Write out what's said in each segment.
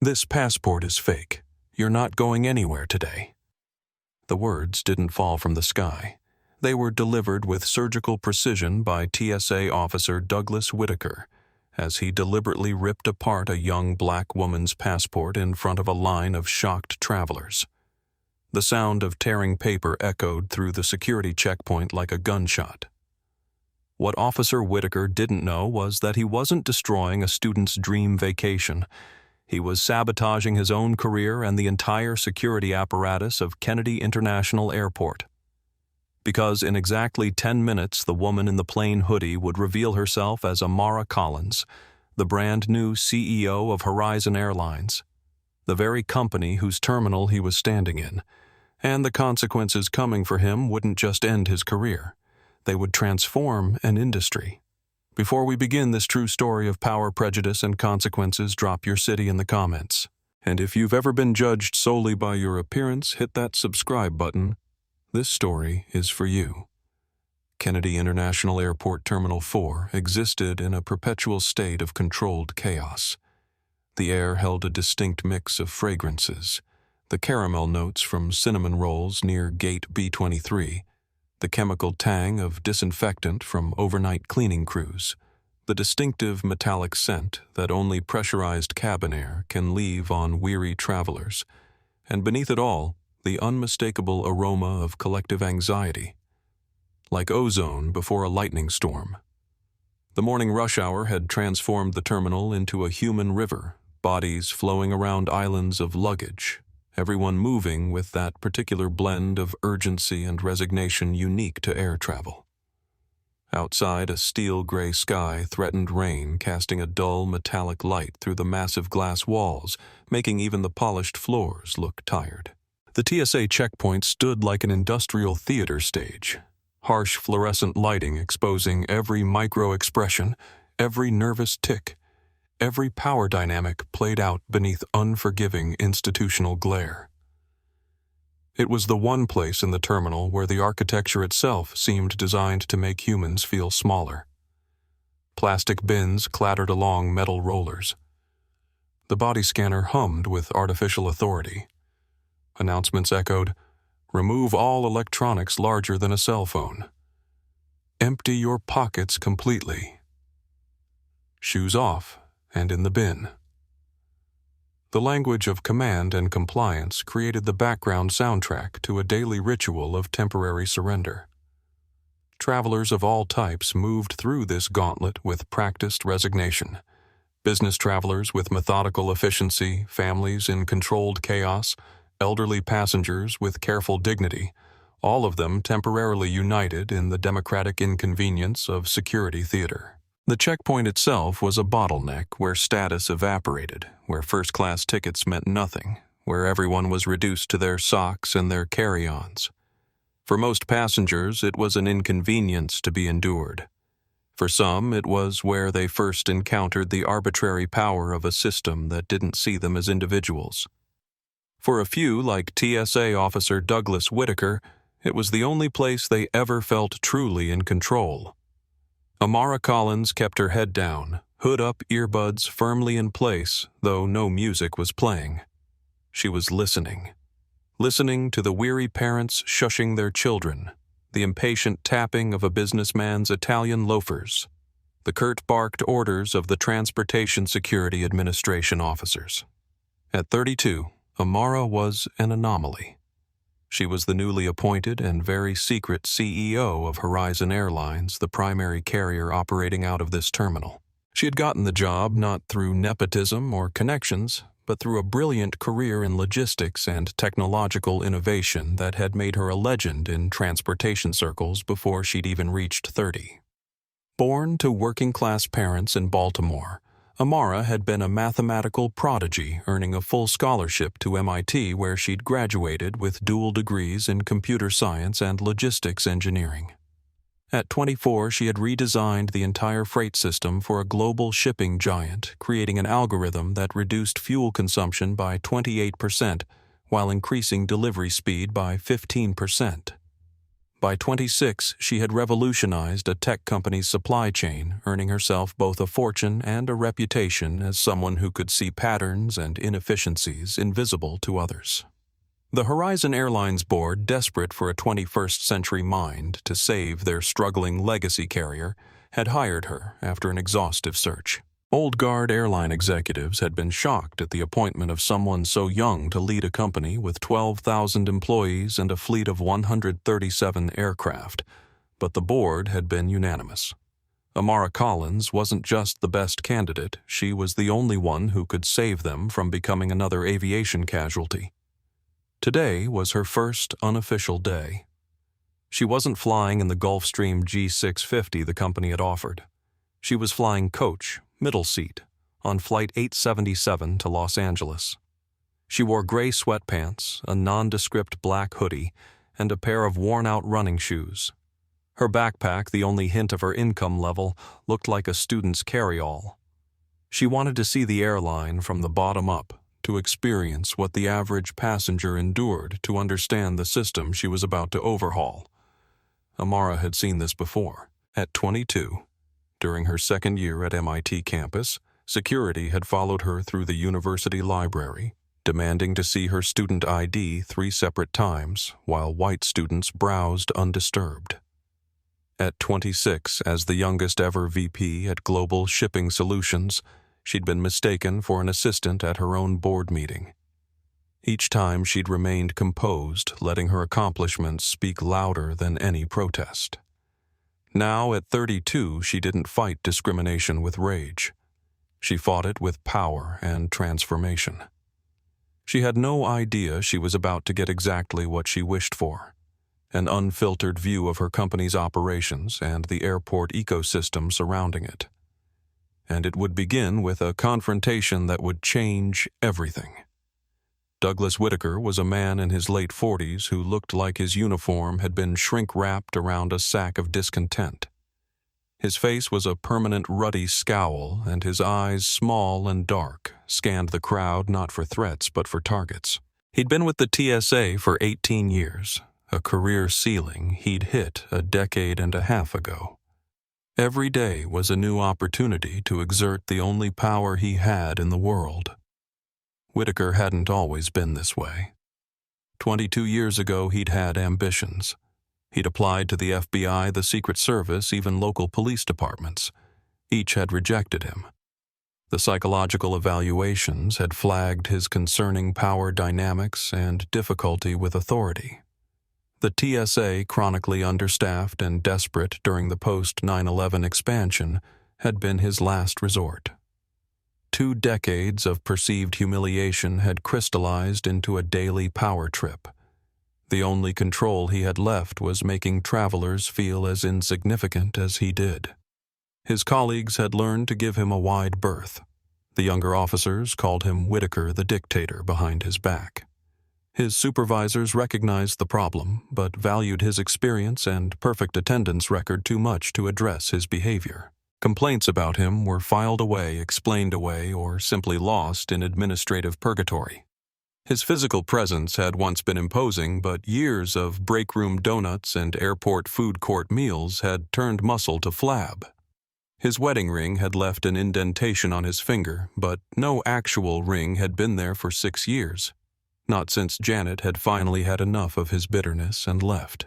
"This passport is fake. You're not going anywhere today." The words didn't fall from the sky. They were delivered with surgical precision by TSA officer Douglas Whitaker as he deliberately ripped apart a young black woman's passport in front of a line of shocked travelers. The sound of tearing paper echoed through the security checkpoint like a gunshot. What Officer Whitaker didn't know was that he wasn't destroying a student's dream vacation. He was sabotaging his own career and the entire security apparatus of Kennedy International Airport. Because in exactly 10 minutes, the woman in the plain hoodie would reveal herself as Amara Collins, the brand new CEO of Horizon Airlines, the very company whose terminal he was standing in. And the consequences coming for him wouldn't just end his career. They would transform an industry. Before we begin this true story of power, prejudice, and consequences, drop your city in the comments. And if you've ever been judged solely by your appearance, hit that subscribe button. This story is for you. Kennedy International Airport Terminal 4 existed in a perpetual state of controlled chaos. The air held a distinct mix of fragrances: the caramel notes from cinnamon rolls near Gate B23, the chemical tang of disinfectant from overnight cleaning crews, the distinctive metallic scent that only pressurized cabin air can leave on weary travelers, and beneath it all, the unmistakable aroma of collective anxiety, like ozone before a lightning storm. The morning rush hour had transformed the terminal into a human river, bodies flowing around islands of luggage, everyone moving with that particular blend of urgency and resignation unique to air travel. Outside, a steel-gray sky threatened rain, casting a dull metallic light through the massive glass walls, making even the polished floors look tired. The TSA checkpoint stood like an industrial theater stage, harsh fluorescent lighting exposing every micro-expression, every nervous tick. Every power dynamic played out beneath unforgiving institutional glare. It was the one place in the terminal where the architecture itself seemed designed to make humans feel smaller. Plastic bins clattered along metal rollers. The body scanner hummed with artificial authority. Announcements echoed, "Remove all electronics larger than a cell phone. Empty your pockets completely. Shoes off and in the bin." The language of command and compliance created the background soundtrack to a daily ritual of temporary surrender. Travelers of all types moved through this gauntlet with practiced resignation. Business travelers with methodical efficiency, families in controlled chaos, elderly passengers with careful dignity, all of them temporarily united in the democratic inconvenience of security theater. The checkpoint itself was a bottleneck where status evaporated, where first-class tickets meant nothing, where everyone was reduced to their socks and their carry-ons. For most passengers, it was an inconvenience to be endured. For some, it was where they first encountered the arbitrary power of a system that didn't see them as individuals. For a few, like TSA officer Douglas Whitaker, it was the only place they ever felt truly in control. Amara Collins kept her head down, hood up, earbuds firmly in place, though no music was playing. She was listening to the weary parents shushing their children, the impatient tapping of a businessman's Italian loafers, the curt barked orders of the Transportation Security Administration officers. At 32, Amara was an anomaly. She was the newly appointed and very secret CEO of Horizon Airlines, the primary carrier operating out of this terminal. She had gotten the job not through nepotism or connections, but through a brilliant career in logistics and technological innovation that had made her a legend in transportation circles before she'd even reached 30. Born to working-class parents in Baltimore, Amara had been a mathematical prodigy, earning a full scholarship to MIT, where she'd graduated with dual degrees in computer science and logistics engineering. At 24, she had redesigned the entire freight system for a global shipping giant, creating an algorithm that reduced fuel consumption by 28% while increasing delivery speed by 15%. By 26, she had revolutionized a tech company's supply chain, earning herself both a fortune and a reputation as someone who could see patterns and inefficiencies invisible to others. The Horizon Airlines board, desperate for a 21st century mind to save their struggling legacy carrier, had hired her after an exhaustive search. Old guard airline executives had been shocked at the appointment of someone so young to lead a company with 12,000 employees and a fleet of 137 aircraft, but the board had been unanimous. Amara Collins wasn't just the best candidate, she was the only one who could save them from becoming another aviation casualty. Today was her first unofficial day. She wasn't flying in the Gulfstream G650 the company had offered. She was flying coach, middle seat, on Flight 877 to Los Angeles. She wore gray sweatpants, a nondescript black hoodie, and a pair of worn-out running shoes. Her backpack, the only hint of her income level, looked like a student's carry-all. She wanted to see the airline from the bottom up, to experience what the average passenger endured to understand the system she was about to overhaul. Amara had seen this before. At 22, during her second year at MIT campus, security had followed her through the university library, demanding to see her student ID 3 separate times while white students browsed undisturbed. At 26, as the youngest ever VP at Global Shipping Solutions, she'd been mistaken for an assistant at her own board meeting. Each time she'd remained composed, letting her accomplishments speak louder than any protest. Now, at 32, she didn't fight discrimination with rage. She fought it with power and transformation. She had no idea she was about to get exactly what she wished for: an unfiltered view of her company's operations and the airport ecosystem surrounding it. And it would begin with a confrontation that would change everything. Douglas Whitaker was a man in his late 40s who looked like his uniform had been shrink-wrapped around a sack of discontent. His face was a permanent ruddy scowl, and his eyes, small and dark, scanned the crowd not for threats but for targets. He'd been with the TSA for 18 years, a career ceiling he'd hit a decade and a half ago. Every day was a new opportunity to exert the only power he had in the world. Whitaker hadn't always been this way. 22 years ago, he'd had ambitions. He'd applied to the FBI, the Secret Service, even local police departments. Each had rejected him. The psychological evaluations had flagged his concerning power dynamics and difficulty with authority. The TSA, chronically understaffed and desperate during the post-9/11 expansion, had been his last resort. 2 decades of perceived humiliation had crystallized into a daily power trip. The only control he had left was making travelers feel as insignificant as he did. His colleagues had learned to give him a wide berth. The younger officers called him Whitaker the dictator behind his back. His supervisors recognized the problem, but valued his experience and perfect attendance record too much to address his behavior. Complaints about him were filed away, explained away, or simply lost in administrative purgatory. His physical presence had once been imposing, but years of break-room donuts and airport food court meals had turned muscle to flab. His wedding ring had left an indentation on his finger, but no actual ring had been there for 6 years. Not since Janet had finally had enough of his bitterness and left.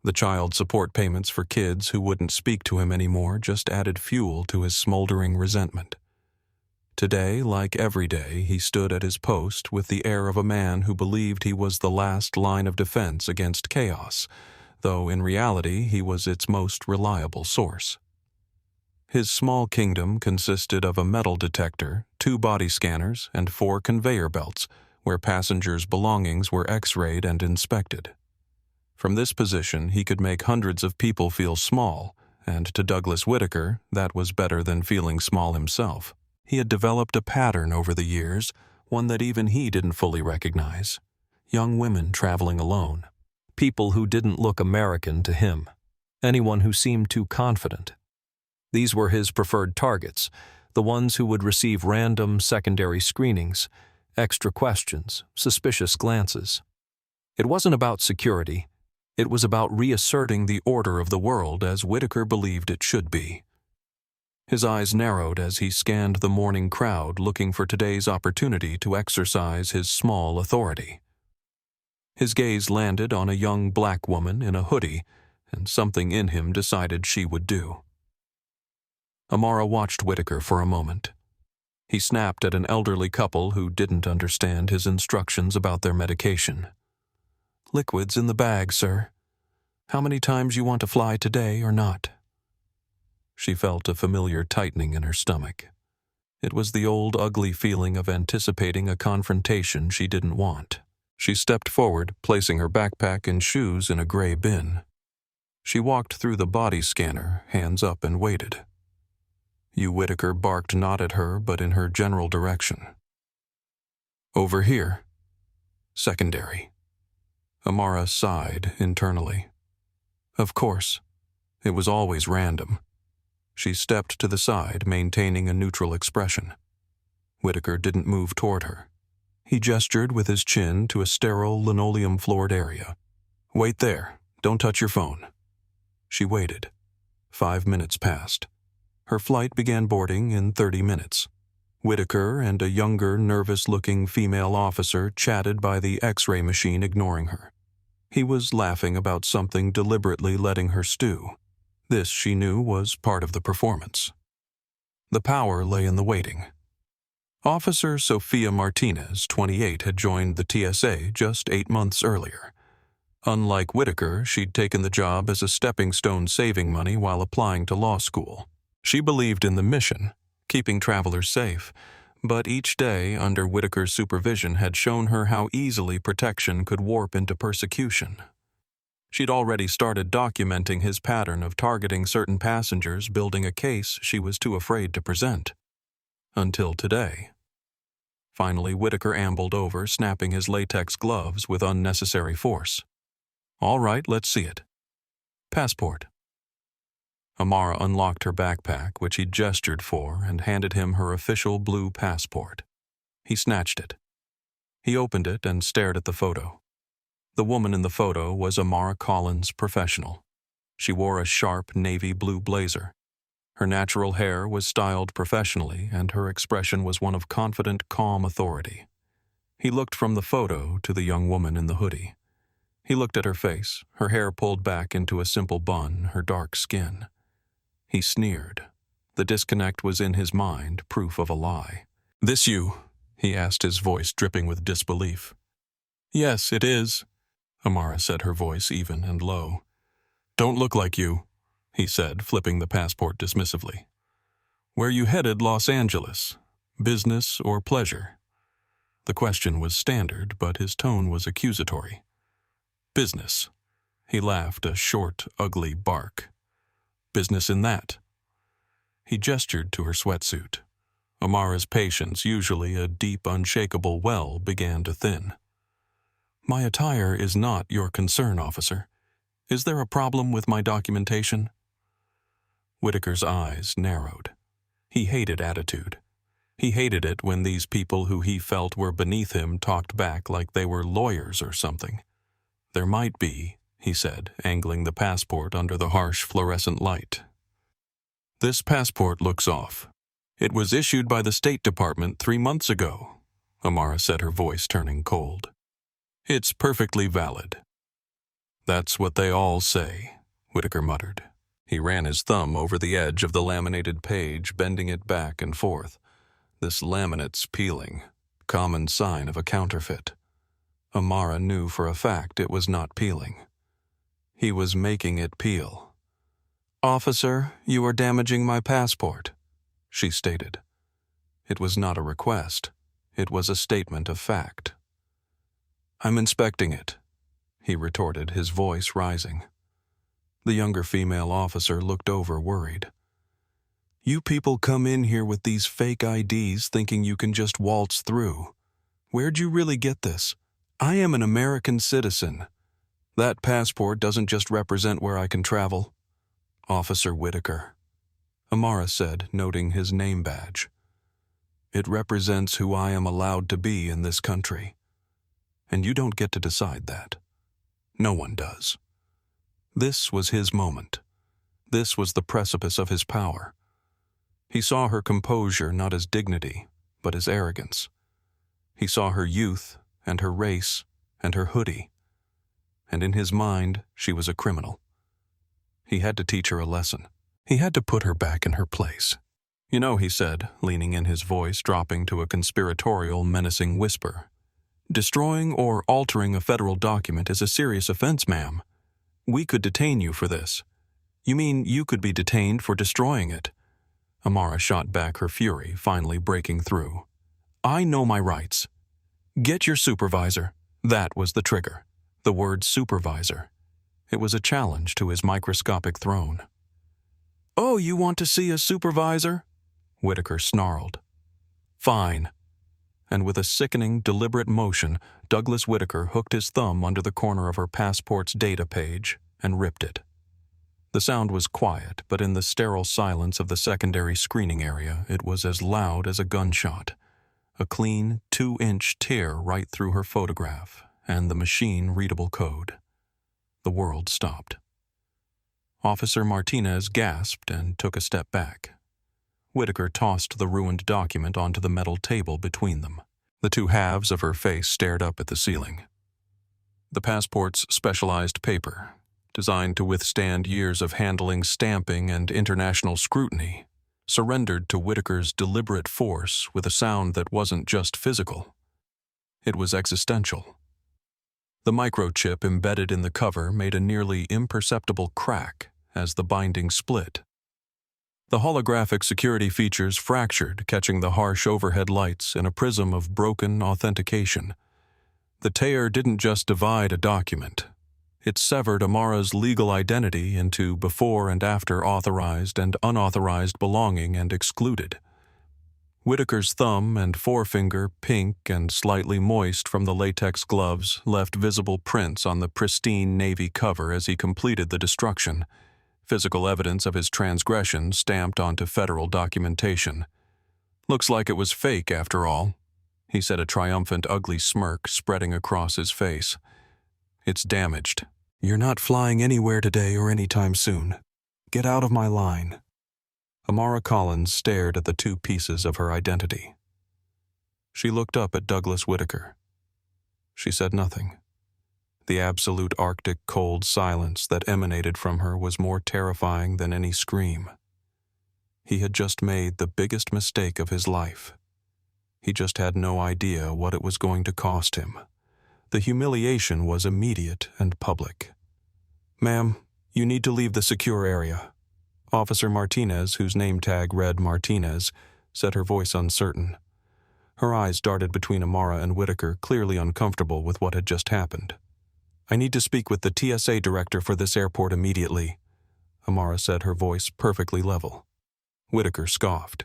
The child support payments for kids who wouldn't speak to him anymore just added fuel to his smoldering resentment. Today, like every day, he stood at his post with the air of a man who believed he was the last line of defense against chaos, though in reality he was its most reliable source. His small kingdom consisted of a metal detector, 2 body scanners, and 4 conveyor belts, where passengers' belongings were x-rayed and inspected. From this position, he could make hundreds of people feel small, and to Douglas Whitaker, that was better than feeling small himself. He had developed a pattern over the years, one that even he didn't fully recognize. Young women traveling alone. People who didn't look American to him. Anyone who seemed too confident. These were his preferred targets, the ones who would receive random secondary screenings, extra questions, suspicious glances. It wasn't about security. It was about reasserting the order of the world as Whitaker believed it should be. His eyes narrowed as he scanned the morning crowd looking for today's opportunity to exercise his small authority. His gaze landed on a young black woman in a hoodie, and something in him decided she would do. Amara watched Whitaker for a moment. He snapped at an elderly couple who didn't understand his instructions about their medication. "Liquids in the bag, sir. How many times you want to fly today or not?" She felt a familiar tightening in her stomach. It was the old ugly feeling of anticipating a confrontation she didn't want. She stepped forward, placing her backpack and shoes in a gray bin. She walked through the body scanner, hands up, and waited. Hugh Whitaker barked not at her but in her general direction. "Over here." "Secondary." Amara sighed internally. Of course. It was always random. She stepped to the side, maintaining a neutral expression. Whitaker didn't move toward her. He gestured with his chin to a sterile, linoleum-floored area. "Wait there. Don't touch your phone." She waited. 5 minutes passed. Her flight began boarding in 30 minutes. Whitaker and a younger, nervous-looking female officer chatted by the X-ray machine, ignoring her. He was laughing about something, deliberately letting her stew. This, she knew, was part of the performance. The power lay in the waiting. Officer Sophia Martinez, 28, had joined the TSA just 8 months earlier. Unlike Whitaker, she'd taken the job as a stepping stone, saving money while applying to law school. She believed in the mission, keeping travelers safe, but each day under Whitaker's supervision had shown her how easily protection could warp into persecution. She'd already started documenting his pattern of targeting certain passengers, building a case she was too afraid to present. Until today. Finally, Whitaker ambled over, snapping his latex gloves with unnecessary force. "All right, let's see it." "Passport." Amara unlocked her backpack, which he gestured for, and handed him her official blue passport. He snatched it. He opened it and stared at the photo. The woman in the photo was Amara Collins, professional. She wore a sharp navy blue blazer. Her natural hair was styled professionally, and her expression was one of confident, calm authority. He looked from the photo to the young woman in the hoodie. He looked at her face, her hair pulled back into a simple bun, her dark skin. He sneered. The disconnect was in his mind, proof of a lie. "This you?" he asked, his voice dripping with disbelief. "Yes, it is," Amara said, her voice even and low. "Don't look like you," he said, flipping the passport dismissively. "Where you headed, Los Angeles? Business or pleasure?" The question was standard, but his tone was accusatory. "Business." He laughed, a short, ugly bark. "Business in that." He gestured to her sweatsuit. Amara's patience, usually a deep, unshakable well, began to thin. "My attire is not your concern, officer. Is there a problem with my documentation?" Whitaker's eyes narrowed. He hated attitude. He hated it when these people who he felt were beneath him talked back like they were lawyers or something. "There might be," he said, angling the passport under the harsh fluorescent light. "This passport looks off. It was issued by the State Department 3 months ago," Amara said, her voice turning cold. "It's perfectly valid." "That's what they all say," Whitaker muttered. He ran his thumb over the edge of the laminated page, bending it back and forth. This laminate's peeling, common sign of a counterfeit. Amara knew for a fact it was not peeling. He was making it peel. "Officer, you are damaging my passport," she stated. It was not a request. It was a statement of fact. "I'm inspecting it," he retorted, his voice rising. The younger female officer looked over, worried. "You people come in here with these fake IDs thinking you can just waltz through. Where'd you really get this? I am an American citizen. That passport doesn't just represent where I can travel." "Officer Whitaker," Amara said, noting his name badge. "It represents who I am allowed to be in this country. And you don't get to decide that. No one does." This was his moment. This was the precipice of his power. He saw her composure not as dignity, but as arrogance. He saw her youth, and her race, and her hoodie. And in his mind, she was a criminal. He had to teach her a lesson. He had to put her back in her place. "You know," he said, leaning in, his voice dropping to a conspiratorial, menacing whisper, "destroying or altering a federal document is a serious offense, ma'am. We could detain you for this." "You mean you could be detained for destroying it?" Amara shot back, her fury finally breaking through. "I know my rights. Get your supervisor." That was the trigger. The word supervisor. It was a challenge to his microscopic throne. "Oh, you want to see a supervisor?" Whitaker snarled. "Fine." And with a sickening, deliberate motion, Douglas Whitaker hooked his thumb under the corner of her passport's data page and ripped it. The sound was quiet, but in the sterile silence of the secondary screening area, it was as loud as a gunshot. A clean 2-inch tear right through her photograph and the machine-readable code. The world stopped. Officer Martinez gasped and took a step back. Whitaker tossed the ruined document onto the metal table between them. The two halves of her face stared up at the ceiling. The passport's specialized paper, designed to withstand years of handling, stamping, and international scrutiny, surrendered to Whitaker's deliberate force with a sound that wasn't just physical. It was existential. The microchip embedded in the cover made a nearly imperceptible crack as the binding split. The holographic security features fractured, catching the harsh overhead lights in a prism of broken authentication. The tear didn't just divide a document. It severed Amara's legal identity into before and after authorized and unauthorized belonging and excluded. Whitaker's thumb and forefinger, pink and slightly moist from the latex gloves, left visible prints on the pristine navy cover as he completed the destruction, physical evidence of his transgression stamped onto federal documentation. "Looks like it was fake after all," he said, a triumphant, ugly smirk spreading across his face. "It's damaged. You're not flying anywhere today or anytime soon. Get out of my line." Amara Collins stared at the two pieces of her identity. She looked up at Douglas Whitaker. She said nothing. The absolute Arctic cold silence that emanated from her was more terrifying than any scream. He had just made the biggest mistake of his life. He just had no idea what it was going to cost him. The humiliation was immediate and public. "Ma'am, you need to leave the secure area." Officer Martinez, whose name tag read Martinez, said, her voice uncertain. Her eyes darted between Amara and Whitaker, clearly uncomfortable with what had just happened. "I need to speak with the TSA director for this airport immediately," Amara said, her voice perfectly level. Whitaker scoffed.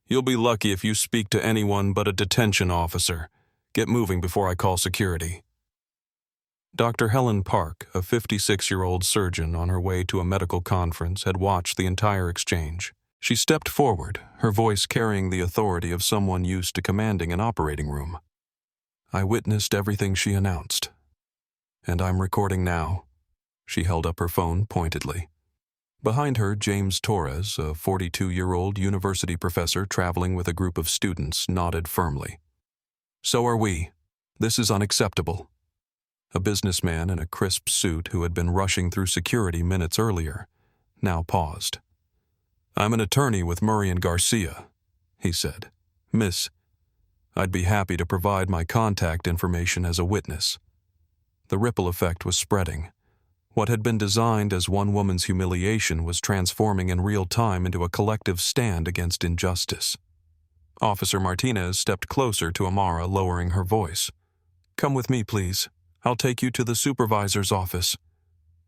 "You'll be lucky if you speak to anyone but a detention officer. Get moving before I call security." Dr. Helen Park, a 56-year-old surgeon on her way to a medical conference, had watched the entire exchange. She stepped forward, her voice carrying the authority of someone used to commanding an operating room. "I witnessed everything she announced. And I'm recording now." She held up her phone pointedly. Behind her, James Torres, a 42-year-old university professor traveling with a group of students, nodded firmly. "So are we. This is unacceptable." A businessman in a crisp suit who had been rushing through security minutes earlier now paused. "I'm an attorney with Murray and Garcia," he said. "Miss, I'd be happy to provide my contact information as a witness." The ripple effect was spreading. What had been designed as one woman's humiliation was transforming in real time into a collective stand against injustice. Officer Martinez stepped closer to Amara, lowering her voice. "Come with me, please. I'll take you to the supervisor's office."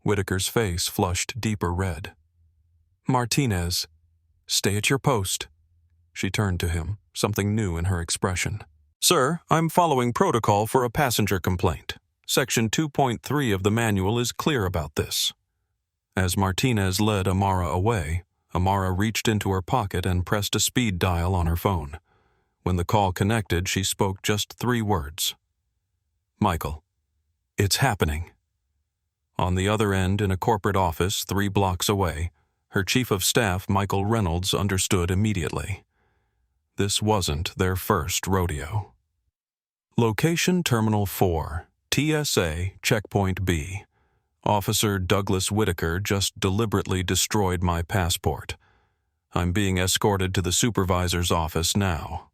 Whitaker's face flushed deeper red. "Martinez, stay at your post." She turned to him, something new in her expression. "Sir, I'm following protocol for a passenger complaint. Section 2.3 of the manual is clear about this." As Martinez led Amara away, Amara reached into her pocket and pressed a speed dial on her phone. When the call connected, she spoke just 3 words. "Michael, it's happening." On the other end, in a corporate office 3 blocks away, her chief of staff, Michael Reynolds, understood immediately. This wasn't their first rodeo. Location Terminal 4, TSA, Checkpoint B. Officer Douglas Whitaker just deliberately destroyed my passport. I'm being escorted to the supervisor's office now.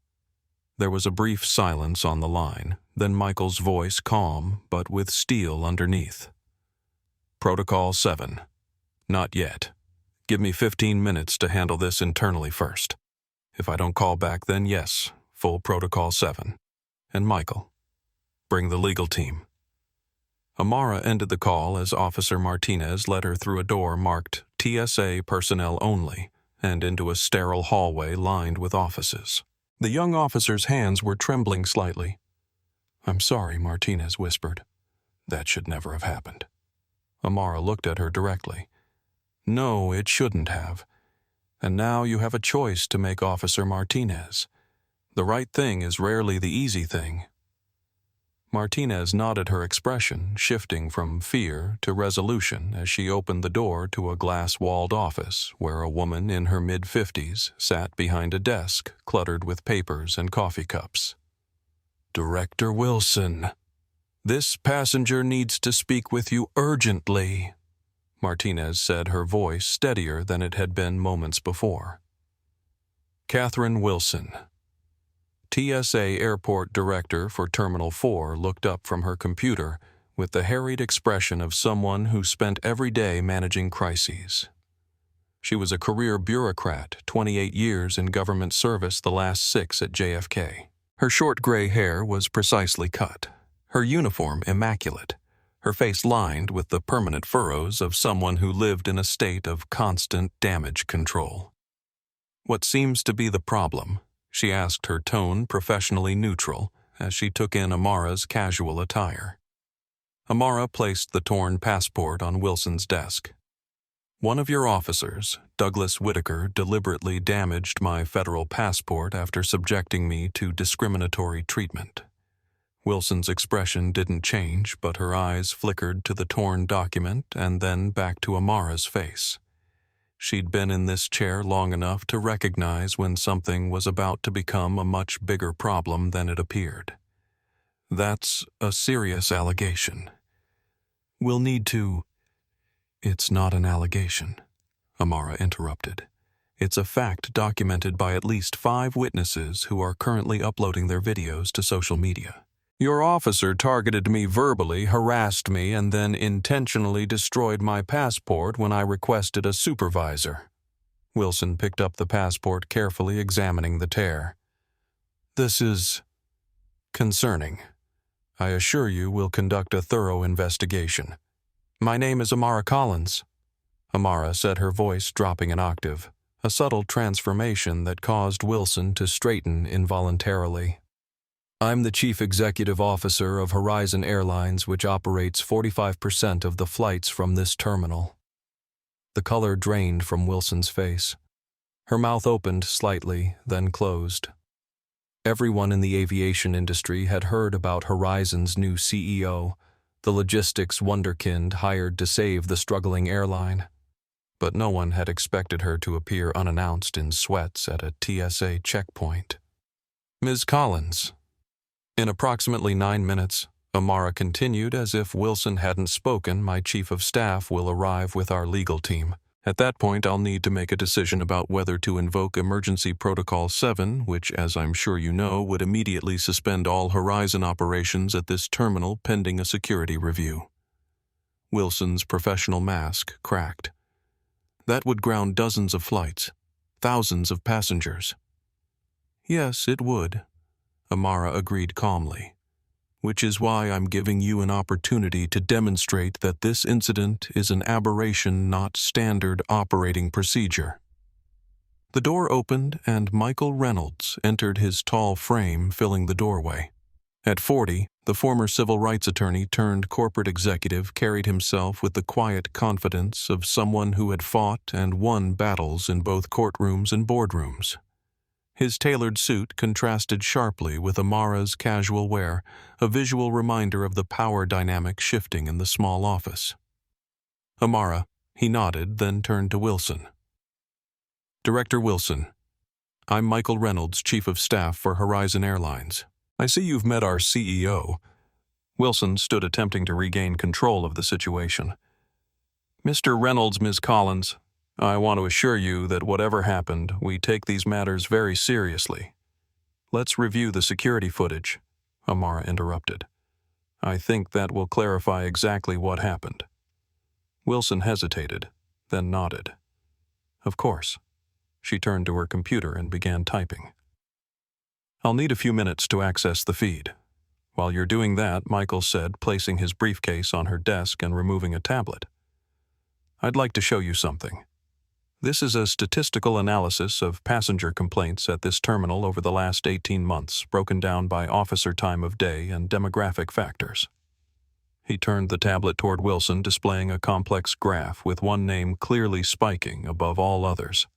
There was a brief silence on the line, then Michael's voice calm, but with steel underneath. Protocol 7. Not yet. Give me 15 minutes to handle this internally first. If I don't call back, then yes, full Protocol 7. And Michael, bring the legal team. Amara ended the call as Officer Martinez led her through a door marked TSA Personnel Only and into a sterile hallway lined with offices. The young officer's hands were trembling slightly. "I'm sorry," Martinez whispered. "That should never have happened." Amara looked at her directly. "No, it shouldn't have. And now you have a choice to make, Officer Martinez. The right thing is rarely the easy thing." Martinez nodded, her expression shifting from fear to resolution as she opened the door to a glass-walled office where a woman in her mid-50s sat behind a desk cluttered with papers and coffee cups. "Director Wilson, this passenger needs to speak with you urgently," Martinez said, her voice steadier than it had been moments before. Catherine Wilson. TSA Airport Director for Terminal 4 looked up from her computer with the harried expression of someone who spent every day managing crises. She was a career bureaucrat, 28 years in government service, the last 6 at JFK. Her short gray hair was precisely cut, her uniform immaculate, her face lined with the permanent furrows of someone who lived in a state of constant damage control. "What seems to be the problem?" she asked, her tone professionally neutral as she took in Amara's casual attire. Amara placed the torn passport on Wilson's desk. "One of your officers, Douglas Whitaker, deliberately damaged my federal passport after subjecting me to discriminatory treatment." Wilson's expression didn't change, but her eyes flickered to the torn document and then back to Amara's face. She'd been in this chair long enough to recognize when something was about to become a much bigger problem than it appeared. "That's a serious allegation. We'll need to—" "It's not an allegation," Amara interrupted. "It's a fact documented by at least 5 witnesses who are currently uploading their videos to social media. Your officer targeted me verbally, harassed me, and then intentionally destroyed my passport when I requested a supervisor." Wilson picked up the passport, carefully examining the tear. "This is concerning. I assure you we'll conduct a thorough investigation. My name is Amara Collins." Amara said, her voice dropping an octave, a subtle transformation that caused Wilson to straighten involuntarily. "I'm the Chief Executive Officer of Horizon Airlines, which operates 45% of the flights from this terminal." The color drained from Wilson's face. Her mouth opened slightly, then closed. Everyone in the aviation industry had heard about Horizon's new CEO, the logistics wunderkind hired to save the struggling airline. But no one had expected her to appear unannounced in sweats at a TSA checkpoint. "Ms. Collins." In approximately 9 minutes, Amara continued as if Wilson hadn't spoken. "My chief of staff will arrive with our legal team. At that point, I'll need to make a decision about whether to invoke Emergency Protocol 7, which, as I'm sure you know, would immediately suspend all Horizon operations at this terminal pending a security review." Wilson's professional mask cracked. "That would ground dozens of flights, thousands of passengers." "Yes, it would," Amara agreed calmly, "which is why I'm giving you an opportunity to demonstrate that this incident is an aberration, not standard operating procedure." The door opened and Michael Reynolds entered, his tall frame filling the doorway. At 40, the former civil rights attorney turned corporate executive carried himself with the quiet confidence of someone who had fought and won battles in both courtrooms and boardrooms. His tailored suit contrasted sharply with Amara's casual wear, a visual reminder of the power dynamic shifting in the small office. Amara. He nodded, then turned to Wilson. Director Wilson, I'm Michael Reynolds, Chief of Staff for Horizon Airlines. I see you've met our CEO. Wilson stood attempting to regain control of the situation. Mr. Reynolds, Ms. Collins, I want to assure you that whatever happened, we take these matters very seriously. Let's review the security footage, Amara interrupted. I think that will clarify exactly what happened. Wilson hesitated, then nodded. Of course. She turned to her computer and began typing. I'll need a few minutes to access the feed. While you're doing that, Michael said, placing his briefcase on her desk and removing a tablet. I'd like to show you something. This is a statistical analysis of passenger complaints at this terminal over the last 18 months, broken down by officer time of day and demographic factors. He turned the tablet toward Wilson, displaying a complex graph with one name clearly spiking above all others.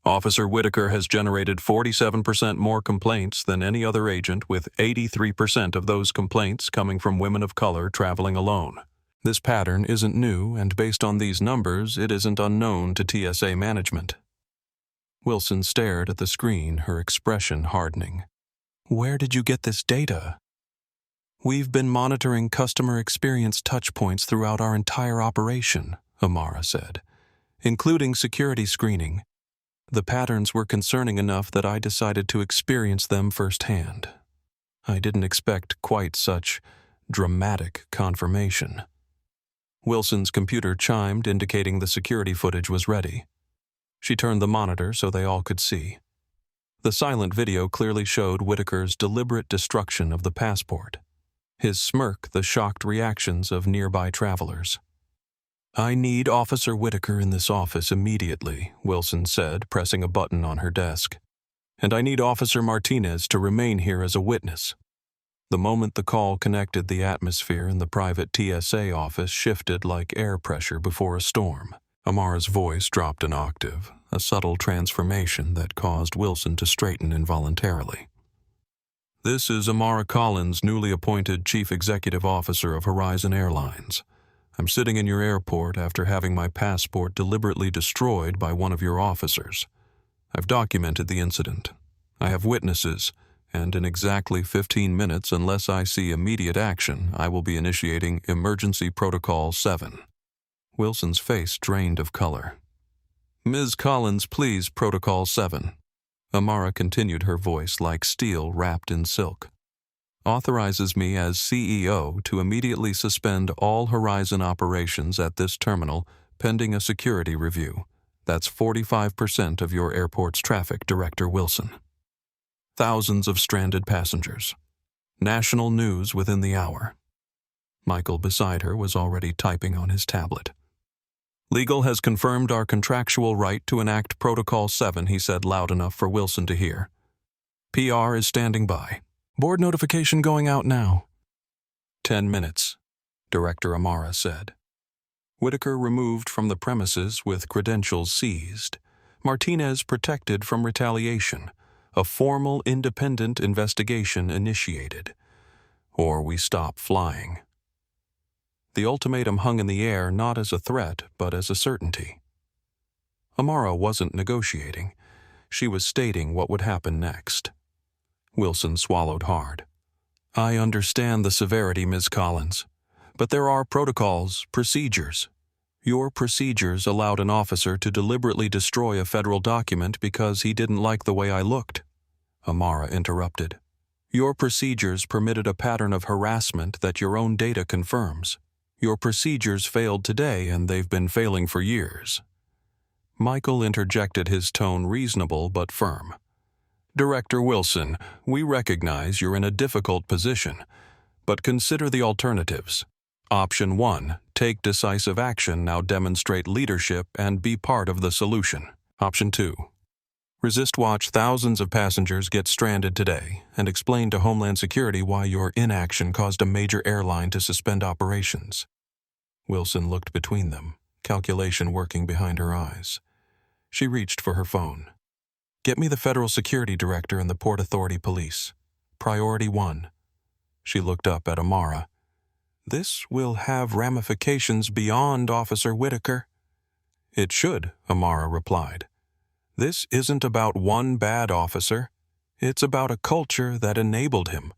Officer Whitaker has generated 47% more complaints than any other agent, with 83% of those complaints coming from women of color traveling alone. This pattern isn't new, and based on these numbers, it isn't unknown to TSA management. Wilson stared at the screen, her expression hardening. Where did you get this data? We've been monitoring customer experience touchpoints throughout our entire operation, Amara said, including security screening. The patterns were concerning enough that I decided to experience them firsthand. I didn't expect quite such dramatic confirmation. Wilson's computer chimed, indicating the security footage was ready. She turned the monitor so they all could see. The silent video clearly showed Whitaker's deliberate destruction of the passport. His smirk the shocked reactions of nearby travelers. I need Officer Whitaker in this office immediately, Wilson said, pressing a button on her desk. And I need Officer Martinez to remain here as a witness. The moment the call connected, the atmosphere in the private TSA office shifted like air pressure before a storm. Amara's voice dropped an octave, a subtle transformation that caused Wilson to straighten involuntarily. This is Amara Collins, newly appointed Chief Executive Officer of Horizon Airlines. I'm sitting in your airport after having my passport deliberately destroyed by one of your officers. I've documented the incident. I have witnesses, and in exactly 15 minutes, unless I see immediate action, I will be initiating Emergency Protocol 7. Wilson's face drained of color. Ms. Collins, please, Protocol 7. Amara continued, her voice like steel wrapped in silk. Authorizes me as CEO to immediately suspend all Horizon operations at this terminal pending a security review. That's 45% of your airport's traffic, Director Wilson. Thousands of stranded passengers. National news within the hour. Michael beside her was already typing on his tablet. Legal has confirmed our contractual right to enact Protocol 7, he said loud enough for Wilson to hear. PR is standing by. Board notification going out now. 10 minutes, Director Amara said. Whitaker removed from the premises with credentials seized. Martinez protected from retaliation. A formal independent investigation initiated. Or we stop flying. The ultimatum hung in the air not as a threat, but as a certainty. Amara wasn't negotiating. She was stating what would happen next. Wilson swallowed hard. I understand the severity, Ms. Collins, but there are protocols, procedures. Your procedures allowed an officer to deliberately destroy a federal document because he didn't like the way I looked. Amara interrupted. Your procedures permitted a pattern of harassment that your own data confirms. Your procedures failed today, and they've been failing for years. Michael interjected, his tone reasonable but firm. Director Wilson, we recognize you're in a difficult position, but consider the alternatives. Option 1, take decisive action, now demonstrate leadership and be part of the solution. Option 2, resist watch thousands of passengers get stranded today and explain to Homeland Security why your inaction caused a major airline to suspend operations. Wilson looked between them, calculation working behind her eyes. She reached for her phone. Get me the Federal Security Director and the Port Authority Police. Priority 1. She looked up at Amara. This will have ramifications beyond Officer Whitaker. It should, Amara replied. This isn't about one bad officer. It's about a culture that enabled him.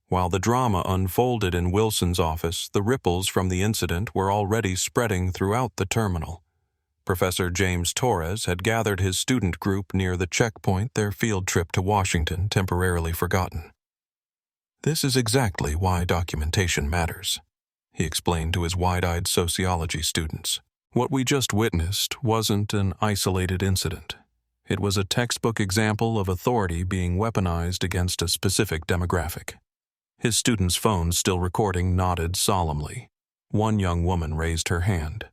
While the drama unfolded in Wilson's office, the ripples from the incident were already spreading throughout the terminal. Professor James Torres had gathered his student group near the checkpoint, their field trip to Washington temporarily forgotten. This is exactly why documentation matters, he explained to his wide-eyed sociology students. What we just witnessed wasn't an isolated incident. It was a textbook example of authority being weaponized against a specific demographic. His students' phones, still recording, nodded solemnly. One young woman raised her hand.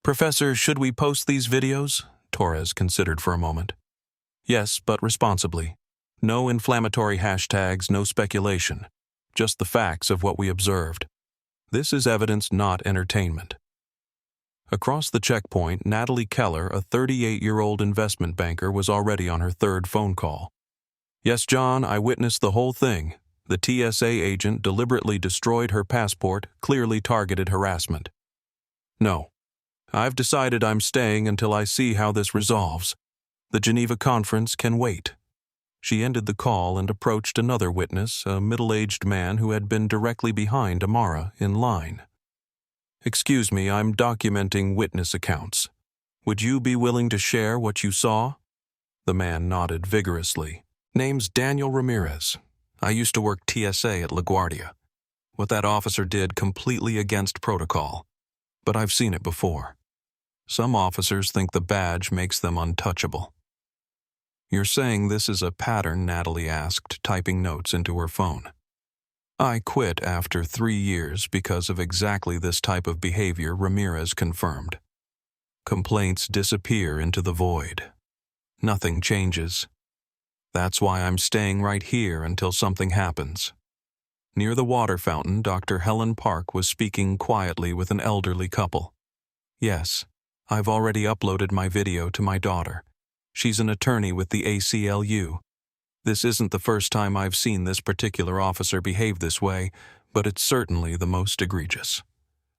"Professor, should we post these videos?" Torres considered for a moment. "Yes, but responsibly. No inflammatory hashtags, no speculation. Just the facts of what we observed. This is evidence, not entertainment." Across the checkpoint, Natalie Keller, a 38-year-old investment banker, was already on her third phone call. "Yes, John, I witnessed the whole thing. The TSA agent deliberately destroyed her passport, clearly targeted harassment. No. I've decided I'm staying until I see how this resolves. The Geneva conference can wait." She ended the call and approached another witness, a middle-aged man who had been directly behind Amara in line. "Excuse me, I'm documenting witness accounts. Would you be willing to share what you saw?" The man nodded vigorously. "Name's Daniel Ramirez. I used to work TSA at LaGuardia. What that officer did completely against protocol. But I've seen it before. Some officers think the badge makes them untouchable." "You're saying this is a pattern?" Natalie asked, typing notes into her phone. "I quit after 3 years because of exactly this type of behavior," Ramirez confirmed. "Complaints disappear into the void. Nothing changes. That's why I'm staying right here until something happens." Near the water fountain, Dr. Helen Park was speaking quietly with an elderly couple. "Yes, I've already uploaded my video to my daughter. She's an attorney with the ACLU. This isn't the first time I've seen this particular officer behave this way, but it's certainly the most egregious."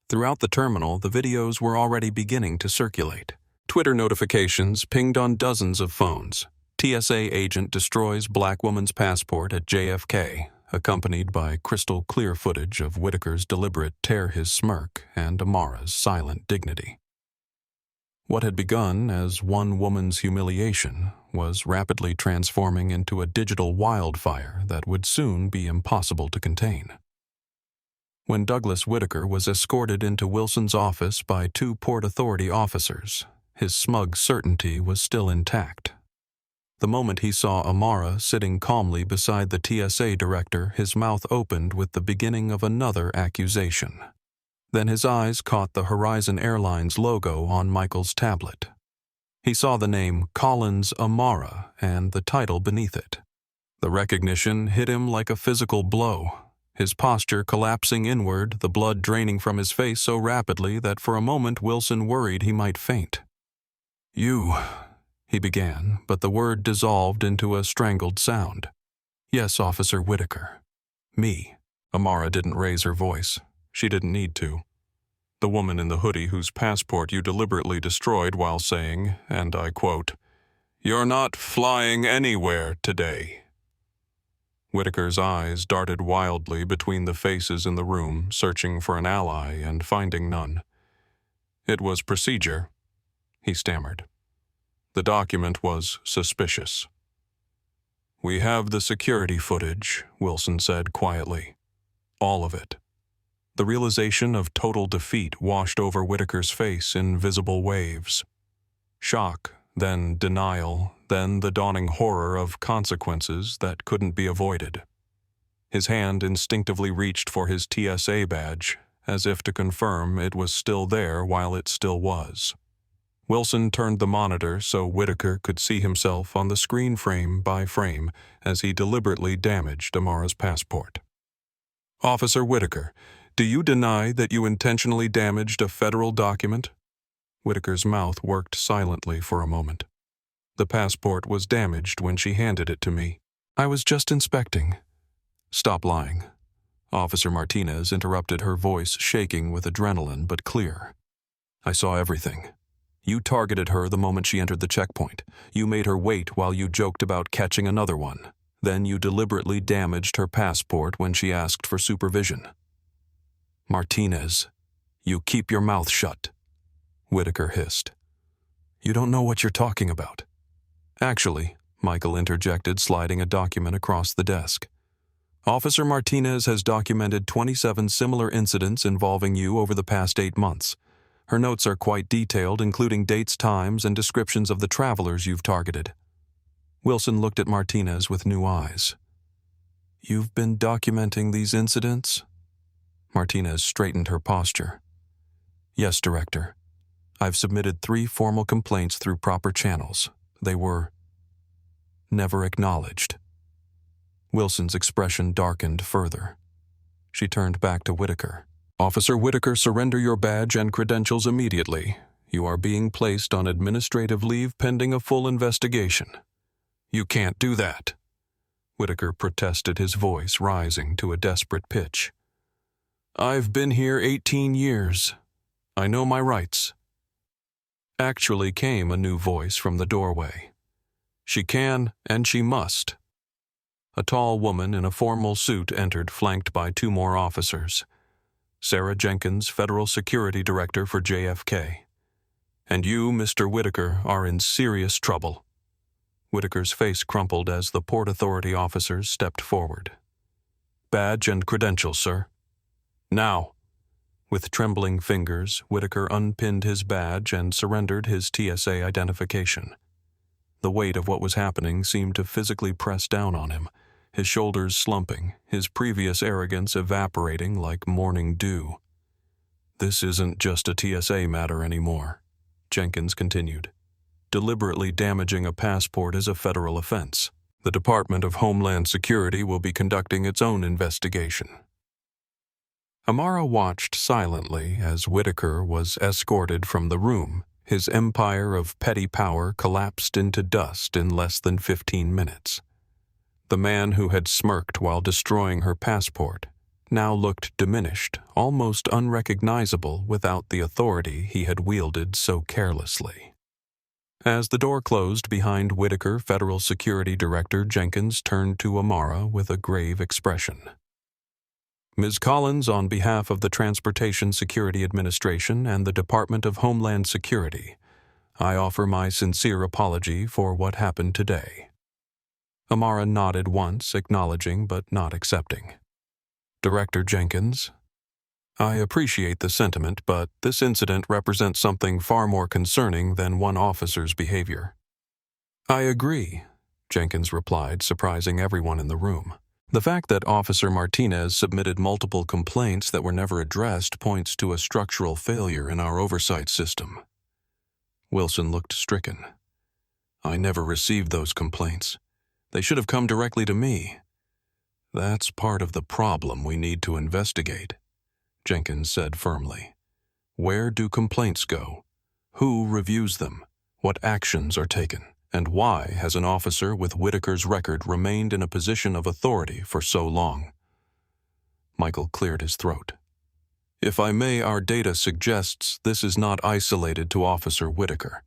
Throughout the terminal, the videos were already beginning to circulate. Twitter notifications pinged on dozens of phones. TSA agent destroys black woman's passport at JFK, accompanied by crystal clear footage of Whitaker's deliberate tear his smirk and Amara's silent dignity. What had begun as one woman's humiliation was rapidly transforming into a digital wildfire that would soon be impossible to contain. When Douglas Whitaker was escorted into Wilson's office by 2 Port Authority officers, his smug certainty was still intact. The moment he saw Amara sitting calmly beside the TSA director, his mouth opened with the beginning of another accusation. Then his eyes caught the Horizon Airlines logo on Michael's tablet. He saw the name Collins Amara and the title beneath it. The recognition hit him like a physical blow, his posture collapsing inward, the blood draining from his face so rapidly that for a moment Wilson worried he might faint. "You," he began, but the word dissolved into a strangled sound. "Yes, Officer Whitaker. Me." Amara didn't raise her voice. She didn't need to. "The woman in the hoodie whose passport you deliberately destroyed while saying, and I quote, 'You're not flying anywhere today.'" Whitaker's eyes darted wildly between the faces in the room, searching for an ally and finding none. "It was procedure," he stammered. "The document was suspicious." "We have the security footage," Wilson said quietly. "All of it." The realization of total defeat washed over Whitaker's face in visible waves. Shock, then denial, then the dawning horror of consequences that couldn't be avoided. His hand instinctively reached for his TSA badge, as if to confirm it was still there while it still was. Wilson turned the monitor so Whitaker could see himself on the screen frame by frame as he deliberately damaged Amara's passport. "Officer Whitaker, do you deny that you intentionally damaged a federal document?" Whitaker's mouth worked silently for a moment. "The passport was damaged when she handed it to me. I was just inspecting." "Stop lying." Officer Martinez interrupted, her voice shaking with adrenaline but clear. I saw everything. You targeted her the moment she entered the checkpoint. You made her wait while you joked about catching another one. Then you deliberately damaged her passport when she asked for supervision. Martinez, you keep your mouth shut, Whitaker hissed. You don't know what you're talking about. Actually, Michael interjected, sliding a document across the desk. Officer Martinez has documented 27 similar incidents involving you over the past 8 months. Her notes are quite detailed, including dates, times, and descriptions of the travelers you've targeted. Wilson looked at Martinez with new eyes. You've been documenting these incidents? Martinez straightened her posture. Yes, Director. I've submitted 3 formal complaints through proper channels. They were never acknowledged. Wilson's expression darkened further. She turned back to Whitaker. Officer Whitaker, surrender your badge and credentials immediately. You are being placed on administrative leave pending a full investigation. You can't do that, Whitaker protested, his voice rising to a desperate pitch. I've been here 18 years. I know my rights. Actually came a new voice from the doorway. She can and she must. A tall woman in a formal suit entered, flanked by 2 more officers. Sarah Jenkins, Federal Security Director for JFK. And you, Mr. Whitaker, are in serious trouble. Whitaker's face crumpled as the Port Authority officers stepped forward. Badge and credentials, sir. Now. With trembling fingers, Whitaker unpinned his badge and surrendered his TSA identification. The weight of what was happening seemed to physically press down on him, his shoulders slumping, his previous arrogance evaporating like morning dew. This isn't just a TSA matter anymore, Jenkins continued. Deliberately damaging a passport is a federal offense. The Department of Homeland Security will be conducting its own investigation. Amara watched silently as Whitaker was escorted from the room. His empire of petty power collapsed into dust in less than 15 minutes. The man who had smirked while destroying her passport now looked diminished, almost unrecognizable without the authority he had wielded so carelessly. As the door closed behind Whitaker, Federal Security Director Jenkins turned to Amara with a grave expression. Ms. Collins, on behalf of the Transportation Security Administration and the Department of Homeland Security, I offer my sincere apology for what happened today. Amara nodded once, acknowledging but not accepting. Director Jenkins, I appreciate the sentiment, but this incident represents something far more concerning than one officer's behavior. I agree, Jenkins replied, surprising everyone in the room. The fact that Officer Martinez submitted multiple complaints that were never addressed points to a structural failure in our oversight system. Wilson looked stricken. I never received those complaints. They should have come directly to me. That's part of the problem we need to investigate, Jenkins said firmly. Where do complaints go? Who reviews them? What actions are taken? And why has an officer with Whitaker's record remained in a position of authority for so long? Michael cleared his throat. If I may, our data suggests this is not isolated to Officer Whitaker.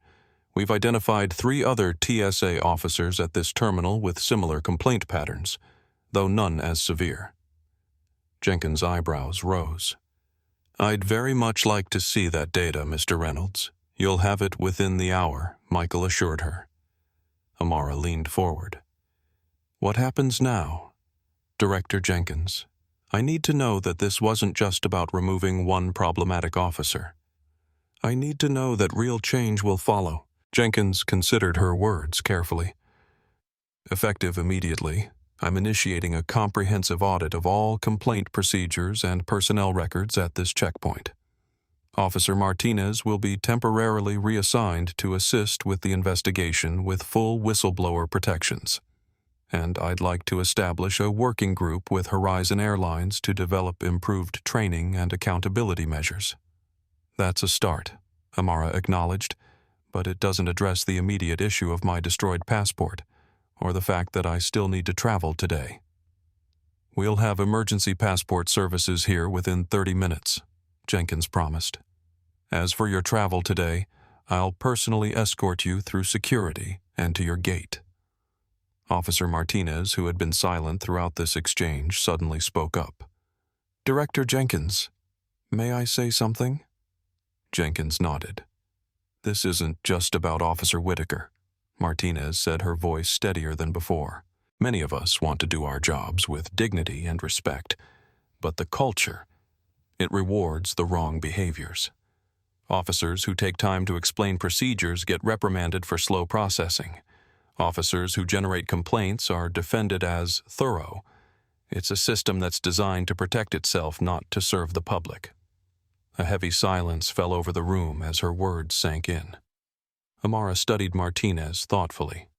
We've identified 3 other TSA officers at this terminal with similar complaint patterns, though none as severe. Jenkins' eyebrows rose. I'd very much like to see that data, Mr. Reynolds. You'll have it within the hour, Michael assured her. Amara leaned forward. What happens now? Director Jenkins, I need to know that this wasn't just about removing one problematic officer. I need to know that real change will follow. Jenkins considered her words carefully. Effective immediately, I'm initiating a comprehensive audit of all complaint procedures and personnel records at this checkpoint. Officer Martinez will be temporarily reassigned to assist with the investigation with full whistleblower protections. And I'd like to establish a working group with Horizon Airlines to develop improved training and accountability measures. That's a start, Amara acknowledged, but it doesn't address the immediate issue of my destroyed passport, or the fact that I still need to travel today. We'll have emergency passport services here within 30 minutes, Jenkins promised. As for your travel today, I'll personally escort you through security and to your gate. Officer Martinez, who had been silent throughout this exchange, suddenly spoke up. Director Jenkins, may I say something? Jenkins nodded. This isn't just about Officer Whitaker, Martinez said, her voice steadier than before. Many of us want to do our jobs with dignity and respect, but the culture, it rewards the wrong behaviors. Officers who take time to explain procedures get reprimanded for slow processing. Officers who generate complaints are defended as thorough. It's a system that's designed to protect itself, not to serve the public. A heavy silence fell over the room as her words sank in. Amara studied Martinez thoughtfully.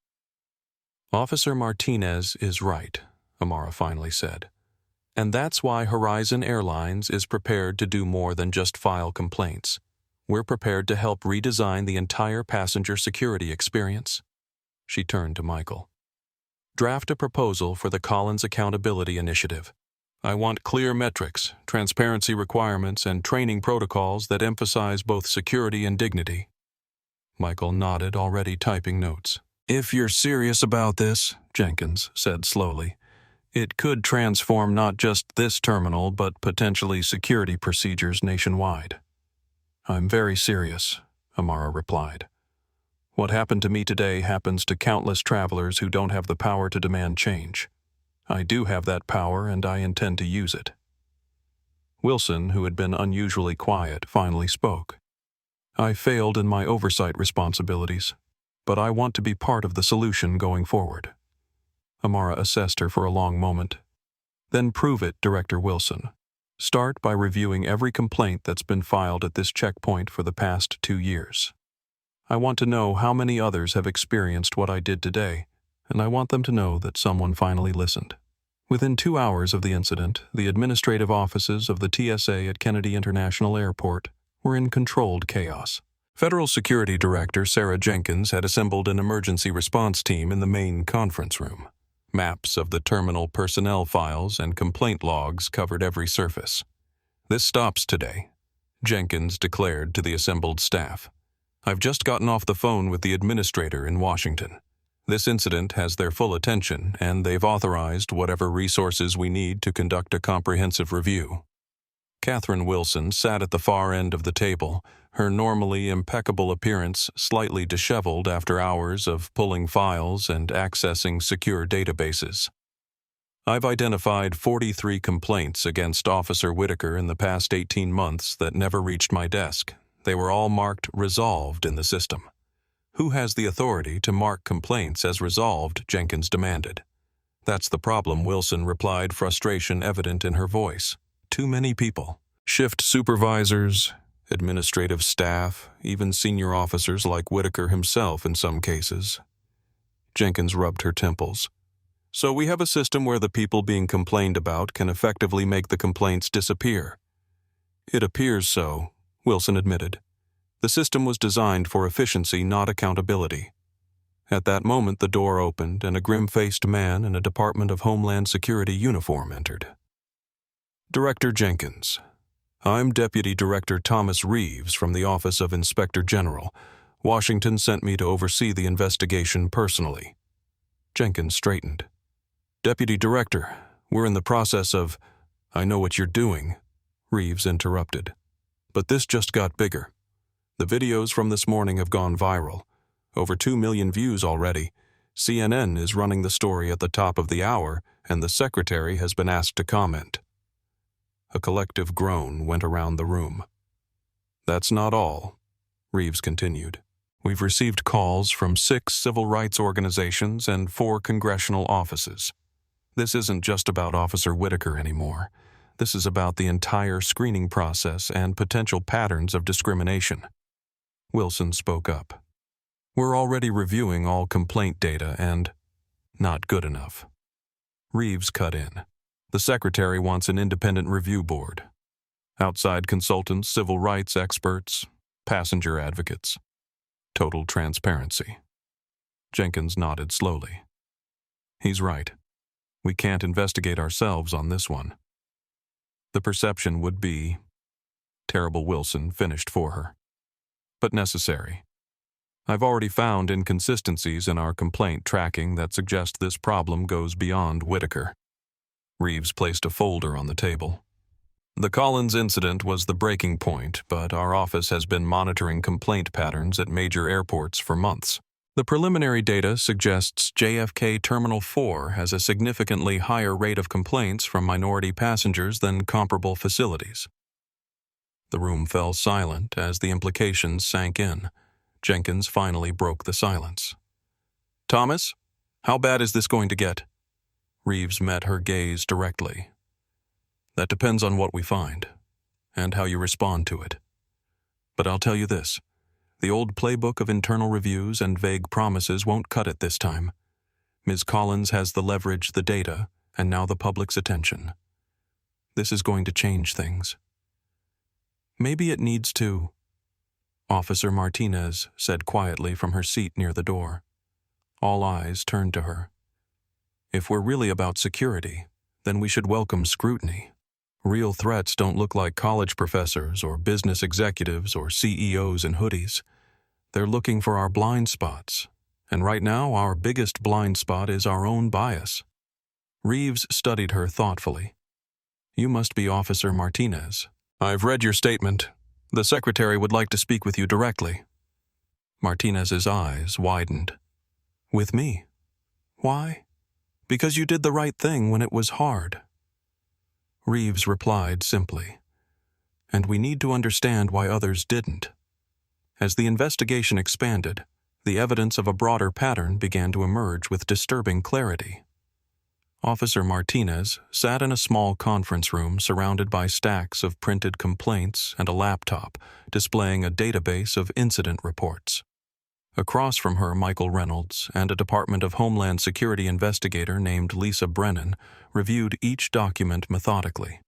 Officer Martinez is right, Amara finally said. And that's why Horizon Airlines is prepared to do more than just file complaints. We're prepared to help redesign the entire passenger security experience. She turned to Michael. Draft a proposal for the Collins Accountability Initiative. I want clear metrics, transparency requirements, and training protocols that emphasize both security and dignity. Michael nodded, already typing notes. If you're serious about this, Jenkins said slowly, it could transform not just this terminal but potentially security procedures nationwide. I'm very serious, Amara replied. What happened to me today happens to countless travelers who don't have the power to demand change. I do have that power, and I intend to use it. Wilson, who had been unusually quiet, finally spoke. I failed in my oversight responsibilities, but I want to be part of the solution going forward. Amara assessed her for a long moment. Then prove it, Director Wilson. Start by reviewing every complaint that's been filed at this checkpoint for the past 2 years. I want to know how many others have experienced what I did today, and I want them to know that someone finally listened. Within 2 hours of the incident, the administrative offices of the TSA at Kennedy International Airport were in controlled chaos. Federal Security Director Sarah Jenkins had assembled an emergency response team in the main conference room. Maps of the terminal personnel files and complaint logs covered every surface. This stops today, Jenkins declared to the assembled staff. I've just gotten off the phone with the administrator in Washington. This incident has their full attention, and they've authorized whatever resources we need to conduct a comprehensive review. Catherine Wilson sat at the far end of the table, her normally impeccable appearance slightly disheveled after hours of pulling files and accessing secure databases. I've identified 43 complaints against Officer Whitaker in the past 18 months that never reached my desk. They were all marked resolved in the system. Who has the authority to mark complaints as resolved? Jenkins demanded. That's the problem, Wilson replied, frustration evident in her voice. Too many people. Shift supervisors, administrative staff, even senior officers like Whitaker himself in some cases. Jenkins rubbed her temples. So we have a system where the people being complained about can effectively make the complaints disappear. It appears so, Wilson admitted. The system was designed for efficiency, not accountability. At that moment, the door opened and a grim-faced man in a Department of Homeland Security uniform entered. Director Jenkins. I'm Deputy Director Thomas Reeves from the Office of Inspector General. Washington sent me to oversee the investigation personally. Jenkins straightened. Deputy Director, we're in the process of... I know what you're doing, Reeves interrupted. But this just got bigger. The videos from this morning have gone viral. Over 2 million views already. CNN is running the story at the top of the hour, and the secretary has been asked to comment. A collective groan went around the room. That's not all, Reeves continued. We've received calls from 6 civil rights organizations and 4 congressional offices. This isn't just about Officer Whitaker anymore. This is about the entire screening process and potential patterns of discrimination. Wilson spoke up. We're already reviewing all complaint data and... not good enough. Reeves cut in. The secretary wants an independent review board. Outside consultants, civil rights experts, passenger advocates. Total transparency. Jenkins nodded slowly. He's right. We can't investigate ourselves on this one. The perception would be terrible. Wilson finished for her. But necessary. I've already found inconsistencies in our complaint tracking that suggest this problem goes beyond Whitaker. Reeves placed a folder on the table. The Collins incident was the breaking point, but our office has been monitoring complaint patterns at major airports for months. The preliminary data suggests JFK Terminal 4 has a significantly higher rate of complaints from minority passengers than comparable facilities. The room fell silent as the implications sank in. Jenkins finally broke the silence. Thomas, how bad is this going to get? Reeves met her gaze directly. That depends on what we find, and how you respond to it. But I'll tell you this, the old playbook of internal reviews and vague promises won't cut it this time. Ms. Collins has the leverage, the data, and now the public's attention. This is going to change things. Maybe it needs to. Officer Martinez said quietly from her seat near the door. All eyes turned to her. If we're really about security, then we should welcome scrutiny. Real threats don't look like college professors or business executives or CEOs in hoodies. They're looking for our blind spots, and right now our biggest blind spot is our own bias. Reeves studied her thoughtfully. You must be Officer Martinez. I've read your statement. The secretary would like to speak with you directly. Martinez's eyes widened. With me? Why? Because you did the right thing when it was hard. Reeves replied simply. And we need to understand why others didn't. As the investigation expanded, the evidence of a broader pattern began to emerge with disturbing clarity. Officer Martinez sat in a small conference room surrounded by stacks of printed complaints and a laptop displaying a database of incident reports. Across from her, Michael Reynolds and a Department of Homeland Security investigator named Lisa Brennan reviewed each document methodically.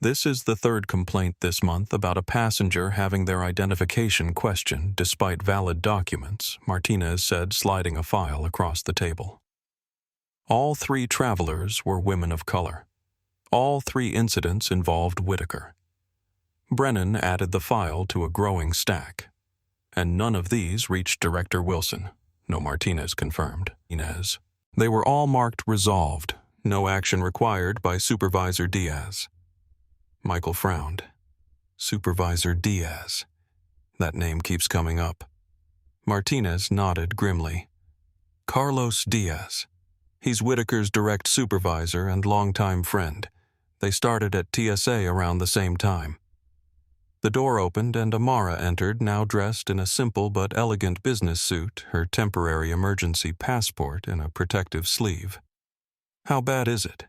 This is the third complaint this month about a passenger having their identification questioned despite valid documents, Martinez said, sliding a file across the table. All three travelers were women of color. All three incidents involved Whitaker. Brennan added the file to a growing stack. And none of these reached Director Wilson. No, Martinez confirmed. They were all marked resolved, no action required by Supervisor Diaz. Michael frowned. Supervisor Diaz. That name keeps coming up. Martinez nodded grimly. Carlos Diaz. He's Whitaker's direct supervisor and longtime friend. They started at TSA around the same time. The door opened and Amara entered, now dressed in a simple but elegant business suit, her temporary emergency passport in a protective sleeve. How bad is it?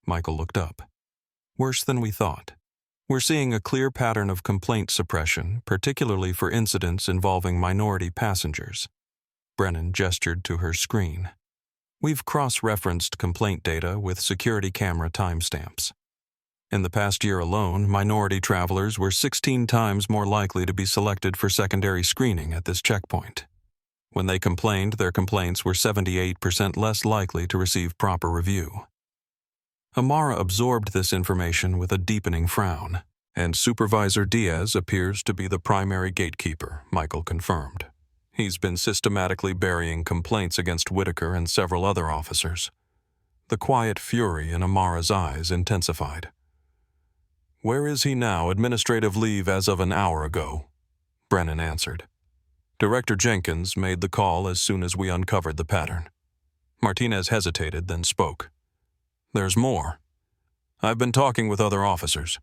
Michael looked up. Worse than we thought. We're seeing a clear pattern of complaint suppression, particularly for incidents involving minority passengers. Brennan gestured to her screen. We've cross-referenced complaint data with security camera timestamps. In the past year alone, minority travelers were 16 times more likely to be selected for secondary screening at this checkpoint. When they complained, their complaints were 78% less likely to receive proper review. Amara absorbed this information with a deepening frown, and Supervisor Diaz appears to be the primary gatekeeper, Michael confirmed. He's been systematically burying complaints against Whitaker and several other officers. The quiet fury in Amara's eyes intensified. Where is he now? Administrative leave as of an hour ago, Brennan answered. Director Jenkins made the call as soon as we uncovered the pattern. Martinez hesitated, then spoke. There's more. I've been talking with other officers.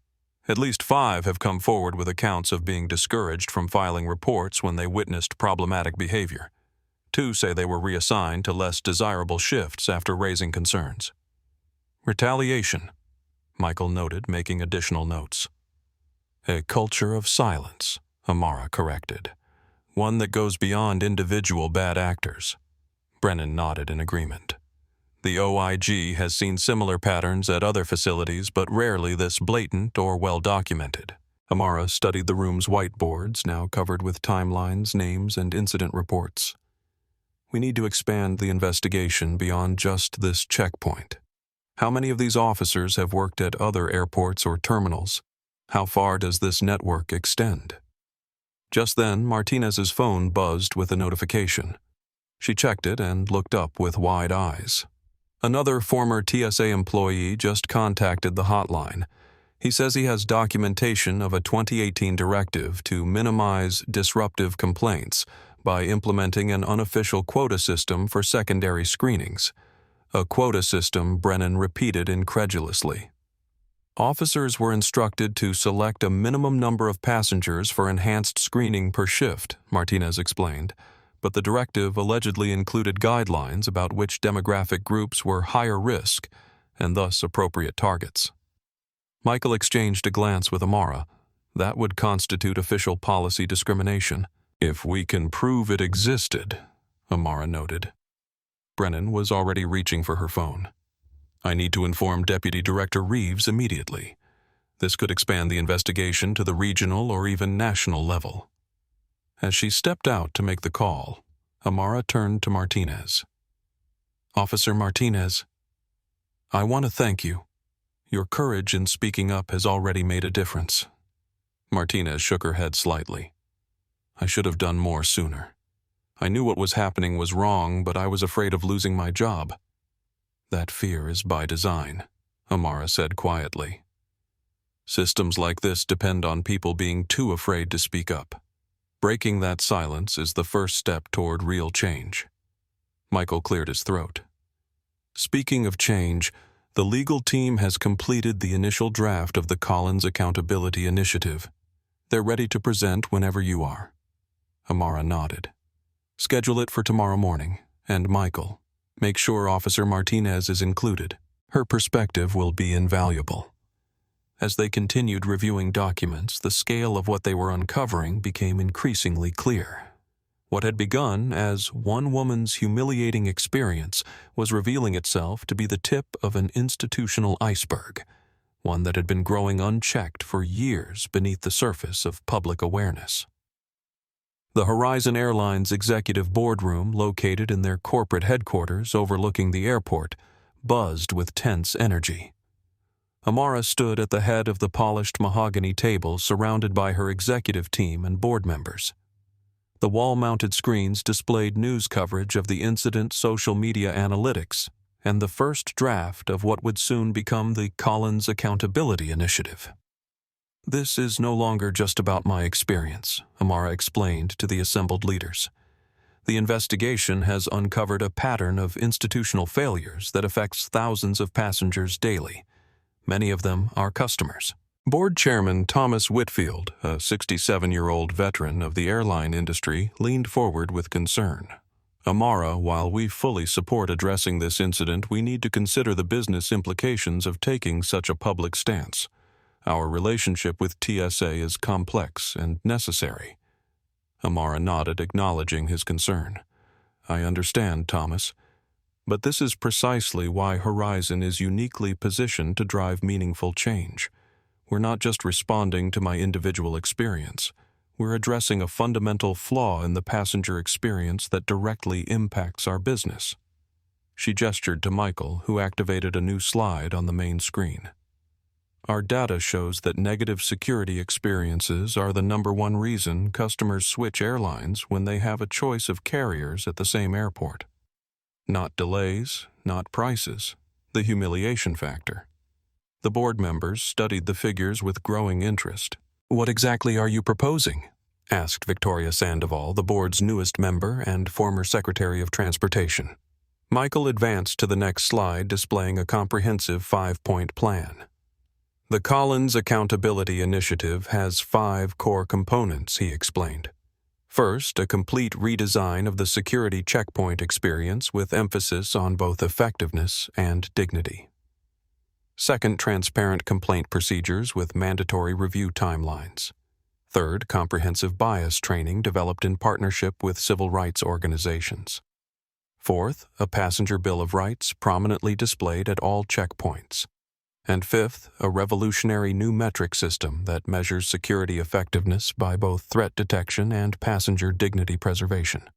At least 5 have come forward with accounts of being discouraged from filing reports when they witnessed problematic behavior. 2 say they were reassigned to less desirable shifts after raising concerns. Retaliation, Michael noted, making additional notes. A culture of silence, Amara corrected. One that goes beyond individual bad actors. Brennan nodded in agreement. The OIG has seen similar patterns at other facilities, but rarely this blatant or well-documented. Amara studied the room's whiteboards, now covered with timelines, names, and incident reports. We need to expand the investigation beyond just this checkpoint. How many of these officers have worked at other airports or terminals? How far does this network extend? Just then, Martinez's phone buzzed with a notification. She checked it and looked up with wide eyes. Another former TSA employee just contacted the hotline. He says he has documentation of a 2018 directive to minimize disruptive complaints by implementing an unofficial quota system for secondary screenings. A quota system Brennan repeated incredulously. Officers were instructed to select a minimum number of passengers for enhanced screening per shift, Martinez explained, but the directive allegedly included guidelines about which demographic groups were higher risk and thus appropriate targets. Michael exchanged a glance with Amara. That would constitute official policy discrimination. If we can prove it existed, Amara noted. Brennan was already reaching for her phone. I need to inform Deputy Director Reeves immediately. This could expand the investigation to the regional or even national level. As she stepped out to make the call, Amara turned to Martinez. Officer Martinez, I want to thank you. Your courage in speaking up has already made a difference. Martinez shook her head slightly. I should have done more sooner. I knew what was happening was wrong, but I was afraid of losing my job. That fear is by design, Amara said quietly. Systems like this depend on people being too afraid to speak up. Breaking that silence is the first step toward real change. Michael cleared his throat. Speaking of change, the legal team has completed the initial draft of the Collins Accountability Initiative. They're ready to present whenever you are. Amara nodded. Schedule it for tomorrow morning, and Michael, make sure Officer Martinez is included. Her perspective will be invaluable. As they continued reviewing documents, the scale of what they were uncovering became increasingly clear. What had begun as one woman's humiliating experience was revealing itself to be the tip of an institutional iceberg, one that had been growing unchecked for years beneath the surface of public awareness. The Horizon Airlines executive boardroom, located in their corporate headquarters overlooking the airport, buzzed with tense energy. Amara stood at the head of the polished mahogany table surrounded by her executive team and board members. The wall-mounted screens displayed news coverage of the incident's social media analytics and the first draft of what would soon become the Collins Accountability Initiative. This is no longer just about my experience, Amara explained to the assembled leaders. The investigation has uncovered a pattern of institutional failures that affects thousands of passengers daily. Many of them are customers. Board Chairman Thomas Whitfield, a 67-year-old veteran of the airline industry, leaned forward with concern. Amara, while we fully support addressing this incident, we need to consider the business implications of taking such a public stance. Our relationship with TSA is complex and necessary. Amara nodded, acknowledging his concern. I understand, Thomas. But this is precisely why Horizon is uniquely positioned to drive meaningful change. We're not just responding to my individual experience. We're addressing a fundamental flaw in the passenger experience that directly impacts our business. She gestured to Michael, who activated a new slide on the main screen. Our data shows that negative security experiences are the #1 reason customers switch airlines when they have a choice of carriers at the same airport. Not delays, not prices, the humiliation factor. The board members studied the figures with growing interest. What exactly are you proposing? Asked Victoria Sandoval, the board's newest member and former Secretary of Transportation. Michael advanced to the next slide, displaying a comprehensive 5-point plan. The Collins Accountability Initiative has 5 core components, he explained. First, a complete redesign of the security checkpoint experience with emphasis on both effectiveness and dignity. Second, transparent complaint procedures with mandatory review timelines. Third, comprehensive bias training developed in partnership with civil rights organizations. Fourth, a passenger bill of rights prominently displayed at all checkpoints. And fifth, a revolutionary new metric system that measures security effectiveness by both threat detection and passenger dignity preservation.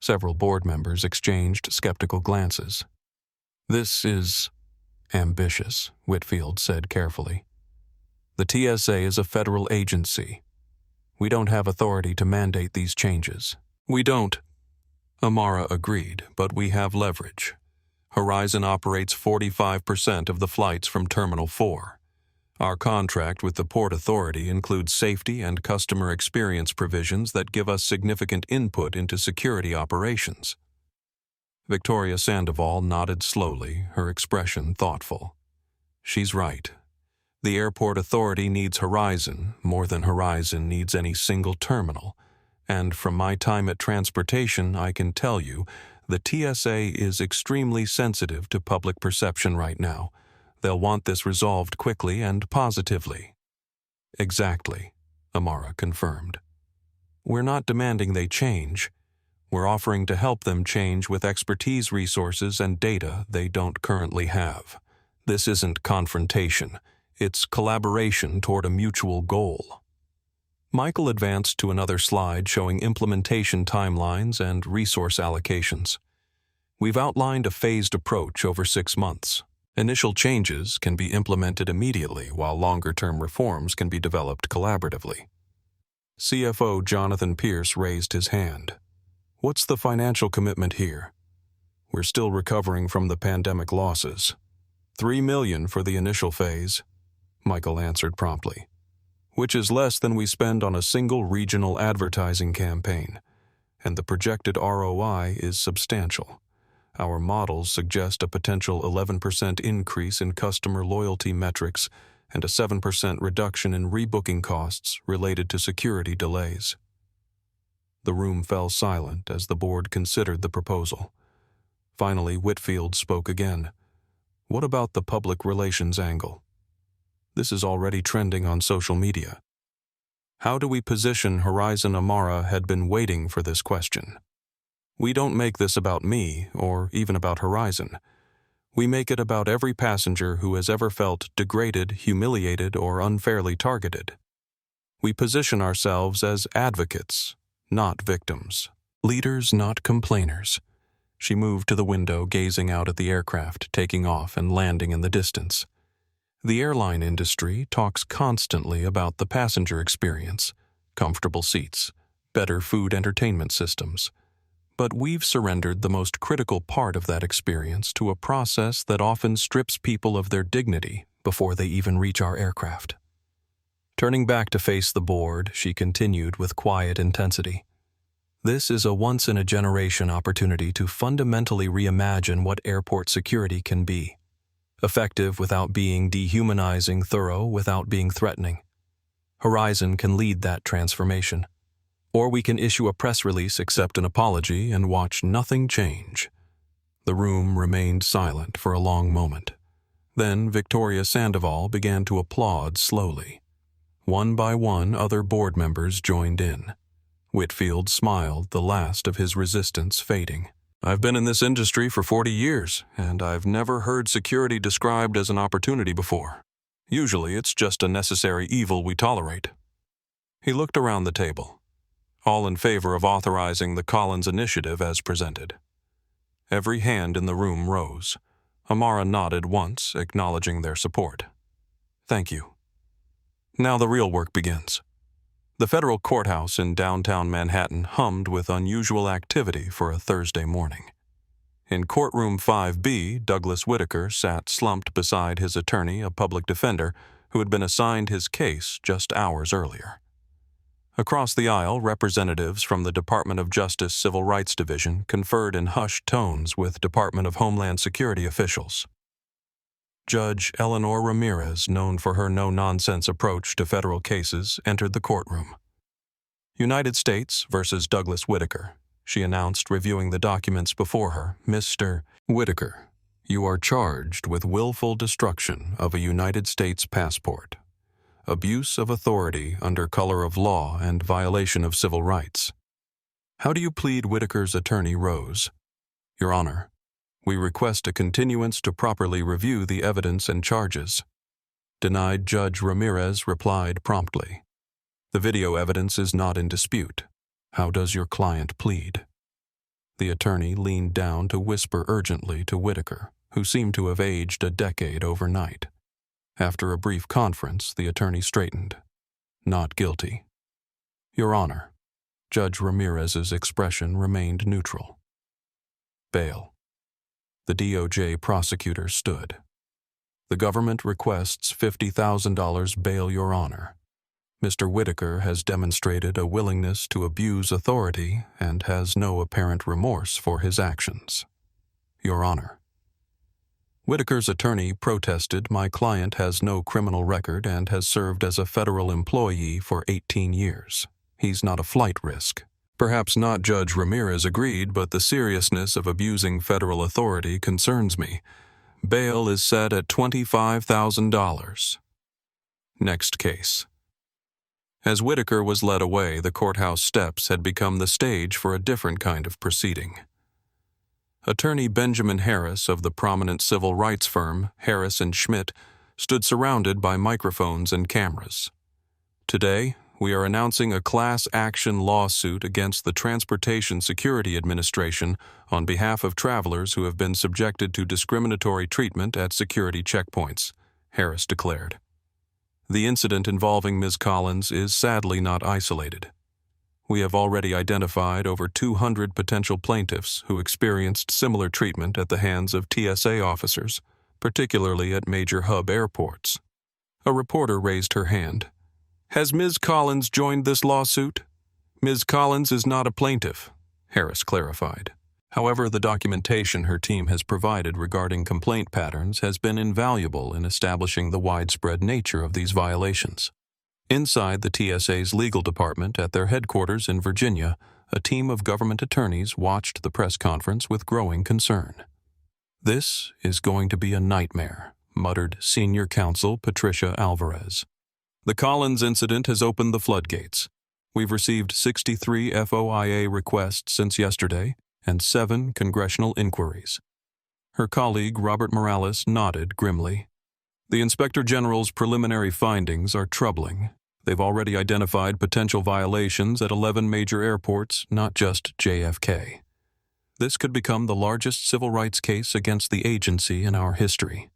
Several board members exchanged skeptical glances. "This is ambitious," Whitfield said carefully. "The TSA is a federal agency. We don't have authority to mandate these changes." "We don't," Amara agreed, "but we have leverage. Horizon operates 45% of the flights from Terminal 4. Our contract with the Port Authority includes safety and customer experience provisions that give us significant input into security operations." Victoria Sandoval nodded slowly, her expression thoughtful. "She's right. The Airport Authority needs Horizon more than Horizon needs any single terminal. And from my time at Transportation, I can tell you, the TSA is extremely sensitive to public perception right now. They'll want this resolved quickly and positively." "Exactly," Amara confirmed. "We're not demanding they change. We're offering to help them change with expertise, resources, and data they don't currently have. This isn't confrontation. It's collaboration toward a mutual goal." Michael advanced to another slide showing implementation timelines and resource allocations. "We've outlined a phased approach over 6 months. Initial changes can be implemented immediately, while longer-term reforms can be developed collaboratively." CFO Jonathan Pierce raised his hand. "What's the financial commitment here?" "We're still recovering from the pandemic losses. $3 million for the initial phase," Michael answered promptly, "which is less than we spend on a single regional advertising campaign, and the projected ROI is substantial. Our models suggest a potential 11% increase in customer loyalty metrics and a 7% reduction in rebooking costs related to security delays." The room fell silent as the board considered the proposal. Finally, Whitfield spoke again. "What about the public relations angle? This is already trending on social media. How do we position Horizon?" Amara had been waiting for this question. "We don't make this about me or even about Horizon. We make it about every passenger who has ever felt degraded, humiliated, or unfairly targeted. We position ourselves as advocates, not victims. Leaders, not complainers." She moved to the window, gazing out at the aircraft taking off and landing in the distance. "The airline industry talks constantly about the passenger experience, comfortable seats, better food entertainment systems. But we've surrendered the most critical part of that experience to a process that often strips people of their dignity before they even reach our aircraft." Turning back to face the board, she continued with quiet intensity. "This is a once-in-a-generation opportunity to fundamentally reimagine what airport security can be. Effective without being dehumanizing, thorough without being threatening. Horizon can lead that transformation. Or we can issue a press release, accept an apology, and watch nothing change." The room remained silent for a long moment. Then Victoria Sandoval began to applaud slowly. One by one, other board members joined in. Whitfield smiled, the last of his resistance fading. "I've been in this industry for 40 years, and I've never heard security described as an opportunity before. Usually it's just a necessary evil we tolerate." He looked around the table. All in favor of authorizing the Collins initiative as presented. Every hand in the room rose. Amara nodded once, acknowledging their support. "Thank you." Now the real work begins. The federal courthouse in downtown Manhattan hummed with unusual activity for a Thursday morning. In courtroom 5B, Douglas Whitaker sat slumped beside his attorney, a public defender, who had been assigned his case just hours earlier. Across the aisle, representatives from the Department of Justice Civil Rights Division conferred in hushed tones with Department of Homeland Security officials. Judge Eleanor Ramirez, known for her no-nonsense approach to federal cases, entered the courtroom. "United States versus Douglas Whitaker," she announced, reviewing the documents before her. "Mr. Whitaker, you are charged with willful destruction of a United States passport, abuse of authority under color of law, and violation of civil rights." "How do you plead?" Whitaker's attorney rose. "Your Honor, we request a continuance to properly review the evidence and charges." Denied. Judge Ramirez replied promptly. "The video evidence is not in dispute. How does your client plead?" The attorney leaned down to whisper urgently to Whitaker, who seemed to have aged a decade overnight. After a brief conference, the attorney straightened. Not guilty. Your Honor. Judge Ramirez's expression remained neutral. Bail. The DOJ prosecutor stood. The government requests $50,000 bail, Your Honor. Mr. Whitaker has demonstrated a willingness to abuse authority and has no apparent remorse for his actions. Your Honor. Whitaker's attorney protested, my client has no criminal record and has served as a federal employee for 18 years. He's not a flight risk. Perhaps not, Judge Ramirez agreed, but the seriousness of abusing federal authority concerns me. Bail is set at $25,000. Next case. As Whitaker was led away, the courthouse steps had become the stage for a different kind of proceeding. Attorney Benjamin Harris of the prominent civil rights firm Harris & Schmidt stood surrounded by microphones and cameras. Today, we are announcing a class action lawsuit against the Transportation Security Administration on behalf of travelers who have been subjected to discriminatory treatment at security checkpoints, Harris declared. The incident involving Ms. Collins is sadly not isolated. We have already identified over 200 potential plaintiffs who experienced similar treatment at the hands of TSA officers, particularly at major hub airports. A reporter raised her hand. Has Ms. Collins joined this lawsuit? Ms. Collins is not a plaintiff, Harris clarified. However, the documentation her team has provided regarding complaint patterns has been invaluable in establishing the widespread nature of these violations. Inside the TSA's legal department at their headquarters in Virginia, a team of government attorneys watched the press conference with growing concern. This is going to be a nightmare, muttered senior counsel Patricia Alvarez. The Collins incident has opened the floodgates. We've received 63 FOIA requests since yesterday and 7 congressional inquiries. Her colleague Robert Morales nodded grimly. The Inspector General's preliminary findings are troubling. They've already identified potential violations at 11 major airports, not just JFK. This could become the largest civil rights case against the agency in our history.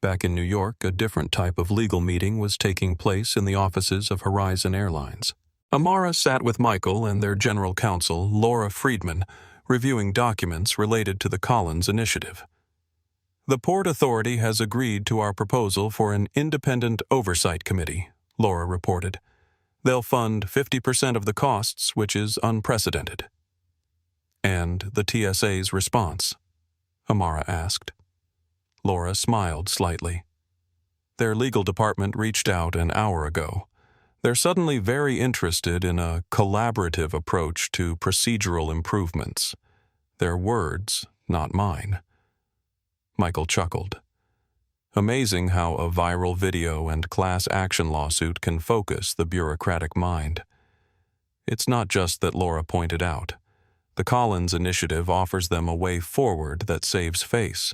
Back in New York, a different type of legal meeting was taking place in the offices of Horizon Airlines. Amara sat with Michael and their general counsel, Laura Friedman, reviewing documents related to the Collins initiative. The Port Authority has agreed to our proposal for an independent oversight committee, Laura reported. They'll fund 50% of the costs, which is unprecedented. And the TSA's response? Amara asked. Laura smiled slightly. Their legal department reached out an hour ago. They're suddenly very interested in a collaborative approach to procedural improvements. Their words, not mine. Michael chuckled. Amazing how a viral video and class action lawsuit can focus the bureaucratic mind. It's not just that Laura pointed out. The Collins initiative offers them a way forward that saves face.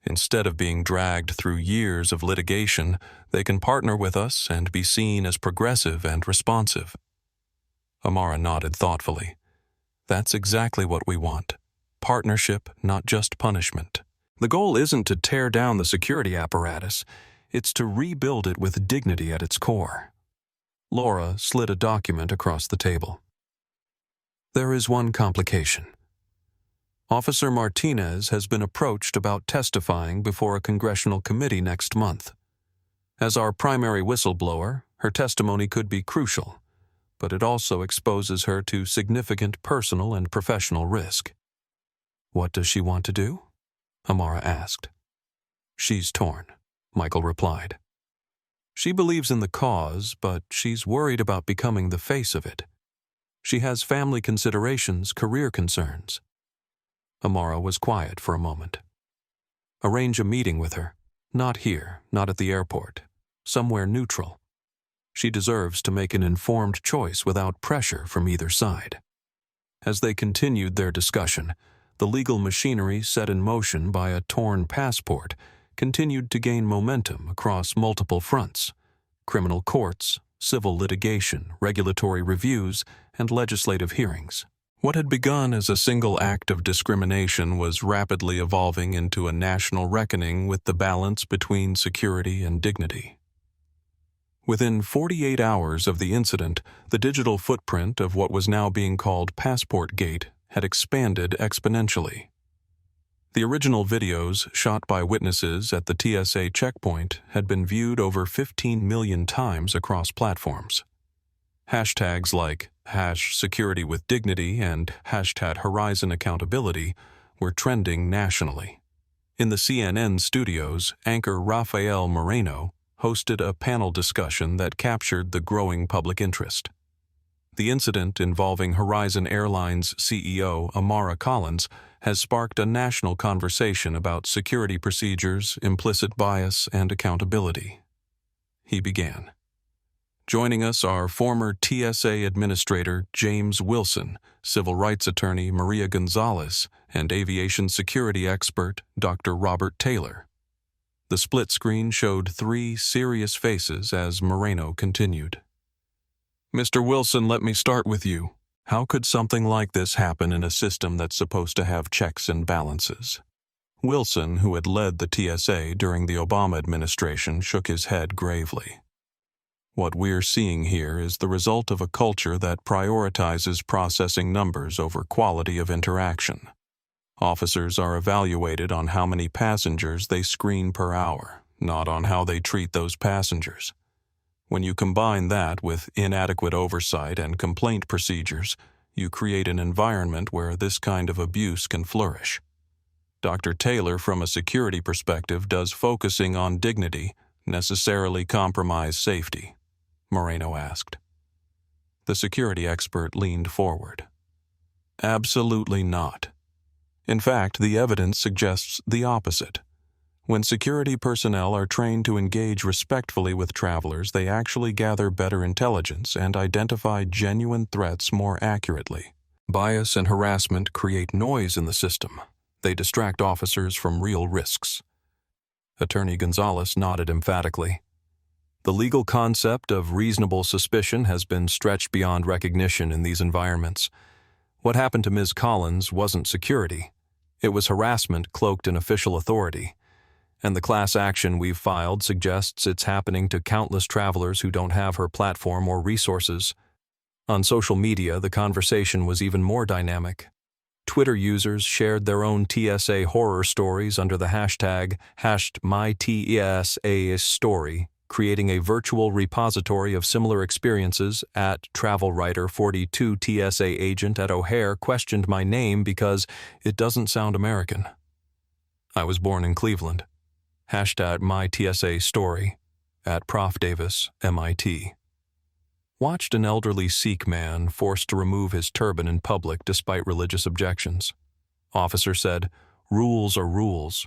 Instead of being dragged through years of litigation, they can partner with us and be seen as progressive and responsive. Amara nodded thoughtfully. That's exactly what we want. Partnership, not just punishment. The goal isn't to tear down the security apparatus. It's to rebuild it with dignity at its core. Laura slid a document across the table. There is one complication. Officer Martinez has been approached about testifying before a congressional committee next month. As our primary whistleblower, her testimony could be crucial, but it also exposes her to significant personal and professional risk. What does she want to do? Amara asked. She's torn, Michael replied. She believes in the cause, but she's worried about becoming the face of it. She has family considerations, career concerns. Amara was quiet for a moment. Arrange a meeting with her. Not here, not at the airport. Somewhere neutral. She deserves to make an informed choice without pressure from either side. As they continued their discussion, the legal machinery set in motion by a torn passport continued to gain momentum across multiple fronts: criminal courts, civil litigation, regulatory reviews, and legislative hearings. What had begun as a single act of discrimination was rapidly evolving into a national reckoning with the balance between security and dignity. Within 48 hours of the incident, the digital footprint of what was now being called Passport Gate had expanded exponentially. The original videos shot by witnesses at the TSA checkpoint had been viewed over 15 million times across platforms. Hashtags like #SecurityWithDignity and #HorizonAccountability were trending nationally. In the CNN studios, anchor Rafael Moreno hosted a panel discussion that captured the growing public interest. The incident involving Horizon Airlines CEO Amara Collins has sparked a national conversation about security procedures, implicit bias, and accountability. He began. Joining us are former TSA Administrator James Wilson, civil rights attorney Maria Gonzalez, and aviation security expert Dr. Robert Taylor. The split screen showed three serious faces as Moreno continued. Mr. Wilson, let me start with you. How could something like this happen in a system that's supposed to have checks and balances? Wilson, who had led the TSA during the Obama administration, shook his head gravely. What we're seeing here is the result of a culture that prioritizes processing numbers over quality of interaction. Officers are evaluated on how many passengers they screen per hour, not on how they treat those passengers. When you combine that with inadequate oversight and complaint procedures, you create an environment where this kind of abuse can flourish. Dr. Taylor, from a security perspective, does focusing on dignity necessarily compromise safety? Moreno asked. The security expert leaned forward. Absolutely not. In fact, the evidence suggests the opposite. When security personnel are trained to engage respectfully with travelers, they actually gather better intelligence and identify genuine threats more accurately. Bias and harassment create noise in the system. They distract officers from real risks. Attorney Gonzalez nodded emphatically. The legal concept of reasonable suspicion has been stretched beyond recognition in these environments. What happened to Ms. Collins wasn't security. It was harassment cloaked in official authority. And the class action we've filed suggests it's happening to countless travelers who don't have her platform or resources. On social media, the conversation was even more dynamic. Twitter users shared their own TSA horror stories under the hashtag #MyTSAStory, creating a virtual repository of similar experiences. At TravelWriter42, TSA agent at O'Hare questioned my name because it doesn't sound American. I was born in Cleveland. #MyTSAstory at Prof. Davis, MIT. Watched an elderly Sikh man forced to remove his turban in public despite religious objections. Officer said, "Rules are rules."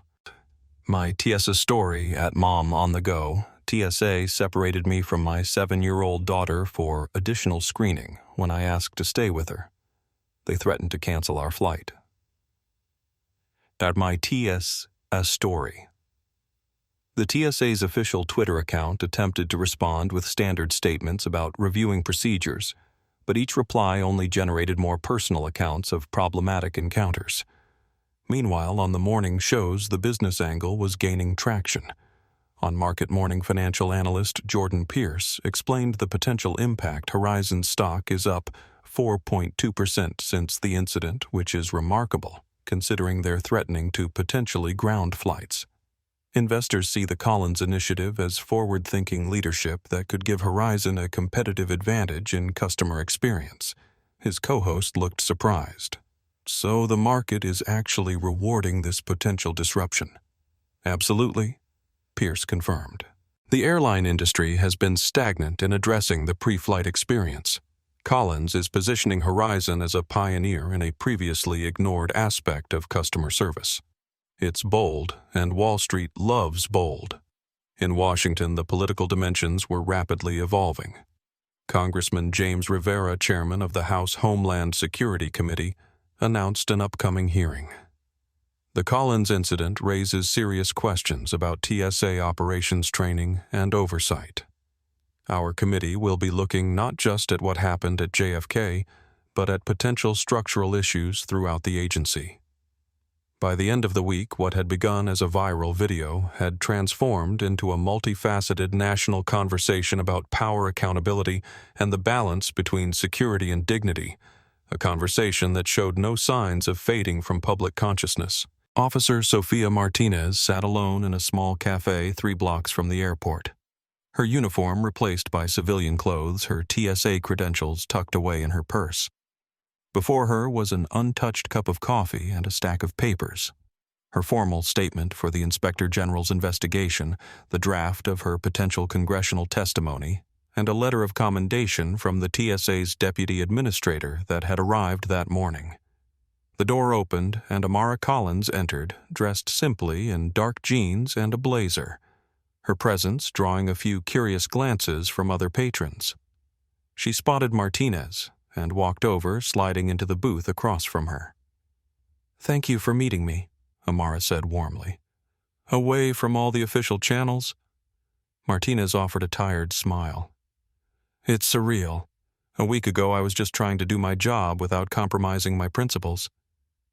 My TSA story at Mom on the Go. TSA separated me from my 7-year-old daughter for additional screening when I asked to stay with her. They threatened to cancel our flight. At my TSA story. The TSA's official Twitter account attempted to respond with standard statements about reviewing procedures, but each reply only generated more personal accounts of problematic encounters. Meanwhile, on the morning shows, the business angle was gaining traction. On Market Morning, financial analyst Jordan Pierce explained the potential impact. Horizon stock is up 4.2% since the incident, which is remarkable, considering they're threatening to potentially ground flights. Investors see the Collins initiative as forward-thinking leadership that could give Horizon a competitive advantage in customer experience. His co-host looked surprised. So the market is actually rewarding this potential disruption. Absolutely, Pierce confirmed. The airline industry has been stagnant in addressing the pre-flight experience. Collins is positioning Horizon as a pioneer in a previously ignored aspect of customer service. It's bold, and Wall Street loves bold. In Washington, the political dimensions were rapidly evolving. Congressman James Rivera, chairman of the House Homeland Security Committee, announced an upcoming hearing. The Collins incident raises serious questions about TSA operations training and oversight. Our committee will be looking not just at what happened at JFK, but at potential structural issues throughout the agency. By the end of the week, what had begun as a viral video had transformed into a multifaceted national conversation about power accountability and the balance between security and dignity, a conversation that showed no signs of fading from public consciousness. Officer Sofia Martinez sat alone in a small cafe 3 blocks from the airport. Her uniform replaced by civilian clothes, her TSA credentials tucked away in her purse. Before her was an untouched cup of coffee and a stack of papers. Her formal statement for the Inspector General's investigation, the draft of her potential congressional testimony, and a letter of commendation from the TSA's deputy administrator that had arrived that morning. The door opened and Amara Collins entered, dressed simply in dark jeans and a blazer, her presence drawing a few curious glances from other patrons. She spotted Martinez and walked over, sliding into the booth across from her. "Thank you for meeting me," Amara said warmly. "Away from all the official channels?" Martinez offered a tired smile. "It's surreal. A week ago I was just trying to do my job without compromising my principles.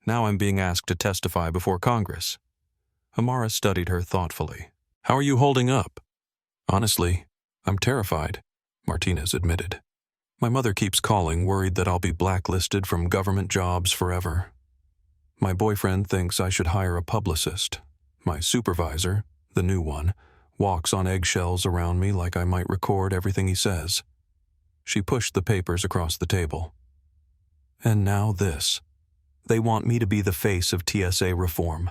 Now I'm being asked to testify before Congress." Amara studied her thoughtfully. "How are you holding up?" "Honestly, I'm terrified," Martinez admitted. "My mother keeps calling, worried that I'll be blacklisted from government jobs forever. My boyfriend thinks I should hire a publicist. My supervisor, the new one, walks on eggshells around me like I might record everything he says." She pushed the papers across the table. "And now this. They want me to be the face of TSA reform.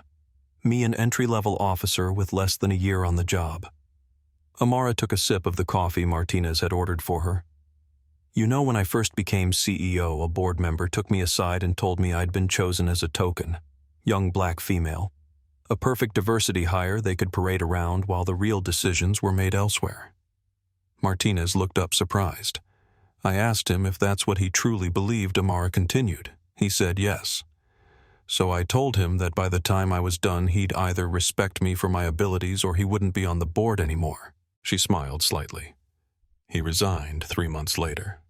Me, an entry-level officer with less than a year on the job." Amara took a sip of the coffee Martinez had ordered for her. "You know, when I first became CEO, a board member took me aside and told me I'd been chosen as a token, young black female, a perfect diversity hire they could parade around while the real decisions were made elsewhere." Martinez looked up surprised. "I asked him if that's what he truly believed," Amara continued. "He said yes. So I told him that by the time I was done, he'd either respect me for my abilities or he wouldn't be on the board anymore." She smiled slightly. "He resigned 3 months later."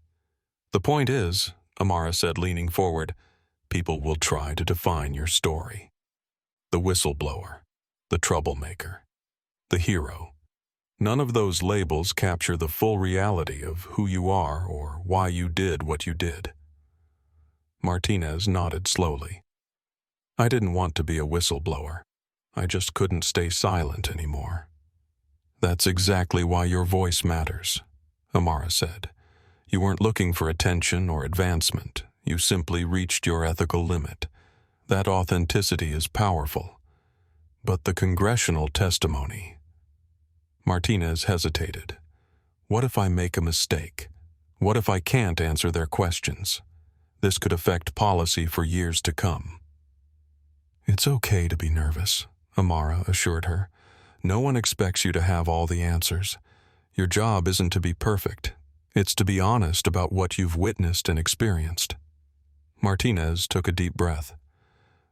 "The point is," Amara said, leaning forward, "people will try to define your story. The whistleblower, the troublemaker, the hero. None of those labels capture the full reality of who you are or why you did what you did." Martinez nodded slowly. "I didn't want to be a whistleblower. I just couldn't stay silent anymore." "That's exactly why your voice matters," Amara said. "You weren't looking for attention or advancement. You simply reached your ethical limit. That authenticity is powerful. But the congressional testimony..." Martinez hesitated. "What if I make a mistake? What if I can't answer their questions? This could affect policy for years to come." "It's okay to be nervous," Amara assured her. "No one expects you to have all the answers. Your job isn't to be perfect. It's to be honest about what you've witnessed and experienced." Martinez took a deep breath.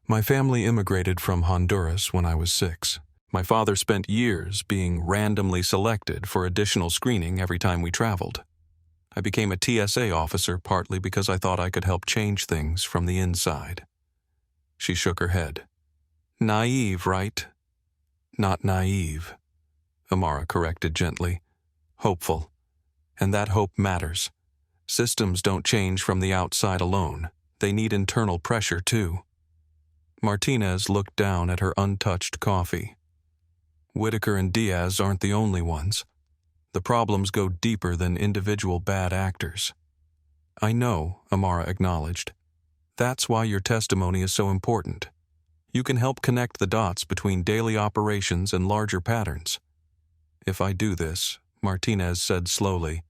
"My family immigrated from Honduras when I was 6. My father spent years being randomly selected for additional screening every time we traveled. I became a TSA officer partly because I thought I could help change things from the inside." She shook her head. "Naive, right?" "Not naive," Amara corrected gently. "Hopeful. And that hope matters. Systems don't change from the outside alone. They need internal pressure, too." Martinez looked down at her untouched coffee. "Whitaker and Diaz aren't the only ones. The problems go deeper than individual bad actors." "I know," Amara acknowledged. "That's why your testimony is so important. You can help connect the dots between daily operations and larger patterns." "If I do this," Martinez said slowly,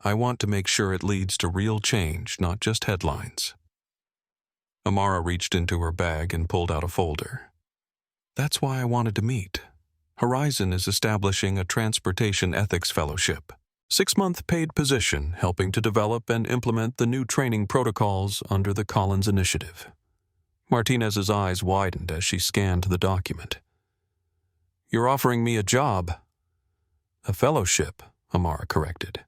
"I want to make sure it leads to real change, not just headlines." Amara reached into her bag and pulled out a folder. "That's why I wanted to meet. Horizon is establishing a Transportation Ethics Fellowship, 6-month paid position helping to develop and implement the new training protocols under the Collins Initiative." Martinez's eyes widened as she scanned the document. "You're offering me a job." "A fellowship," Amara corrected.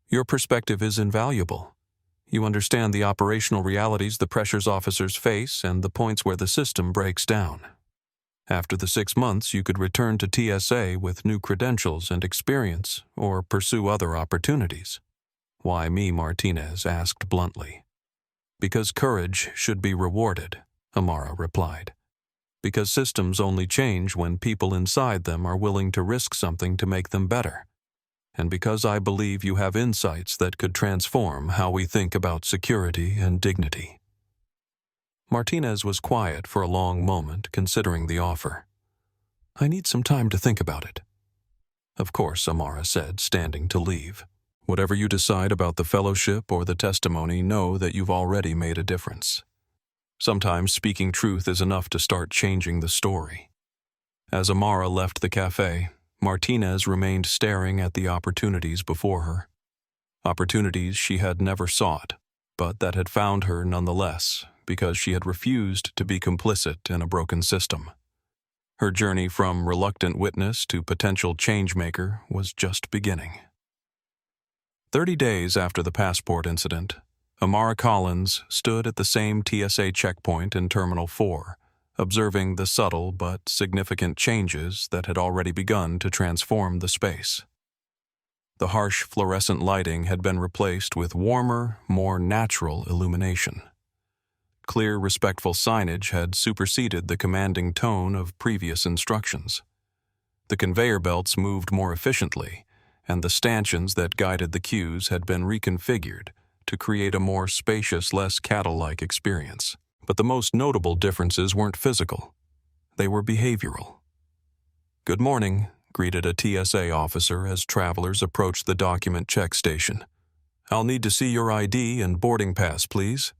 "Your perspective is invaluable. You understand the operational realities the pressures officers face and the points where the system breaks down. After the 6 months, you could return to TSA with new credentials and experience, or pursue other opportunities. Why me, Martinez asked bluntly. Because courage should be rewarded, Amara replied. Because systems only change when people inside them are willing to risk something to make them better. And because I believe you have insights that could transform how we think about security and dignity. Martinez was quiet for a long moment, considering the offer. I need some time to think about it. Of course, Amara said, standing to leave. Whatever you decide about the fellowship or the testimony, know that you've already made a difference. Sometimes speaking truth is enough to start changing the story. As Amara left the cafe, Martinez remained staring at the opportunities before her. Opportunities she had never sought, but that had found her nonetheless, because she had refused to be complicit in a broken system. Her journey from reluctant witness to potential changemaker was just beginning. 30 days after the passport incident, Amara Collins stood at the same TSA checkpoint in Terminal 4, observing the subtle but significant changes that had already begun to transform the space. The harsh fluorescent lighting had been replaced with warmer, more natural illumination. Clear, respectful signage had superseded the commanding tone of previous instructions. The conveyor belts moved more efficiently, and the stanchions that guided the queues had been reconfigured to create a more spacious, less cattle-like experience. But the most notable differences weren't physical. They were behavioral. Good morning, greeted a TSA officer as travelers approached the document check station. I'll need to see your ID and boarding pass, please.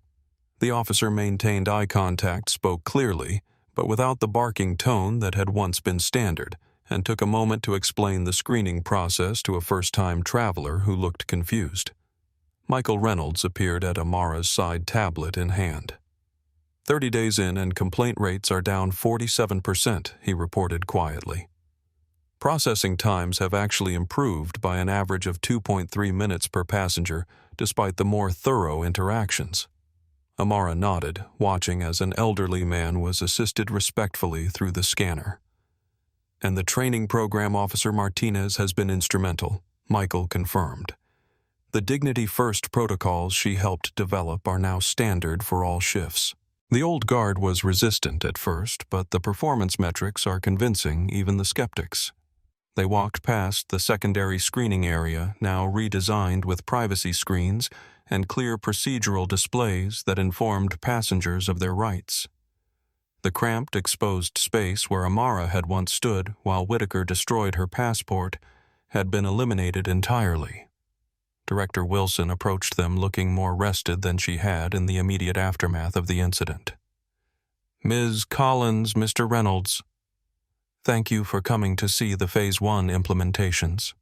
The officer maintained eye contact, spoke clearly, but without the barking tone that had once been standard, and took a moment to explain the screening process to a first-time traveler who looked confused. Michael Reynolds appeared at Amara's side, tablet in hand. 30 days in and complaint rates are down 47%, he reported quietly. Processing times have actually improved by an average of 2.3 minutes per passenger, despite the more thorough interactions. Amara nodded, watching as an elderly man was assisted respectfully through the scanner. And the training program officer Martinez has been instrumental, Michael confirmed. The Dignity First protocols she helped develop are now standard for all shifts. The old guard was resistant at first, but the performance metrics are convincing even the skeptics. They walked past the secondary screening area, now redesigned with privacy screens and clear procedural displays that informed passengers of their rights. The cramped, exposed space where Amara had once stood while Whitaker destroyed her passport had been eliminated entirely. Director Wilson approached them looking more rested than she had in the immediate aftermath of the incident. Ms. Collins, Mr. Reynolds, thank you for coming to see the Phase 1 implementations.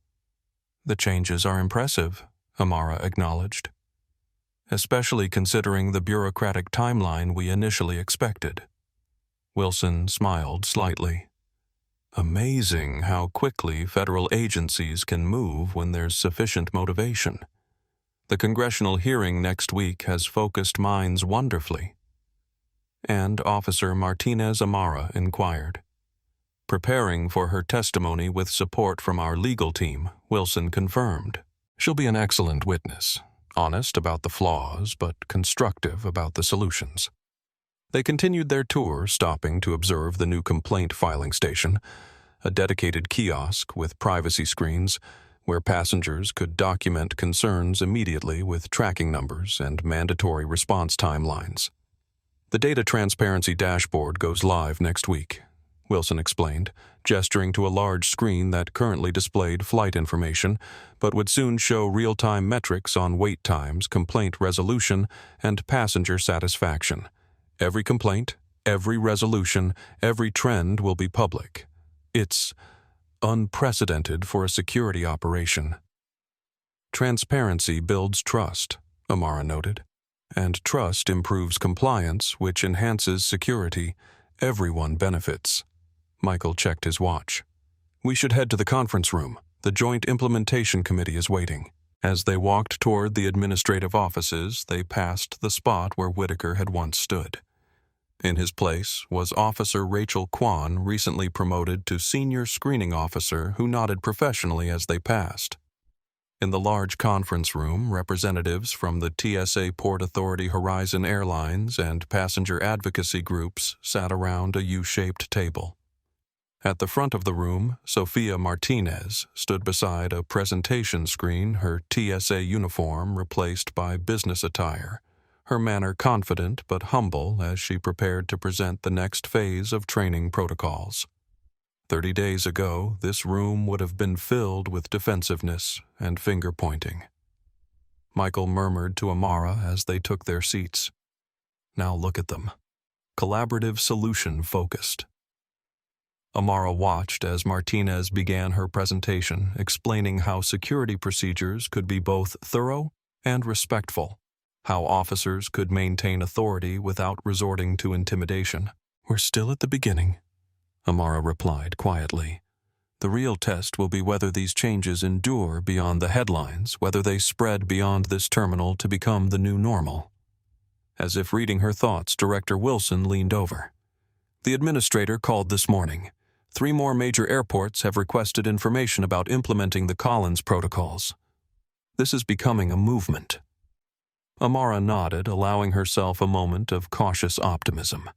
The changes are impressive, Amara acknowledged, especially considering the bureaucratic timeline we initially expected. Wilson smiled slightly. Amazing how quickly federal agencies can move when there's sufficient motivation. The congressional hearing next week has focused minds wonderfully. And Officer Martinez Amara inquired. Preparing for her testimony with support from our legal team, Wilson confirmed. She'll be an excellent witness, honest about the flaws, but constructive about the solutions. They continued their tour, stopping to observe the new complaint filing station, a dedicated kiosk with privacy screens where passengers could document concerns immediately with tracking numbers and mandatory response timelines. The data transparency dashboard goes live next week, Wilson explained, gesturing to a large screen that currently displayed flight information, but would soon show real-time metrics on wait times, complaint resolution, and passenger satisfaction. Every complaint, every resolution, every trend will be public. It's unprecedented for a security operation. Transparency builds trust, Amara noted, and trust improves compliance, which enhances security. Everyone benefits. Michael checked his watch. We should head to the conference room. The Joint Implementation Committee is waiting. As they walked toward the administrative offices, they passed the spot where Whitaker had once stood. In his place was Officer Rachel Kwan, recently promoted to Senior Screening Officer, who nodded professionally as they passed. In the large conference room, representatives from the TSA Port Authority Horizon Airlines and passenger advocacy groups sat around a U-shaped table. At the front of the room, Sophia Martinez stood beside a presentation screen, her TSA uniform replaced by business attire, her manner confident but humble as she prepared to present the next phase of training protocols. 30 days ago, this room would have been filled with defensiveness and finger-pointing. Michael murmured to Amara as they took their seats. Now look at them. Collaborative, solution-focused. Amara watched as Martinez began her presentation, explaining how security procedures could be both thorough and respectful, how officers could maintain authority without resorting to intimidation. "We're still at the beginning," Amara replied quietly. "The real test will be whether these changes endure beyond the headlines, whether they spread beyond this terminal to become the new normal." As if reading her thoughts, Director Wilson leaned over. "The administrator called this morning. 3 more major airports have requested information about implementing the Collins protocols. This is becoming a movement." Amara nodded, allowing herself a moment of cautious optimism.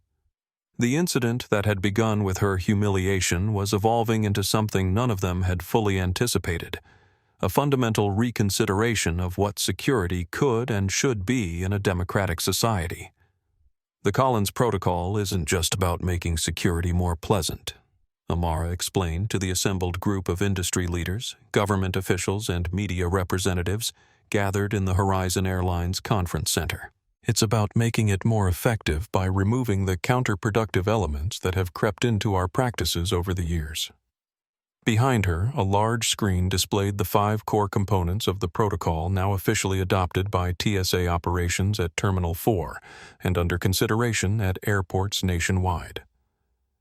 The incident that had begun with her humiliation was evolving into something none of them had fully anticipated, a fundamental reconsideration of what security could and should be in a democratic society. "The Collins Protocol isn't just about making security more pleasant," Amara explained to the assembled group of industry leaders, government officials, and media representatives gathered in the Horizon Airlines Conference Center. "It's about making it more effective by removing the counterproductive elements that have crept into our practices over the years." Behind her, a large screen displayed the 5 core components of the protocol now officially adopted by TSA operations at Terminal 4 and under consideration at airports nationwide.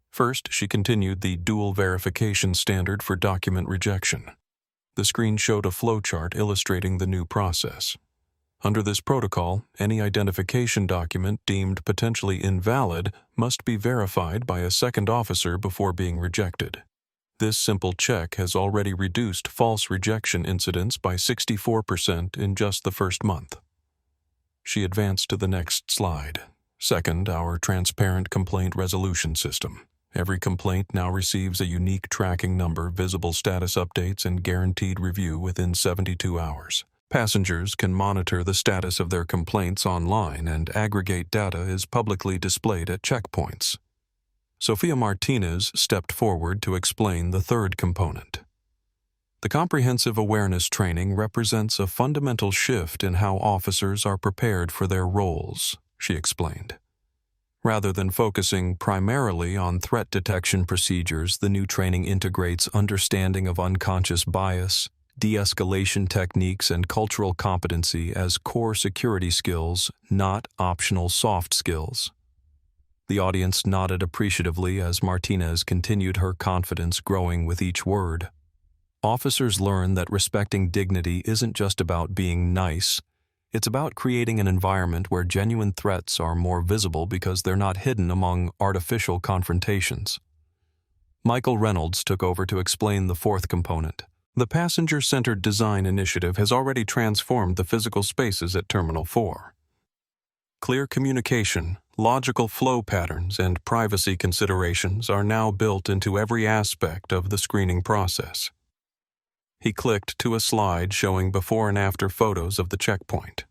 First, she continued the dual verification standard for document rejection. The screen showed a flowchart illustrating the new process. Under this protocol, any identification document deemed potentially invalid must be verified by a second officer before being rejected. This simple check has already reduced false rejection incidents by 64% in just the first month. She advanced to the next slide. Second, our transparent complaint resolution system. Every complaint now receives a unique tracking number, visible status updates, and guaranteed review within 72 hours. Passengers can monitor the status of their complaints online, and aggregate data is publicly displayed at checkpoints. Sophia Martinez stepped forward to explain the third component. "The comprehensive awareness training represents a fundamental shift in how officers are prepared for their roles," she explained. Rather than focusing primarily on threat detection procedures, the new training integrates understanding of unconscious bias, de-escalation techniques, and cultural competency as core security skills, not optional soft skills. The audience nodded appreciatively as Martinez continued, her confidence growing with each word. Officers learn that respecting dignity isn't just about being nice. It's about creating an environment where genuine threats are more visible because they're not hidden among artificial confrontations. Michael Reynolds took over to explain the fourth component. "The passenger-centered design initiative has already transformed the physical spaces at Terminal 4. Clear communication, logical flow patterns, and privacy considerations are now built into every aspect of the screening process." He clicked to a slide showing before and after photos of the checkpoint.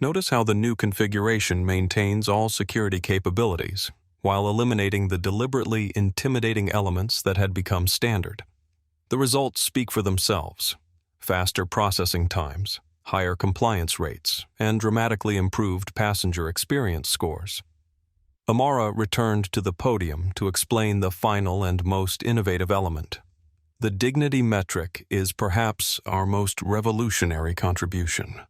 "Notice how the new configuration maintains all security capabilities, while eliminating the deliberately intimidating elements that had become standard. The results speak for themselves: faster processing times, higher compliance rates, and dramatically improved passenger experience scores." Amara returned to the podium to explain the final and most innovative element. "The dignity metric is perhaps our most revolutionary contribution.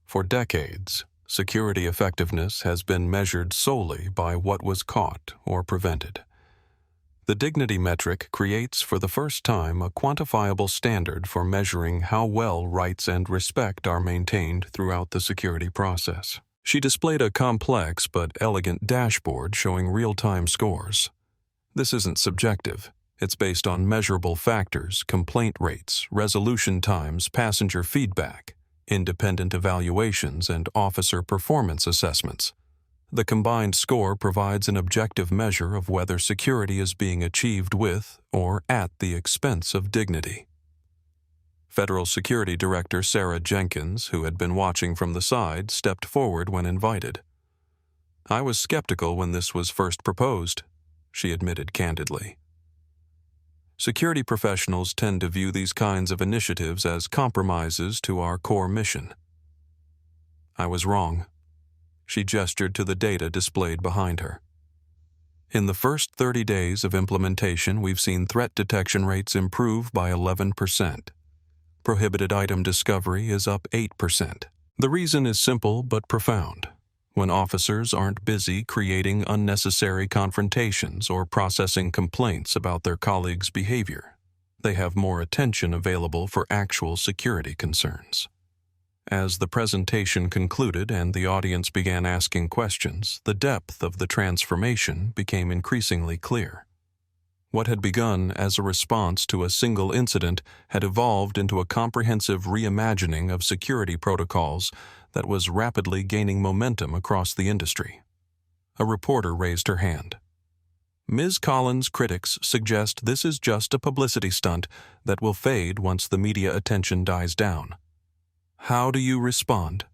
For decades, security effectiveness has been measured solely by what was caught or prevented. The dignity metric creates for the first time a quantifiable standard for measuring how well rights and respect are maintained throughout the security process. She displayed a complex but elegant dashboard showing real-time scores. This isn't subjective. It's based on measurable factors, complaint rates, resolution times, passenger feedback, independent evaluations, and officer performance assessments. The combined score provides an objective measure of whether security is being achieved with or at the expense of dignity. Federal Security Director Sarah Jenkins, who had been watching from the side, stepped forward when invited. "I was skeptical when this was first proposed," she admitted candidly. Security professionals tend to view these kinds of initiatives as compromises to our core mission. "I was wrong." She gestured to the data displayed behind her. "In the first 30 days of implementation, we've seen threat detection rates improve by 11%. Prohibited item discovery is up 8%. The reason is simple but profound. When officers aren't busy creating unnecessary confrontations or processing complaints about their colleagues' behavior, they have more attention available for actual security concerns." As the presentation concluded and the audience began asking questions, the depth of the transformation became increasingly clear. What had begun as a response to a single incident had evolved into a comprehensive reimagining of security protocols that was rapidly gaining momentum across the industry. A reporter raised her hand. "Ms. Collins' critics suggest this is just a publicity stunt that will fade once the media attention dies down. How do you respond?"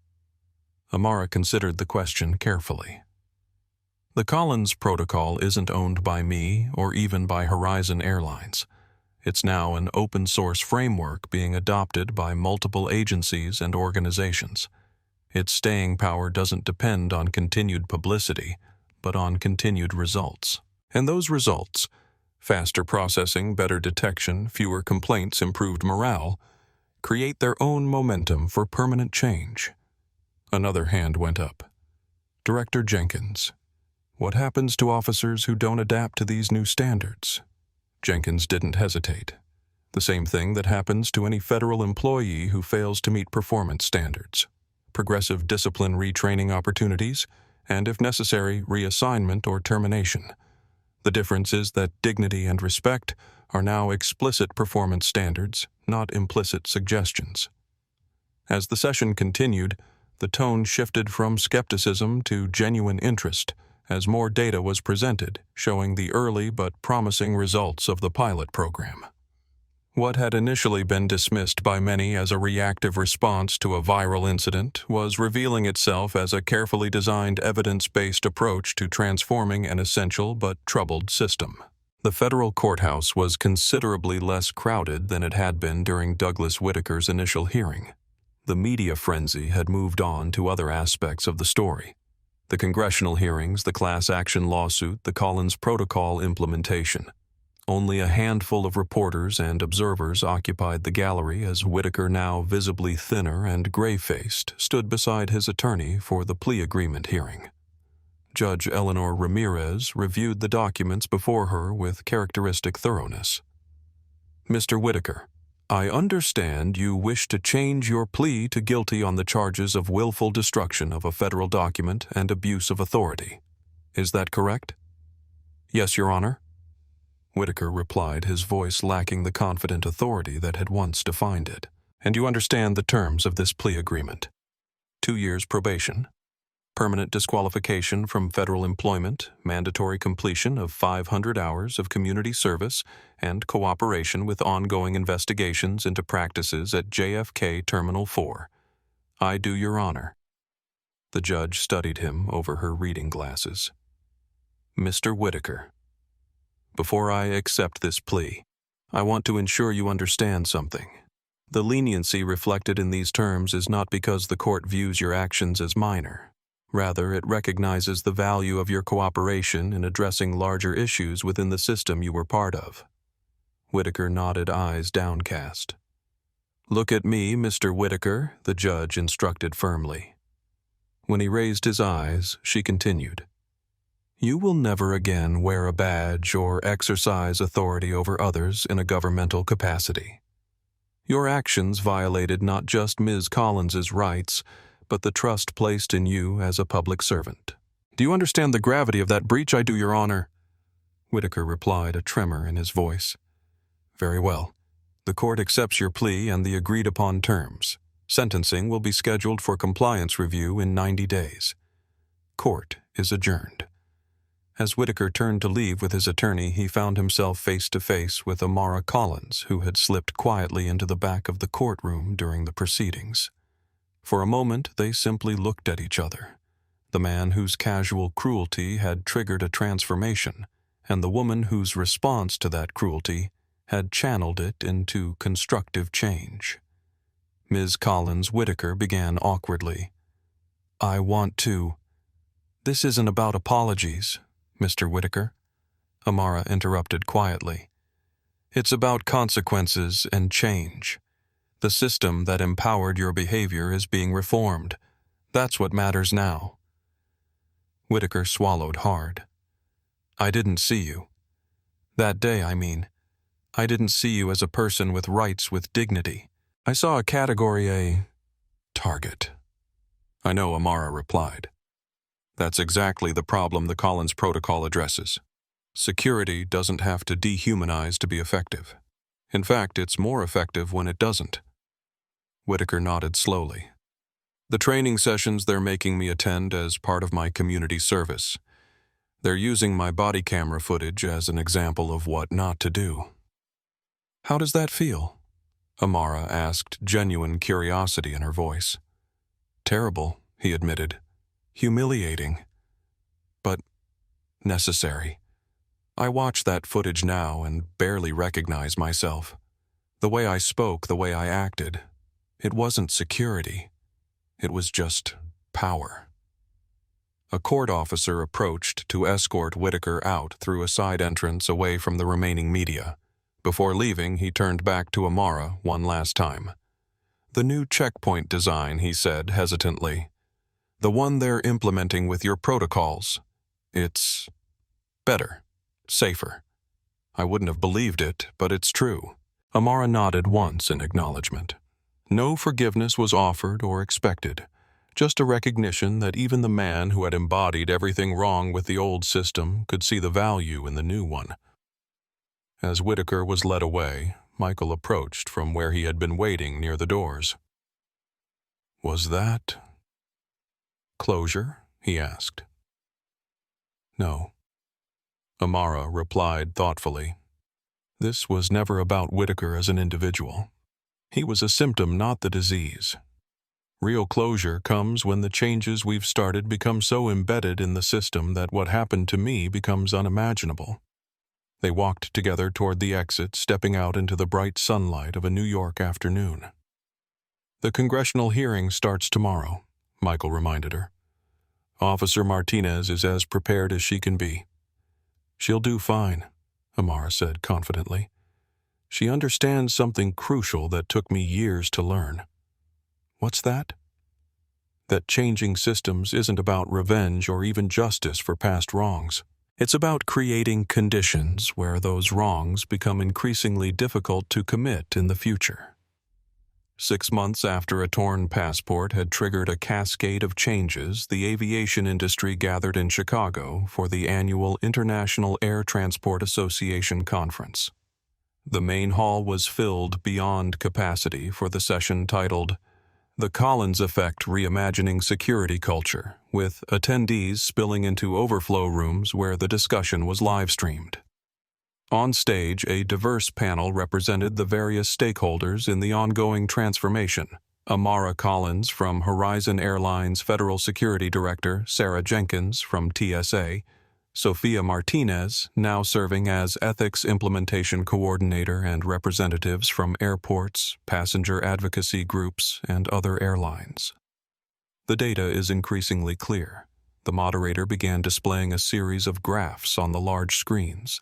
Amara considered the question carefully. "The Collins protocol isn't owned by me or even by Horizon Airlines. It's now an open-source framework being adopted by multiple agencies and organizations. Its staying power doesn't depend on continued publicity, but on continued results. And those results, faster processing, better detection, fewer complaints, improved morale, create their own momentum for permanent change." Another hand went up. "Director Jenkins, what happens to officers who don't adapt to these new standards?" Jenkins didn't hesitate. "The same thing that happens to any federal employee who fails to meet performance standards. Progressive discipline retraining opportunities, and if necessary, reassignment or termination. The difference is that dignity and respect are now explicit performance standards, not implicit suggestions." As the session continued, the tone shifted from skepticism to genuine interest as more data was presented, showing the early but promising results of the pilot program. What had initially been dismissed by many as a reactive response to a viral incident was revealing itself as a carefully designed evidence-based approach to transforming an essential but troubled system. The federal courthouse was considerably less crowded than it had been during Douglas Whitaker's initial hearing. The media frenzy had moved on to other aspects of the story: the congressional hearings, the class action lawsuit, the Collins Protocol implementation. Only a handful of reporters and observers occupied the gallery as Whitaker, now visibly thinner and gray-faced, stood beside his attorney for the plea agreement hearing. Judge Eleanor Ramirez reviewed the documents before her with characteristic thoroughness. "Mr. Whitaker, I understand you wish to change your plea to guilty on the charges of willful destruction of a federal document and abuse of authority. Is that correct?" "Yes, Your Honor," Whitaker replied, his voice lacking the confident authority that had once defined it. "And you understand the terms of this plea agreement? 2 years probation, permanent disqualification from federal employment, mandatory completion of 500 hours of community service, and cooperation with ongoing investigations into practices at JFK Terminal 4. I do, Your Honor." The judge studied him over her reading glasses. "Mr. Whitaker, before I accept this plea, I want to ensure you understand something. The leniency reflected in these terms is not because the court views your actions as minor. Rather, it recognizes the value of your cooperation in addressing larger issues within the system you were part of." Whitaker nodded, eyes downcast. "Look at me, Mr. Whitaker," the judge instructed firmly. When he raised his eyes, she continued. You will never again wear a badge or exercise authority over others in a governmental capacity. Your actions violated not just Ms. Collins's rights, but the trust placed in you as a public servant. Do you understand the gravity of that breach, I do, Your Honor? Whitaker replied, a tremor in his voice. Very well. The court accepts your plea and the agreed-upon terms. Sentencing will be scheduled for compliance review in 90 days. Court is adjourned. As Whitaker turned to leave with his attorney, he found himself face-to-face with Amara Collins, who had slipped quietly into the back of the courtroom during the proceedings. For a moment, they simply looked at each other. The man whose casual cruelty had triggered a transformation, and the woman whose response to that cruelty had channeled it into constructive change. Ms. Collins Whitaker began awkwardly. I want to... This isn't about apologies, Mr. Whitaker, Amara interrupted quietly. It's about consequences and change. The system that empowered your behavior is being reformed. That's what matters now. Whitaker swallowed hard. I didn't see you. That day, I mean. I didn't see you as a person with rights with dignity. I saw a Category A target. I know, Amara replied. That's exactly the problem the Collins Protocol addresses. Security doesn't have to dehumanize to be effective. In fact, it's more effective when it doesn't. Whitaker nodded slowly. The training sessions they're making me attend as part of my community service. They're using my body camera footage as an example of what not to do. How does that feel? Amara asked, genuine curiosity in her voice. Terrible, he admitted. Humiliating. But necessary. I watch that footage now and barely recognize myself. The way I spoke, the way I acted. It wasn't security. It was just power. A court officer approached to escort Whitaker out through a side entrance away from the remaining media. Before leaving, he turned back to Amara one last time. The new checkpoint design, he said hesitantly. The one they're implementing with your protocols. It's better, safer. I wouldn't have believed it, but it's true. Amara nodded once in acknowledgement. No forgiveness was offered or expected, just a recognition that even the man who had embodied everything wrong with the old system could see the value in the new one. As Whitaker was led away, Michael approached from where he had been waiting near the doors. Was that closure? He asked. No. Amara replied thoughtfully. This was never about Whitaker as an individual. He was a symptom, not the disease. Real closure comes when the changes we've started become so embedded in the system that what happened to me becomes unimaginable. They walked together toward the exit, stepping out into the bright sunlight of a New York afternoon. The congressional hearing starts tomorrow, Michael reminded her. Officer Martinez is as prepared as she can be. She'll do fine, Amara said confidently. She understands something crucial that took me years to learn. What's that? That changing systems isn't about revenge or even justice for past wrongs. It's about creating conditions where those wrongs become increasingly difficult to commit in the future. 6 months after a torn passport had triggered a cascade of changes, the aviation industry gathered in Chicago for the annual International Air Transport Association Conference. The main hall was filled beyond capacity for the session titled The Collins Effect Reimagining Security Culture, with attendees spilling into overflow rooms where the discussion was live-streamed. On stage, a diverse panel represented the various stakeholders in the ongoing transformation. Amara Collins from Horizon Airlines Federal Security Director Sarah Jenkins from TSA, Sophia Martinez, now serving as Ethics Implementation Coordinator, and representatives from airports, passenger advocacy groups, and other airlines. The data is increasingly clear. The moderator began displaying a series of graphs on the large screens.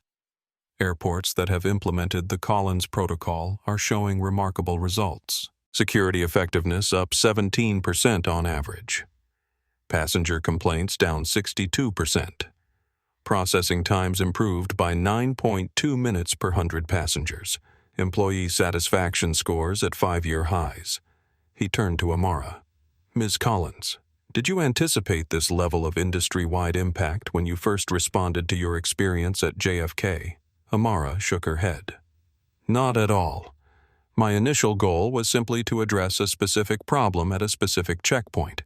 Airports that have implemented the Collins Protocol are showing remarkable results. Security effectiveness up 17% on average. Passenger complaints down 62%. Processing times improved by 9.2 minutes per 100 passengers. Employee satisfaction scores at 5-year highs. He turned to Amara. Ms. Collins, did you anticipate this level of industry-wide impact when you first responded to your experience at JFK? Amara shook her head. Not at all. My initial goal was simply to address a specific problem at a specific checkpoint.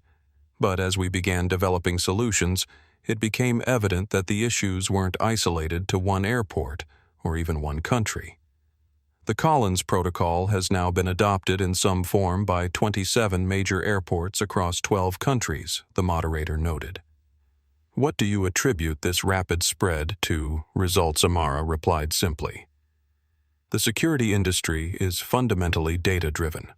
But as we began developing solutions, it became evident that the issues weren't isolated to one airport or even one country. The Collins Protocol has now been adopted in some form by 27 major airports across 12 countries, the moderator noted. What do you attribute this rapid spread to? Results, Amara replied simply. The security industry is fundamentally data-driven.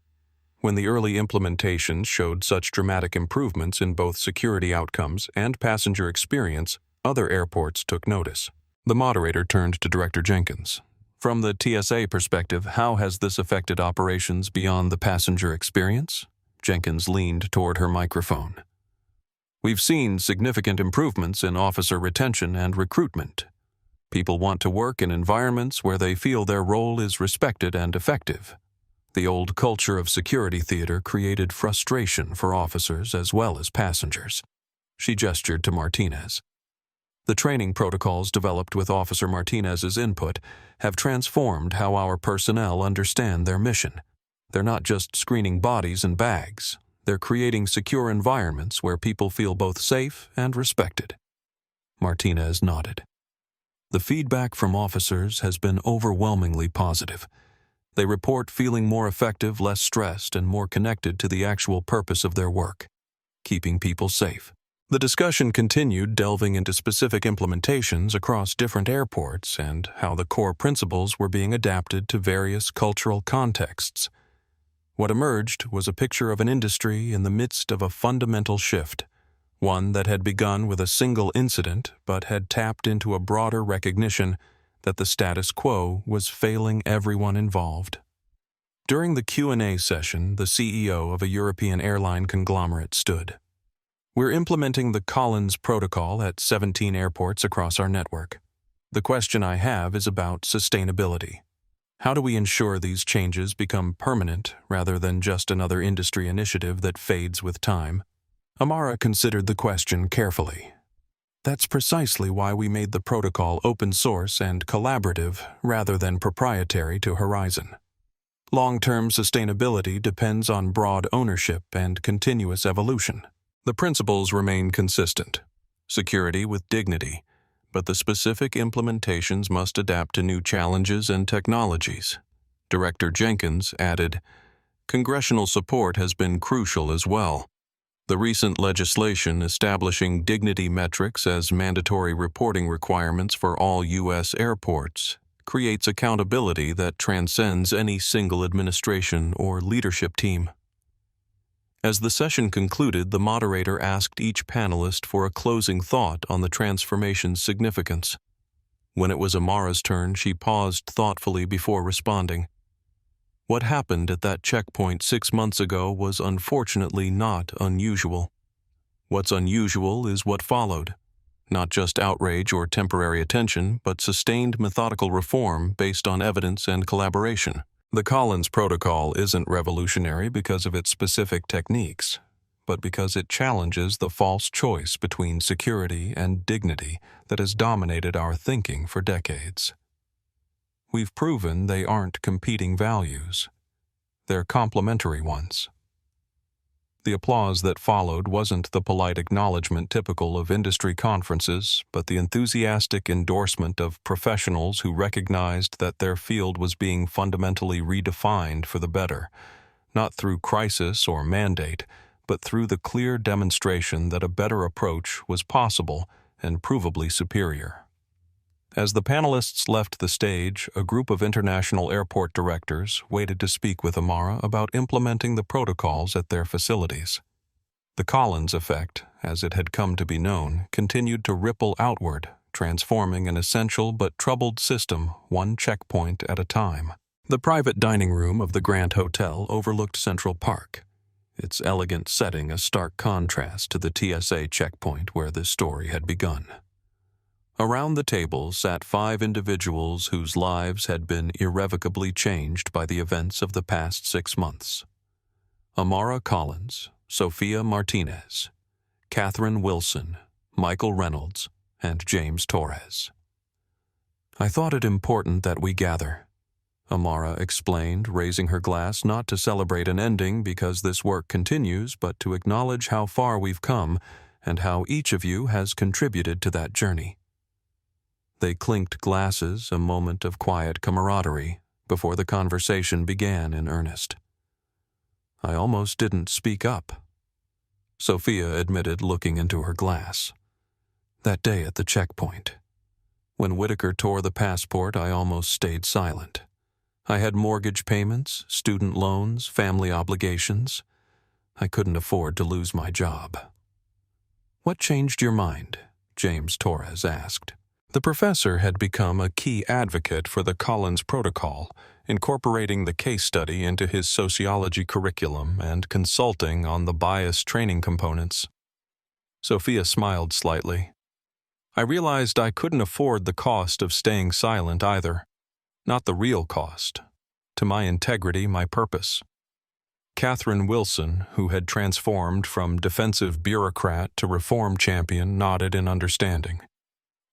When the early implementations showed such dramatic improvements in both security outcomes and passenger experience, other airports took notice. The moderator turned to Director Jenkins. From the TSA perspective, how has this affected operations beyond the passenger experience? Jenkins leaned toward her microphone. We've seen significant improvements in officer retention and recruitment. People want to work in environments where they feel their role is respected and effective. The old culture of security theater created frustration for officers as well as passengers. She gestured to Martinez. The training protocols developed with Officer Martinez's input have transformed how our personnel understand their mission. They're not just screening bodies and bags. They're creating secure environments where people feel both safe and respected. Martinez nodded. The feedback from officers has been overwhelmingly positive. They report feeling more effective, less stressed, and more connected to the actual purpose of their work, keeping people safe. The discussion continued, delving into specific implementations across different airports and how the core principles were being adapted to various cultural contexts. What emerged was a picture of an industry in the midst of a fundamental shift, one that had begun with a single incident but had tapped into a broader recognition that the status quo was failing everyone involved. During the Q&A session, the CEO of a European airline conglomerate stood. We're implementing the Collins Protocol at 17 airports across our network. The question I have is about sustainability. How do we ensure these changes become permanent rather than just another industry initiative that fades with time? Amara considered the question carefully. That's precisely why we made the protocol open source and collaborative rather than proprietary to Horizon. Long-term sustainability depends on broad ownership and continuous evolution. The principles remain consistent. Security with dignity, but the specific implementations must adapt to new challenges and technologies. Director Jenkins added, Congressional support has been crucial as well. The recent legislation establishing dignity metrics as mandatory reporting requirements for all U.S. airports creates accountability that transcends any single administration or leadership team. As the session concluded, the moderator asked each panelist for a closing thought on the transformation's significance. When it was Amara's turn, she paused thoughtfully before responding. What happened at that checkpoint 6 months ago was unfortunately not unusual. What's unusual is what followed. Not just outrage or temporary attention, but sustained methodical reform based on evidence and collaboration. The Collins Protocol isn't revolutionary because of its specific techniques, but because it challenges the false choice between security and dignity that has dominated our thinking for decades. We've proven they aren't competing values. They're complementary ones. The applause that followed wasn't the polite acknowledgement typical of industry conferences, but the enthusiastic endorsement of professionals who recognized that their field was being fundamentally redefined for the better, not through crisis or mandate, but through the clear demonstration that a better approach was possible and provably superior. As the panelists left the stage, a group of international airport directors waited to speak with Amara about implementing the protocols at their facilities. The Collins effect, as it had come to be known, continued to ripple outward, transforming an essential but troubled system one checkpoint at a time. The private dining room of the Grant Hotel overlooked Central Park, its elegant setting a stark contrast to the TSA checkpoint where this story had begun. Around the table sat 5 individuals whose lives had been irrevocably changed by the events of the past 6 months. Amara Collins, Sophia Martinez, Catherine Wilson, Michael Reynolds, and James Torres. "I thought it important that we gather," Amara explained, raising her glass not to celebrate an ending because this work continues, but to acknowledge how far we've come and how each of you has contributed to that journey. They clinked glasses, a moment of quiet camaraderie, before the conversation began in earnest. "I almost didn't speak up," Sophia admitted, looking into her glass. "That day at the checkpoint. When Whitaker tore the passport, I almost stayed silent. I had mortgage payments, student loans, family obligations. I couldn't afford to lose my job." "What changed your mind?" James Torres asked. The professor had become a key advocate for the Collins Protocol, incorporating the case study into his sociology curriculum and consulting on the bias training components. Sophia smiled slightly. "I realized I couldn't afford the cost of staying silent either. Not the real cost. To my integrity, my purpose." Catherine Wilson, who had transformed from defensive bureaucrat to reform champion, nodded in understanding.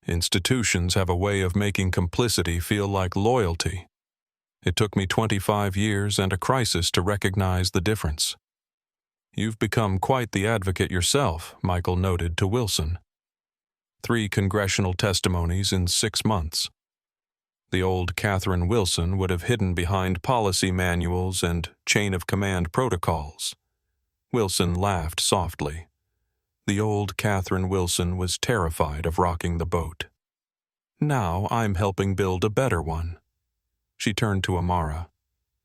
"Institutions have a way of making complicity feel like loyalty. It took me 25 years and a crisis to recognize the difference." "You've become quite the advocate yourself," Michael noted to Wilson. 3 congressional testimonies in 6 months. The old Catherine Wilson would have hidden behind policy manuals and chain-of-command protocols. Wilson laughed softly. The old Catherine Wilson was terrified of rocking the boat. "Now I'm helping build a better one." She turned to Amara.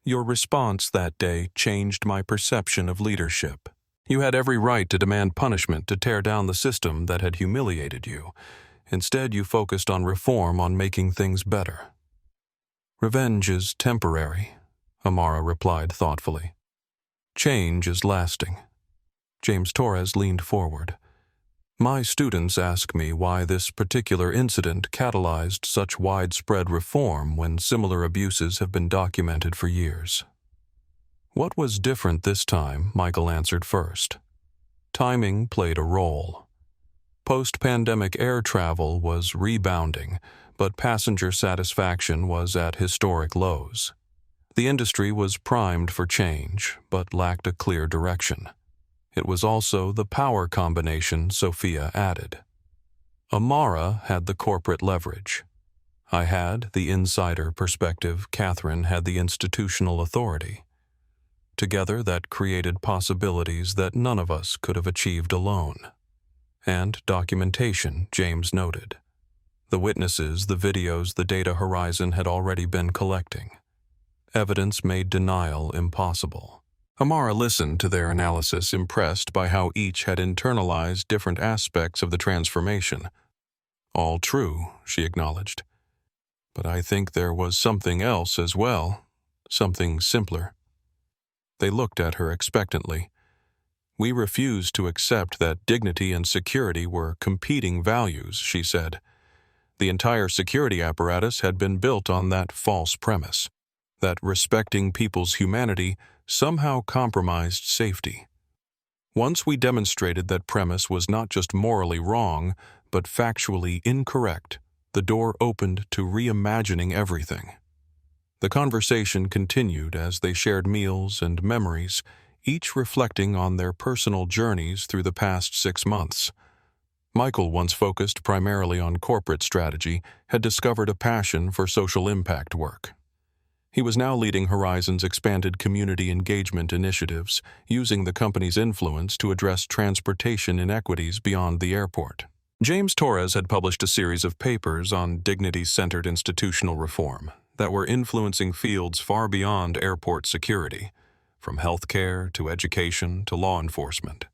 "Your response that day changed my perception of leadership. You had every right to demand punishment to tear down the system that had humiliated you. Instead, you focused on reform, on making things better." "Revenge is temporary," Amara replied thoughtfully. "Change is lasting." James Torres leaned forward. "My students ask me why this particular incident catalyzed such widespread reform when similar abuses have been documented for years." What was different this time, Michael answered first. Timing played a role. Post-pandemic air travel was rebounding, but passenger satisfaction was at historic lows. The industry was primed for change, but lacked a clear direction. It was also the power combination Sophia added. Amara had the corporate leverage. I had the insider perspective. Catherine had the institutional authority. Together, that created possibilities that none of us could have achieved alone. And documentation, James noted. The witnesses, the videos, the data Horizon had already been collecting. Evidence made denial impossible. Amara listened to their analysis, impressed by how each had internalized different aspects of the transformation. "All true," she acknowledged. "But I think there was something else as well, something simpler." They looked at her expectantly. "We refused to accept that dignity and security were competing values," she said. The entire security apparatus had been built on that false premise, that respecting people's humanity somehow compromised safety. Once we demonstrated that premise was not just morally wrong, but factually incorrect, the door opened to reimagining everything. The conversation continued as they shared meals and memories, each reflecting on their personal journeys through the past 6 months. Michael, once focused primarily on corporate strategy, had discovered a passion for social impact work. He was now leading Horizon's expanded community engagement initiatives, using the company's influence to address transportation inequities beyond the airport. James Torres had published a series of papers on dignity-centered institutional reform that were influencing fields far beyond airport security, from healthcare to education to law enforcement.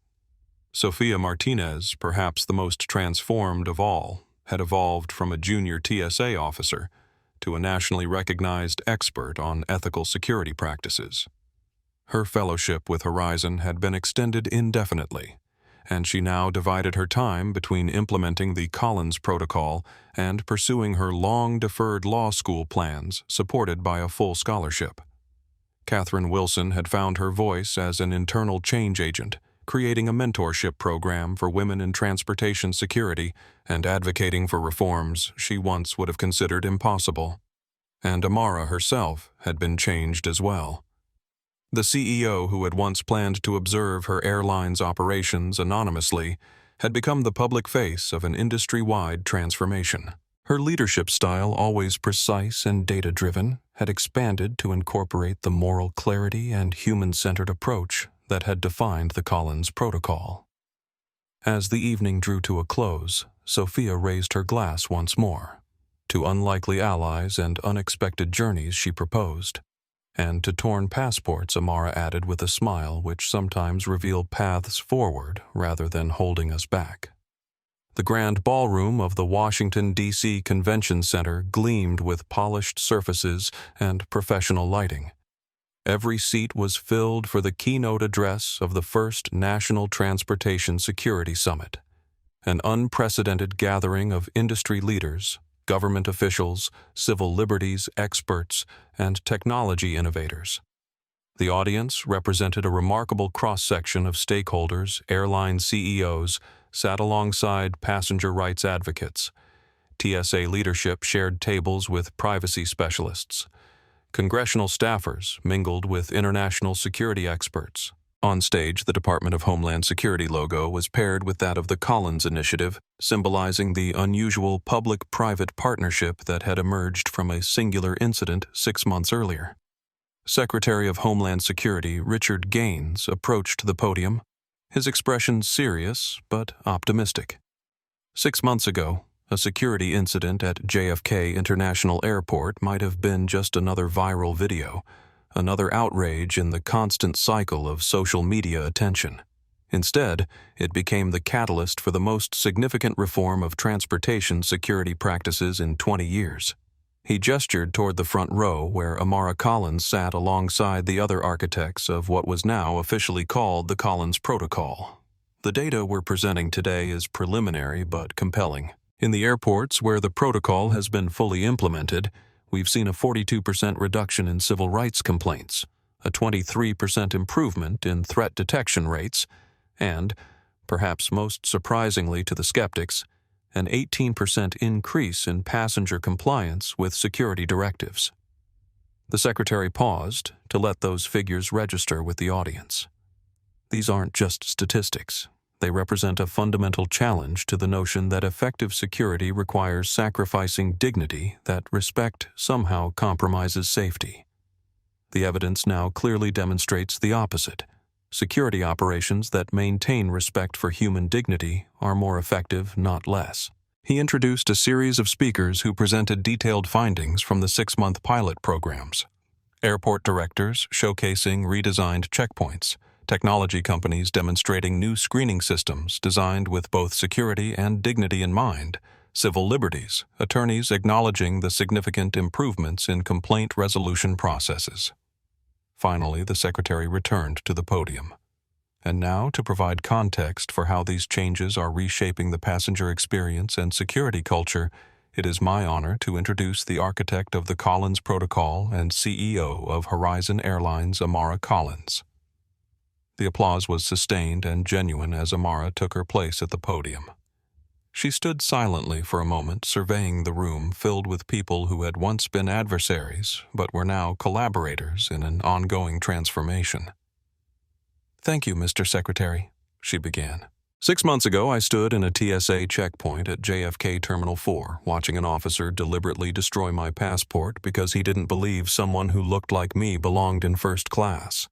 Sophia Martinez, perhaps the most transformed of all, had evolved from a junior TSA officer to a nationally recognized expert on ethical security practices. Her fellowship with Horizon had been extended indefinitely, and she now divided her time between implementing the Collins Protocol and pursuing her long-deferred law school plans supported by a full scholarship. Catherine Wilson had found her voice as an internal change agent, creating a mentorship program for women in transportation security and advocating for reforms she once would have considered impossible. And Amara herself had been changed as well. The CEO who had once planned to observe her airline's operations anonymously had become the public face of an industry-wide transformation. Her leadership style, always precise and data-driven, had expanded to incorporate the moral clarity and human-centered approach that had defined the Collins Protocol. As the evening drew to a close, Sophia raised her glass once more. To unlikely allies and unexpected journeys she proposed, and to torn passports Amara added with a smile which sometimes revealed paths forward rather than holding us back. The grand ballroom of the Washington, D.C. Convention Center gleamed with polished surfaces and professional lighting. Every seat was filled for the keynote address of the first National Transportation Security Summit, an unprecedented gathering of industry leaders, government officials, civil liberties experts, and technology innovators. The audience represented a remarkable cross-section of stakeholders. Airline CEOs sat alongside passenger rights advocates. TSA leadership shared tables with privacy specialists. Congressional staffers mingled with international security experts. On stage, the Department of Homeland Security logo was paired with that of the Collins Initiative, symbolizing the unusual public-private partnership that had emerged from a singular incident 6 months earlier. Secretary of Homeland Security Richard Gaines approached the podium, his expression serious but optimistic. 6 months ago, a security incident at JFK International Airport might have been just another viral video, another outrage in the constant cycle of social media attention. Instead, it became the catalyst for the most significant reform of transportation security practices in 20 years. He gestured toward the front row where Amara Collins sat alongside the other architects of what was now officially called the Collins Protocol. The data we're presenting today is preliminary but compelling. In the airports where the protocol has been fully implemented, we've seen a 42% reduction in civil rights complaints, a 23% improvement in threat detection rates, and, perhaps most surprisingly to the skeptics, an 18% increase in passenger compliance with security directives. The Secretary paused to let those figures register with the audience. These aren't just statistics. They represent a fundamental challenge to the notion that effective security requires sacrificing dignity, that respect somehow compromises safety. The evidence now clearly demonstrates the opposite. Security operations that maintain respect for human dignity are more effective, not less. He introduced a series of speakers who presented detailed findings from the 6-month pilot programs. Airport directors showcasing redesigned checkpoints, technology companies demonstrating new screening systems designed with both security and dignity in mind, civil liberties, attorneys acknowledging the significant improvements in complaint resolution processes. Finally, the Secretary returned to the podium. And now, to provide context for how these changes are reshaping the passenger experience and security culture, it is my honor to introduce the architect of the Collins Protocol and CEO of Horizon Airlines, Amara Collins. The applause was sustained and genuine as Amara took her place at the podium. She stood silently for a moment, surveying the room filled with people who had once been adversaries but were now collaborators in an ongoing transformation. "Thank you, Mr. Secretary," she began. 6 months ago, I stood in a TSA checkpoint at JFK Terminal 4, watching an officer deliberately destroy my passport because he didn't believe someone who looked like me belonged in first class.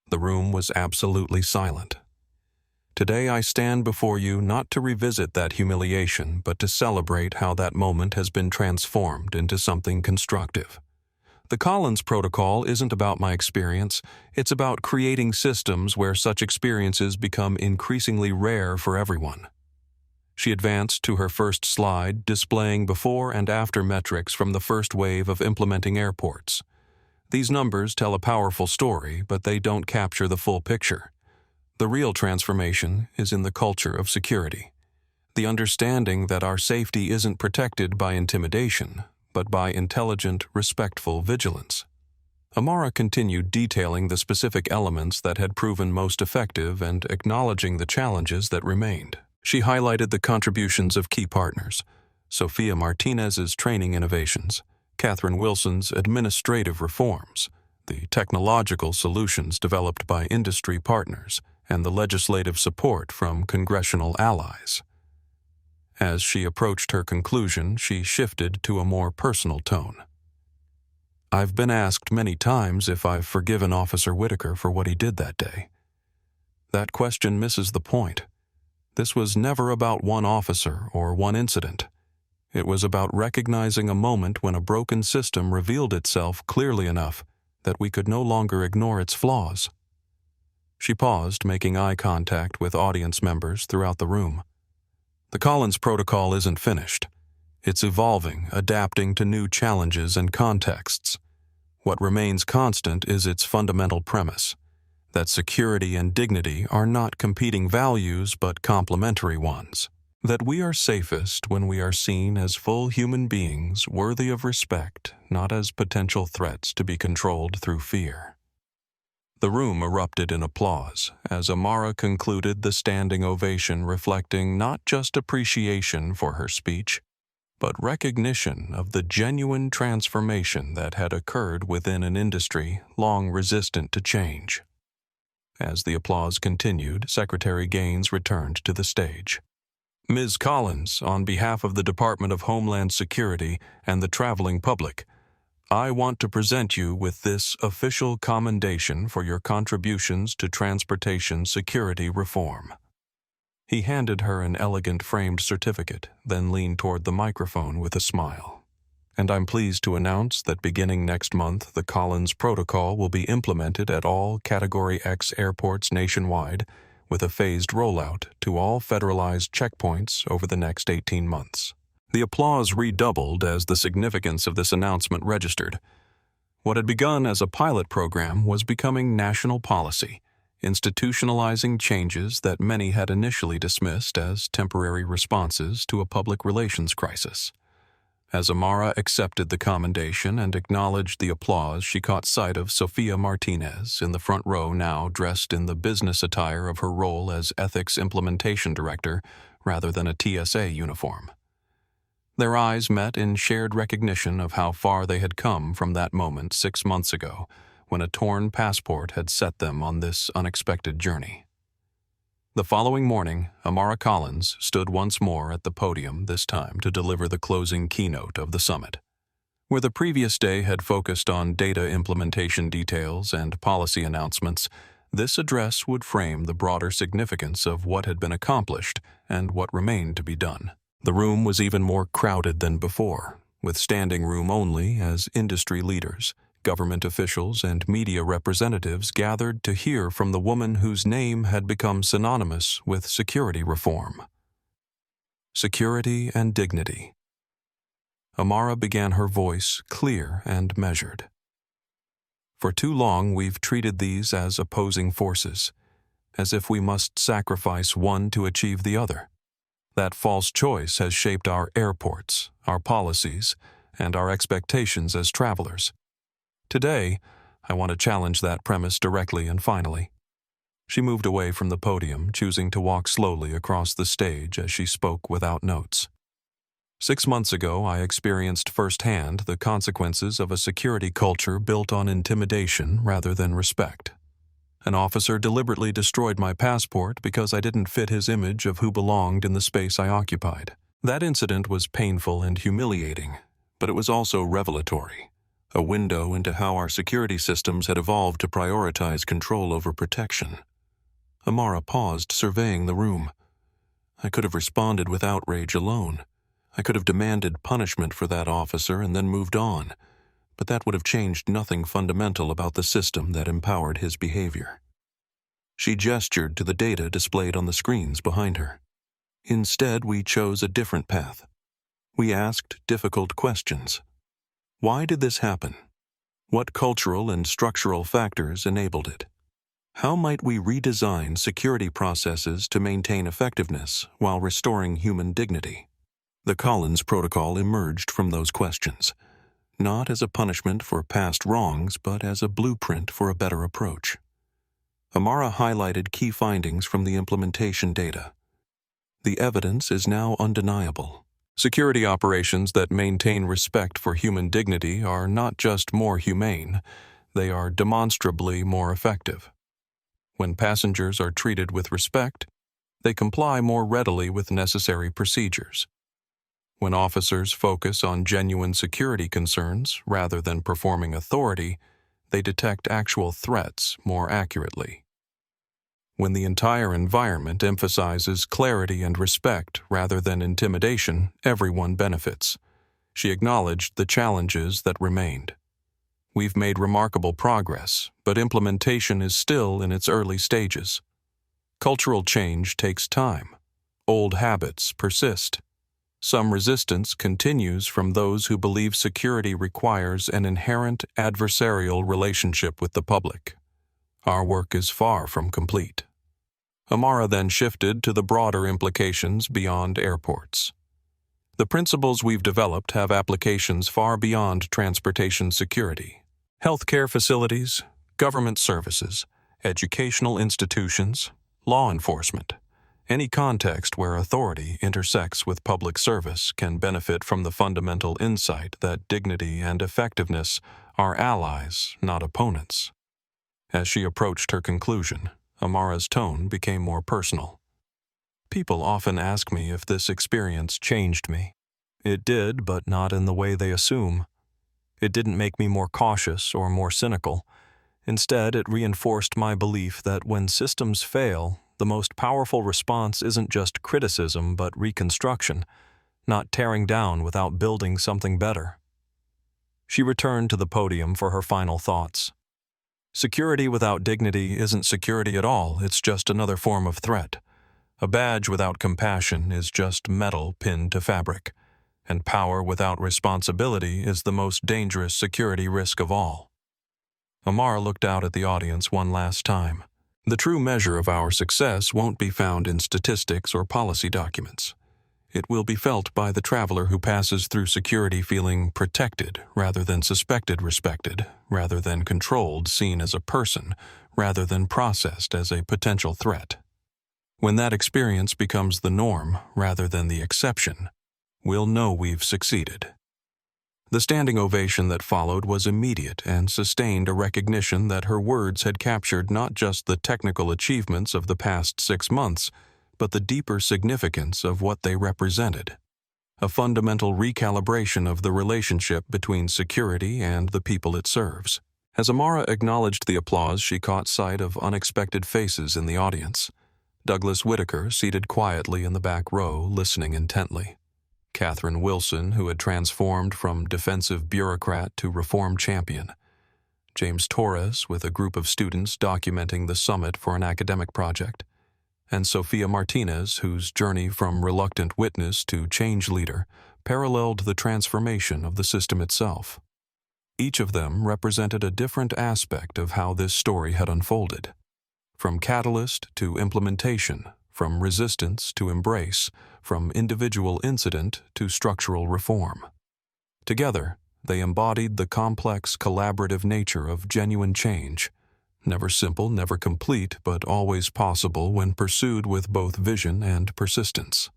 The room was absolutely silent. Today I stand before you not to revisit that humiliation, but to celebrate how that moment has been transformed into something constructive. The Collins Protocol isn't about my experience, it's about creating systems where such experiences become increasingly rare for everyone. She advanced to her first slide, displaying before and after metrics from the first wave of implementing airports. These numbers tell a powerful story, but they don't capture the full picture. The real transformation is in the culture of security. The understanding that our safety isn't protected by intimidation, but by intelligent, respectful vigilance. Amara continued detailing the specific elements that had proven most effective and acknowledging the challenges that remained. She highlighted the contributions of key partners: Sophia Martinez's training innovations, Catherine Wilson's administrative reforms, the technological solutions developed by industry partners, and the legislative support from congressional allies. As she approached her conclusion, she shifted to a more personal tone. I've been asked many times if I've forgiven Officer Whitaker for what he did that day. That question misses the point. This was never about one officer or one incident. It was about recognizing a moment when a broken system revealed itself clearly enough that we could no longer ignore its flaws. She paused, making eye contact with audience members throughout the room. The Collins protocol isn't finished. It's evolving, adapting to new challenges and contexts. What remains constant is its fundamental premise, that security and dignity are not competing values but complementary ones. That we are safest when we are seen as full human beings worthy of respect, not as potential threats to be controlled through fear. The room erupted in applause as Amara concluded the standing ovation, reflecting not just appreciation for her speech, but recognition of the genuine transformation that had occurred within an industry long resistant to change. As the applause continued, Secretary Gaines returned to the stage. Ms. Collins, on behalf of the Department of Homeland Security and the traveling public, I want to present you with this official commendation for your contributions to transportation security reform. He handed her an elegant framed certificate, then leaned toward the microphone with a smile. And I'm pleased to announce that beginning next month, the Collins Protocol will be implemented at all Category X airports nationwide, with a phased rollout to all federalized checkpoints over the next 18 months. The applause redoubled as the significance of this announcement registered. What had begun as a pilot program was becoming national policy, institutionalizing changes that many had initially dismissed as temporary responses to a public relations crisis. As Amara accepted the commendation and acknowledged the applause, she caught sight of Sophia Martinez in the front row, now dressed in the business attire of her role as Ethics Implementation Director rather than a TSA uniform. Their eyes met in shared recognition of how far they had come from that moment 6 months ago, when a torn passport had set them on this unexpected journey. The following morning, Amara Collins stood once more at the podium, this time to deliver the closing keynote of the summit. Where the previous day had focused on data implementation details and policy announcements, this address would frame the broader significance of what had been accomplished and what remained to be done. The room was even more crowded than before, with standing room only as industry leaders, government officials, and media representatives gathered to hear from the woman whose name had become synonymous with security reform. Security and dignity. Amara began her voice clear and measured. For too long we've treated these as opposing forces, as if we must sacrifice one to achieve the other. That false choice has shaped our airports, our policies, and our expectations as travelers. Today, I want to challenge that premise directly and finally. She moved away from the podium, choosing to walk slowly across the stage as she spoke without notes. 6 months ago, I experienced firsthand the consequences of a security culture built on intimidation rather than respect. An officer deliberately destroyed my passport because I didn't fit his image of who belonged in the space I occupied. That incident was painful and humiliating, but it was also revelatory. A window into how our security systems had evolved to prioritize control over protection. Amara paused, surveying the room. I could have responded with outrage alone. I could have demanded punishment for that officer and then moved on, but that would have changed nothing fundamental about the system that empowered his behavior. She gestured to the data displayed on the screens behind her. Instead, we chose a different path. We asked difficult questions. Why did this happen? What cultural and structural factors enabled it? How might we redesign security processes to maintain effectiveness while restoring human dignity? The Collins Protocol emerged from those questions, not as a punishment for past wrongs, but as a blueprint for a better approach. Amara highlighted key findings from the implementation data. The evidence is now undeniable. Security operations that maintain respect for human dignity are not just more humane, they are demonstrably more effective. When passengers are treated with respect, they comply more readily with necessary procedures. When officers focus on genuine security concerns rather than performing authority, they detect actual threats more accurately. When the entire environment emphasizes clarity and respect rather than intimidation, everyone benefits. She acknowledged the challenges that remained. We've made remarkable progress, but implementation is still in its early stages. Cultural change takes time. Old habits persist. Some resistance continues from those who believe security requires an inherent adversarial relationship with the public. Our work is far from complete. Amara then shifted to the broader implications beyond airports. The principles we've developed have applications far beyond transportation security. Healthcare facilities, government services, educational institutions, law enforcement. Any context where authority intersects with public service can benefit from the fundamental insight that dignity and effectiveness are allies, not opponents. As she approached her conclusion, Amara's tone became more personal. People often ask me if this experience changed me. It did, but not in the way they assume. It didn't make me more cautious or more cynical. Instead, it reinforced my belief that when systems fail, the most powerful response isn't just criticism but reconstruction, not tearing down without building something better. She returned to the podium for her final thoughts. Security without dignity isn't security at all, it's just another form of threat. A badge without compassion is just metal pinned to fabric, and power without responsibility is the most dangerous security risk of all. Amara looked out at the audience one last time. The true measure of our success won't be found in statistics or policy documents. It will be felt by the traveler who passes through security feeling protected rather than suspected, respected rather than controlled, seen as a person rather than processed as a potential threat. When that experience becomes the norm rather than the exception, we'll know we've succeeded. The standing ovation that followed was immediate and sustained a recognition that her words had captured not just the technical achievements of the past 6 months, but the deeper significance of what they represented. A fundamental recalibration of the relationship between security and the people it serves. As Amara acknowledged the applause, she caught sight of unexpected faces in the audience. Douglas Whitaker, seated quietly in the back row, listening intently. Catherine Wilson, who had transformed from defensive bureaucrat to reform champion. James Torres, with a group of students documenting the summit for an academic project. And Sophia Martinez, whose journey from reluctant witness to change leader paralleled the transformation of the system itself. Each of them represented a different aspect of how this story had unfolded. From catalyst to implementation, from resistance to embrace, from individual incident to structural reform. Together, they embodied the complex, collaborative nature of genuine change, never simple, never complete, but always possible when pursued with both vision and persistence.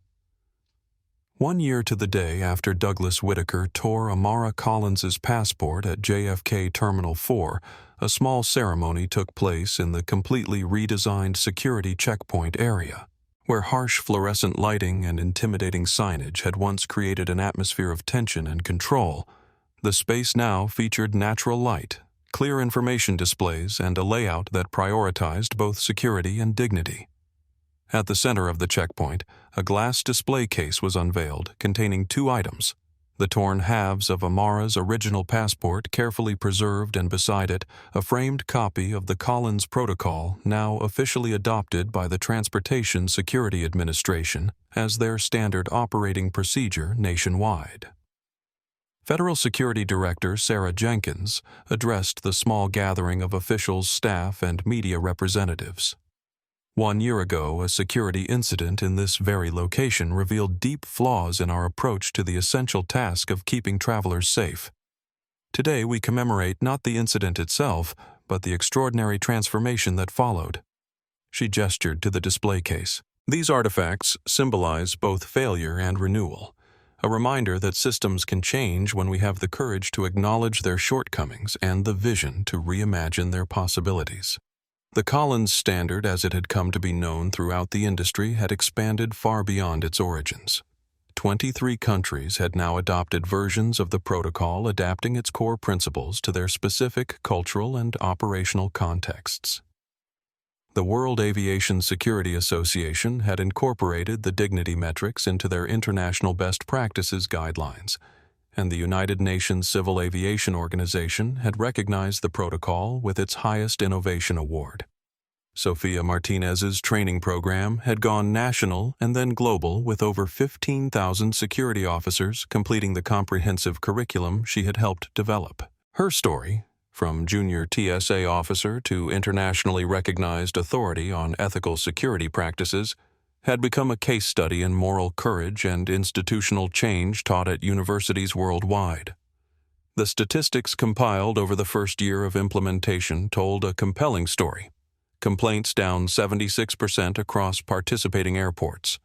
1 year to the day after Douglas Whitaker tore Amara Collins's passport at JFK Terminal 4, a small ceremony took place in the completely redesigned security checkpoint area, where harsh fluorescent lighting and intimidating signage had once created an atmosphere of tension and control. The space now featured natural light, clear information displays, and a layout that prioritized both security and dignity. At the center of the checkpoint, a glass display case was unveiled containing 2 items: the torn halves of Amara's original passport carefully preserved, and beside it, a framed copy of the Collins Protocol, now officially adopted by the Transportation Security Administration as their standard operating procedure nationwide. Federal Security Director Sarah Jenkins addressed the small gathering of officials, staff, and media representatives. 1 year ago, a security incident in this very location revealed deep flaws in our approach to the essential task of keeping travelers safe. Today, we commemorate not the incident itself, but the extraordinary transformation that followed. She gestured to the display case. These artifacts symbolize both failure and renewal, a reminder that systems can change when we have the courage to acknowledge their shortcomings and the vision to reimagine their possibilities. The Collins standard, as it had come to be known throughout the industry, had expanded far beyond its origins. 23 countries had now adopted versions of the protocol adapting its core principles to their specific cultural and operational contexts. The World Aviation Security Association had incorporated the dignity metrics into their international best practices guidelines, and the United Nations Civil Aviation Organization had recognized the protocol with its highest innovation award. Sophia Martinez's training program had gone national and then global, with over 15,000 security officers completing the comprehensive curriculum she had helped develop. Her story, from junior TSA officer to internationally recognized authority on ethical security practices, had become a case study in moral courage and institutional change taught at universities worldwide. The statistics compiled over the first year of implementation told a compelling story. Complaints down 76% across participating airports.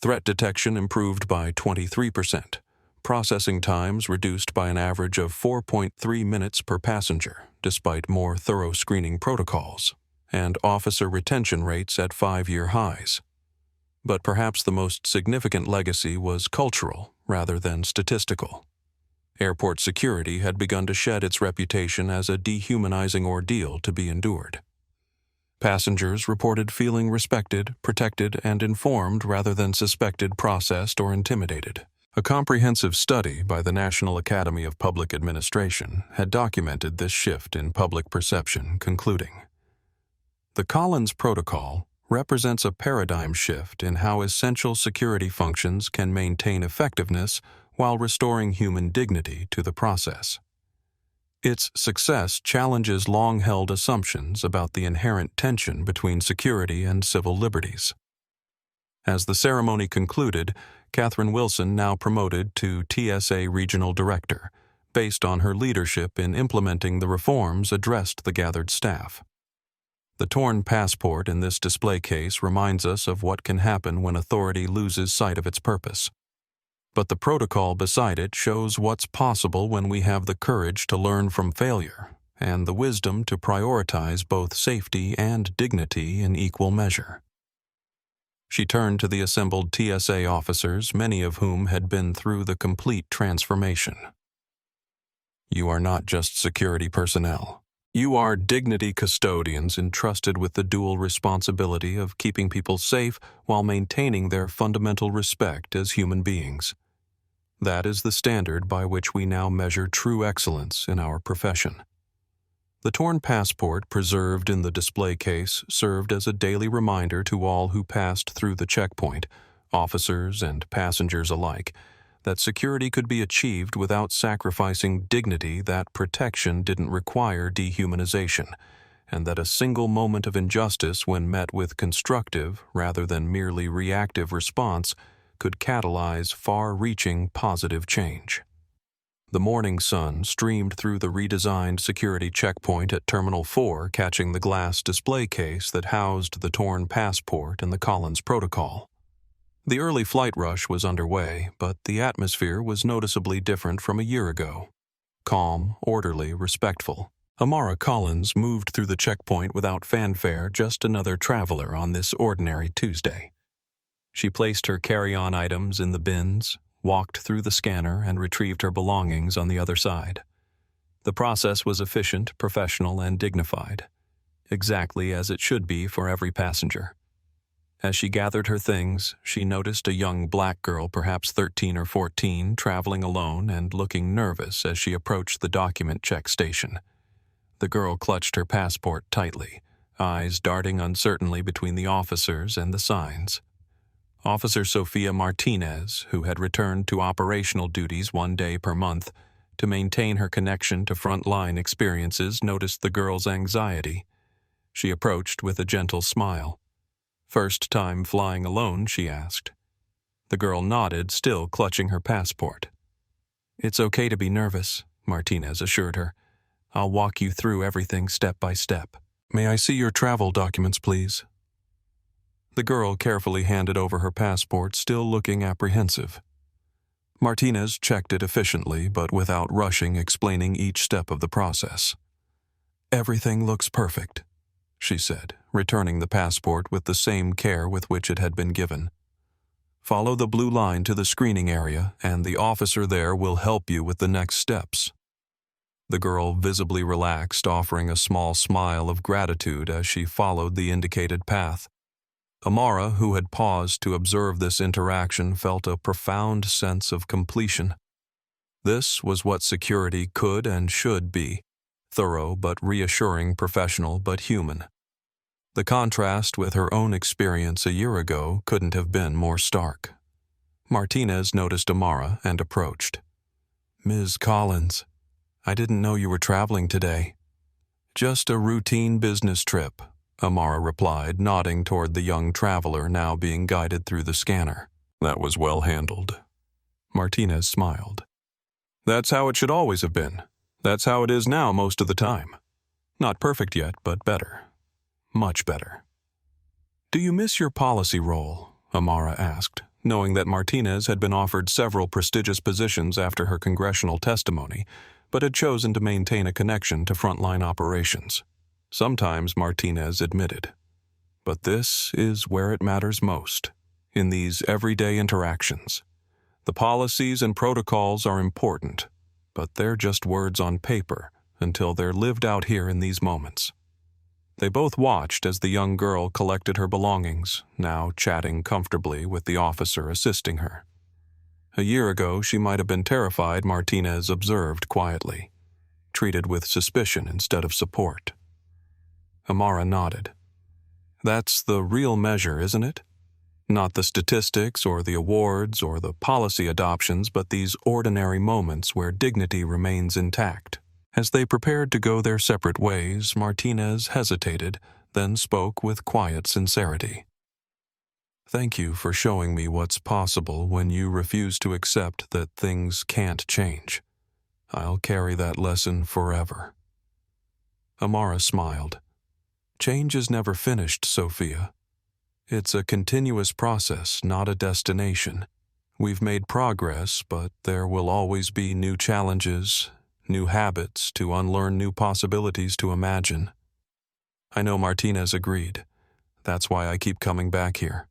Threat detection improved by 23%. Processing times reduced by an average of 4.3 minutes per passenger, despite more thorough screening protocols, and officer retention rates at 5-year highs. But perhaps the most significant legacy was cultural rather than statistical. Airport security had begun to shed its reputation as a dehumanizing ordeal to be endured. Passengers reported feeling respected, protected, and informed rather than suspected, processed, or intimidated. A comprehensive study by the National Academy of Public Administration had documented this shift in public perception, concluding, "The Collins Protocol represents a paradigm shift in how essential security functions can maintain effectiveness while restoring human dignity to the process." Its success challenges long-held assumptions about the inherent tension between security and civil liberties. As the ceremony concluded, Catherine Wilson, now promoted to TSA Regional Director, based on her leadership in implementing the reforms, addressed the gathered staff. The torn passport in this display case reminds us of what can happen when authority loses sight of its purpose. But the protocol beside it shows what's possible when we have the courage to learn from failure and the wisdom to prioritize both safety and dignity in equal measure. She turned to the assembled TSA officers, many of whom had been through the complete transformation. "You are not just security personnel. You are dignity custodians entrusted with the dual responsibility of keeping people safe while maintaining their fundamental respect as human beings. That is the standard by which we now measure true excellence in our profession." The torn passport preserved in the display case served as a daily reminder to all who passed through the checkpoint, officers and passengers alike, that security could be achieved without sacrificing dignity, that protection didn't require dehumanization, and that a single moment of injustice, when met with constructive rather than merely reactive response, could catalyze far-reaching positive change. The morning sun streamed through the redesigned security checkpoint at Terminal 4, catching the glass display case that housed the torn passport and the Collins Protocol. The early flight rush was underway, but the atmosphere was noticeably different from a year ago. Calm, orderly, respectful. Amara Collins moved through the checkpoint without fanfare, just another traveler on this ordinary Tuesday. She placed her carry-on items in the bins, walked through the scanner, and retrieved her belongings on the other side. The process was efficient, professional, and dignified, exactly as it should be for every passenger. As she gathered her things, she noticed a young black girl, perhaps 13 or 14, traveling alone and looking nervous as she approached the document check station. The girl clutched her passport tightly, eyes darting uncertainly between the officers and the signs. Officer Sophia Martinez, who had returned to operational duties 1 day per month to maintain her connection to frontline experiences, noticed the girl's anxiety. She approached with a gentle smile. "First time flying alone?" she asked. The girl nodded, still clutching her passport. "It's okay to be nervous," Martinez assured her. "I'll walk you through everything step by step." "May I see your travel documents, please?" The girl carefully handed over her passport, still looking apprehensive. Martinez checked it efficiently, but without rushing, explaining each step of the process. "Everything looks perfect," she said, returning the passport with the same care with which it had been given. "Follow the blue line to the screening area, and the officer there will help you with the next steps." The girl visibly relaxed, offering a small smile of gratitude as she followed the indicated path. Amara, who had paused to observe this interaction, felt a profound sense of completion. This was what security could and should be: thorough but reassuring, professional but human. The contrast with her own experience a year ago couldn't have been more stark. Martinez noticed Amara and approached. "Ms. Collins, I didn't know you were traveling today." "Just a routine business trip," Amara replied, nodding toward the young traveler now being guided through the scanner. "That was well handled." Martinez smiled. "That's how it should always have been. That's how it is now most of the time. Not perfect yet, but better. Much better." "Do you miss your policy role?" Amara asked, knowing that Martinez had been offered several prestigious positions after her congressional testimony, but had chosen to maintain a connection to frontline operations. Sometimes, Martinez admitted. But this is where it matters most, in these everyday interactions. The policies and protocols are important, but they're just words on paper until they're lived out here in these moments. They both watched as the young girl collected her belongings, now chatting comfortably with the officer assisting her. A year ago, she might have been terrified, Martinez observed quietly, treated with suspicion instead of support. Amara nodded. "That's the real measure, isn't it? Not the statistics or the awards or the policy adoptions, but these ordinary moments where dignity remains intact." As they prepared to go their separate ways, Martinez hesitated, then spoke with quiet sincerity. "Thank you for showing me what's possible when you refuse to accept that things can't change. I'll carry that lesson forever." Amara smiled. "Change is never finished, Sophia. It's a continuous process, not a destination. We've made progress, but there will always be new challenges, new habits to unlearn, new possibilities to imagine." I know Martinez agreed. That's why I keep coming back here,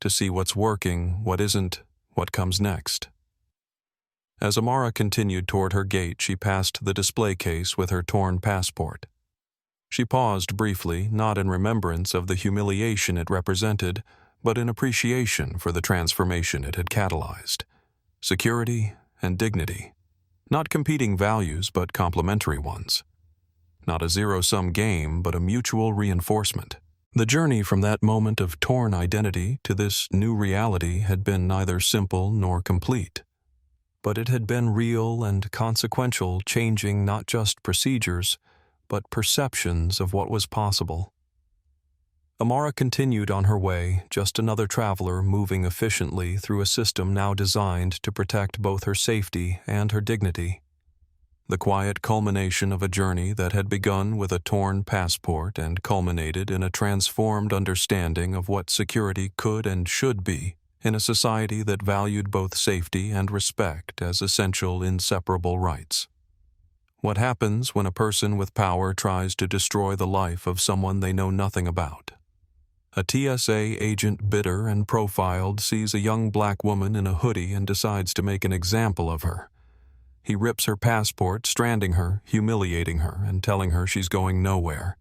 to see what's working, what isn't, what comes next. As Amara continued toward her gate, she passed the display case with her torn passport. She paused briefly, not in remembrance of the humiliation it represented, but in appreciation for the transformation it had catalyzed. Security and dignity. Not competing values, but complementary ones. Not a zero-sum game, but a mutual reinforcement. The journey from that moment of torn identity to this new reality had been neither simple nor complete. But it had been real and consequential, changing not just procedures, but perceptions of what was possible. Amara continued on her way, just another traveler moving efficiently through a system now designed to protect both her safety and her dignity. The quiet culmination of a journey that had begun with a torn passport and culminated in a transformed understanding of what security could and should be in a society that valued both safety and respect as essential, inseparable rights. What happens when a person with power tries to destroy the life of someone they know nothing about? A TSA agent, bitter and profiled, sees a young black woman in a hoodie and decides to make an example of her. He rips her passport, stranding her, humiliating her, and telling her she's going nowhere.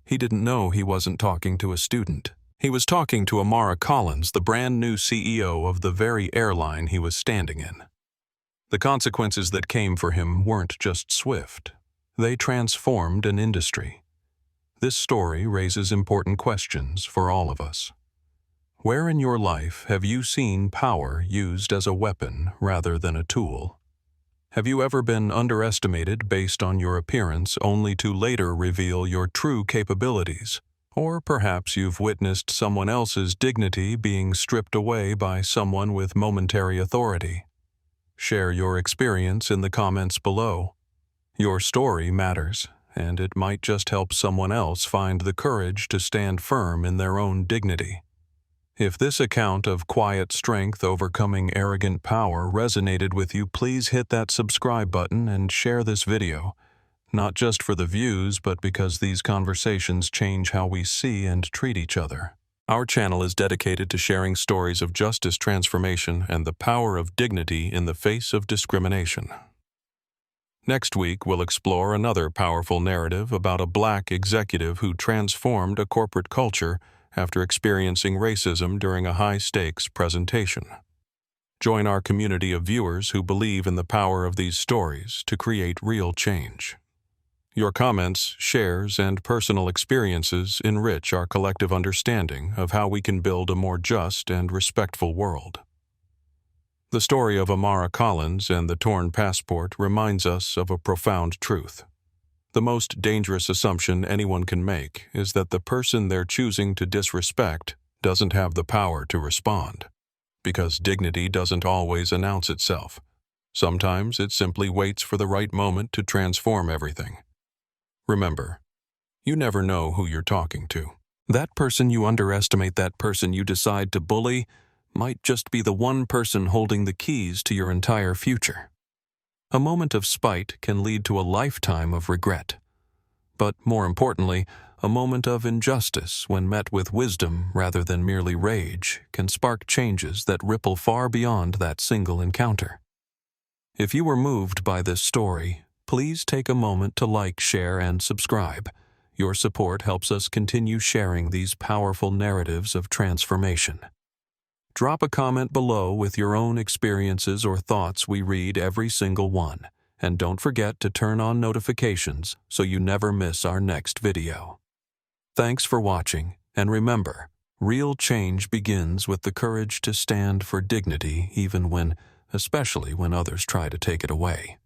He didn't know he wasn't talking to a student. He was talking to Amara Collins, the brand new CEO of the very airline he was standing in. The consequences that came for him weren't just swift. They transformed an industry. This story raises important questions for all of us. Where in your life have you seen power used as a weapon rather than a tool? Have you ever been underestimated based on your appearance only to later reveal your true capabilities? Or perhaps you've witnessed someone else's dignity being stripped away by someone with momentary authority. Share your experience in the comments below. Your story matters, and it might just help someone else find the courage to stand firm in their own dignity. If this account of quiet strength overcoming arrogant power resonated with you, please hit that subscribe button and share this video, not just for the views, but because these conversations change how we see and treat each other. Our channel is dedicated to sharing stories of justice transformation and the power of dignity in the face of discrimination. Next week, we'll explore another powerful narrative about a Black executive who transformed a corporate culture after experiencing racism during a high-stakes presentation. Join our community of viewers who believe in the power of these stories to create real change. Your comments, shares, and personal experiences enrich our collective understanding of how we can build a more just and respectful world. The story of Amara Collins and the torn passport reminds us of a profound truth. The most dangerous assumption anyone can make is that the person they're choosing to disrespect doesn't have the power to respond, because dignity doesn't always announce itself. Sometimes it simply waits for the right moment to transform everything. Remember, you never know who you're talking to. That person you underestimate, that person you decide to bully, might just be the one person holding the keys to your entire future. A moment of spite can lead to a lifetime of regret. But more importantly, a moment of injustice, when met with wisdom rather than merely rage, can spark changes that ripple far beyond that single encounter. If you were moved by this story, please take a moment to like, share, and subscribe. Your support helps us continue sharing these powerful narratives of transformation. Drop a comment below with your own experiences or thoughts. We read every single one. And don't forget to turn on notifications so you never miss our next video. Thanks for watching, and remember, real change begins with the courage to stand for dignity, especially when others try to take it away.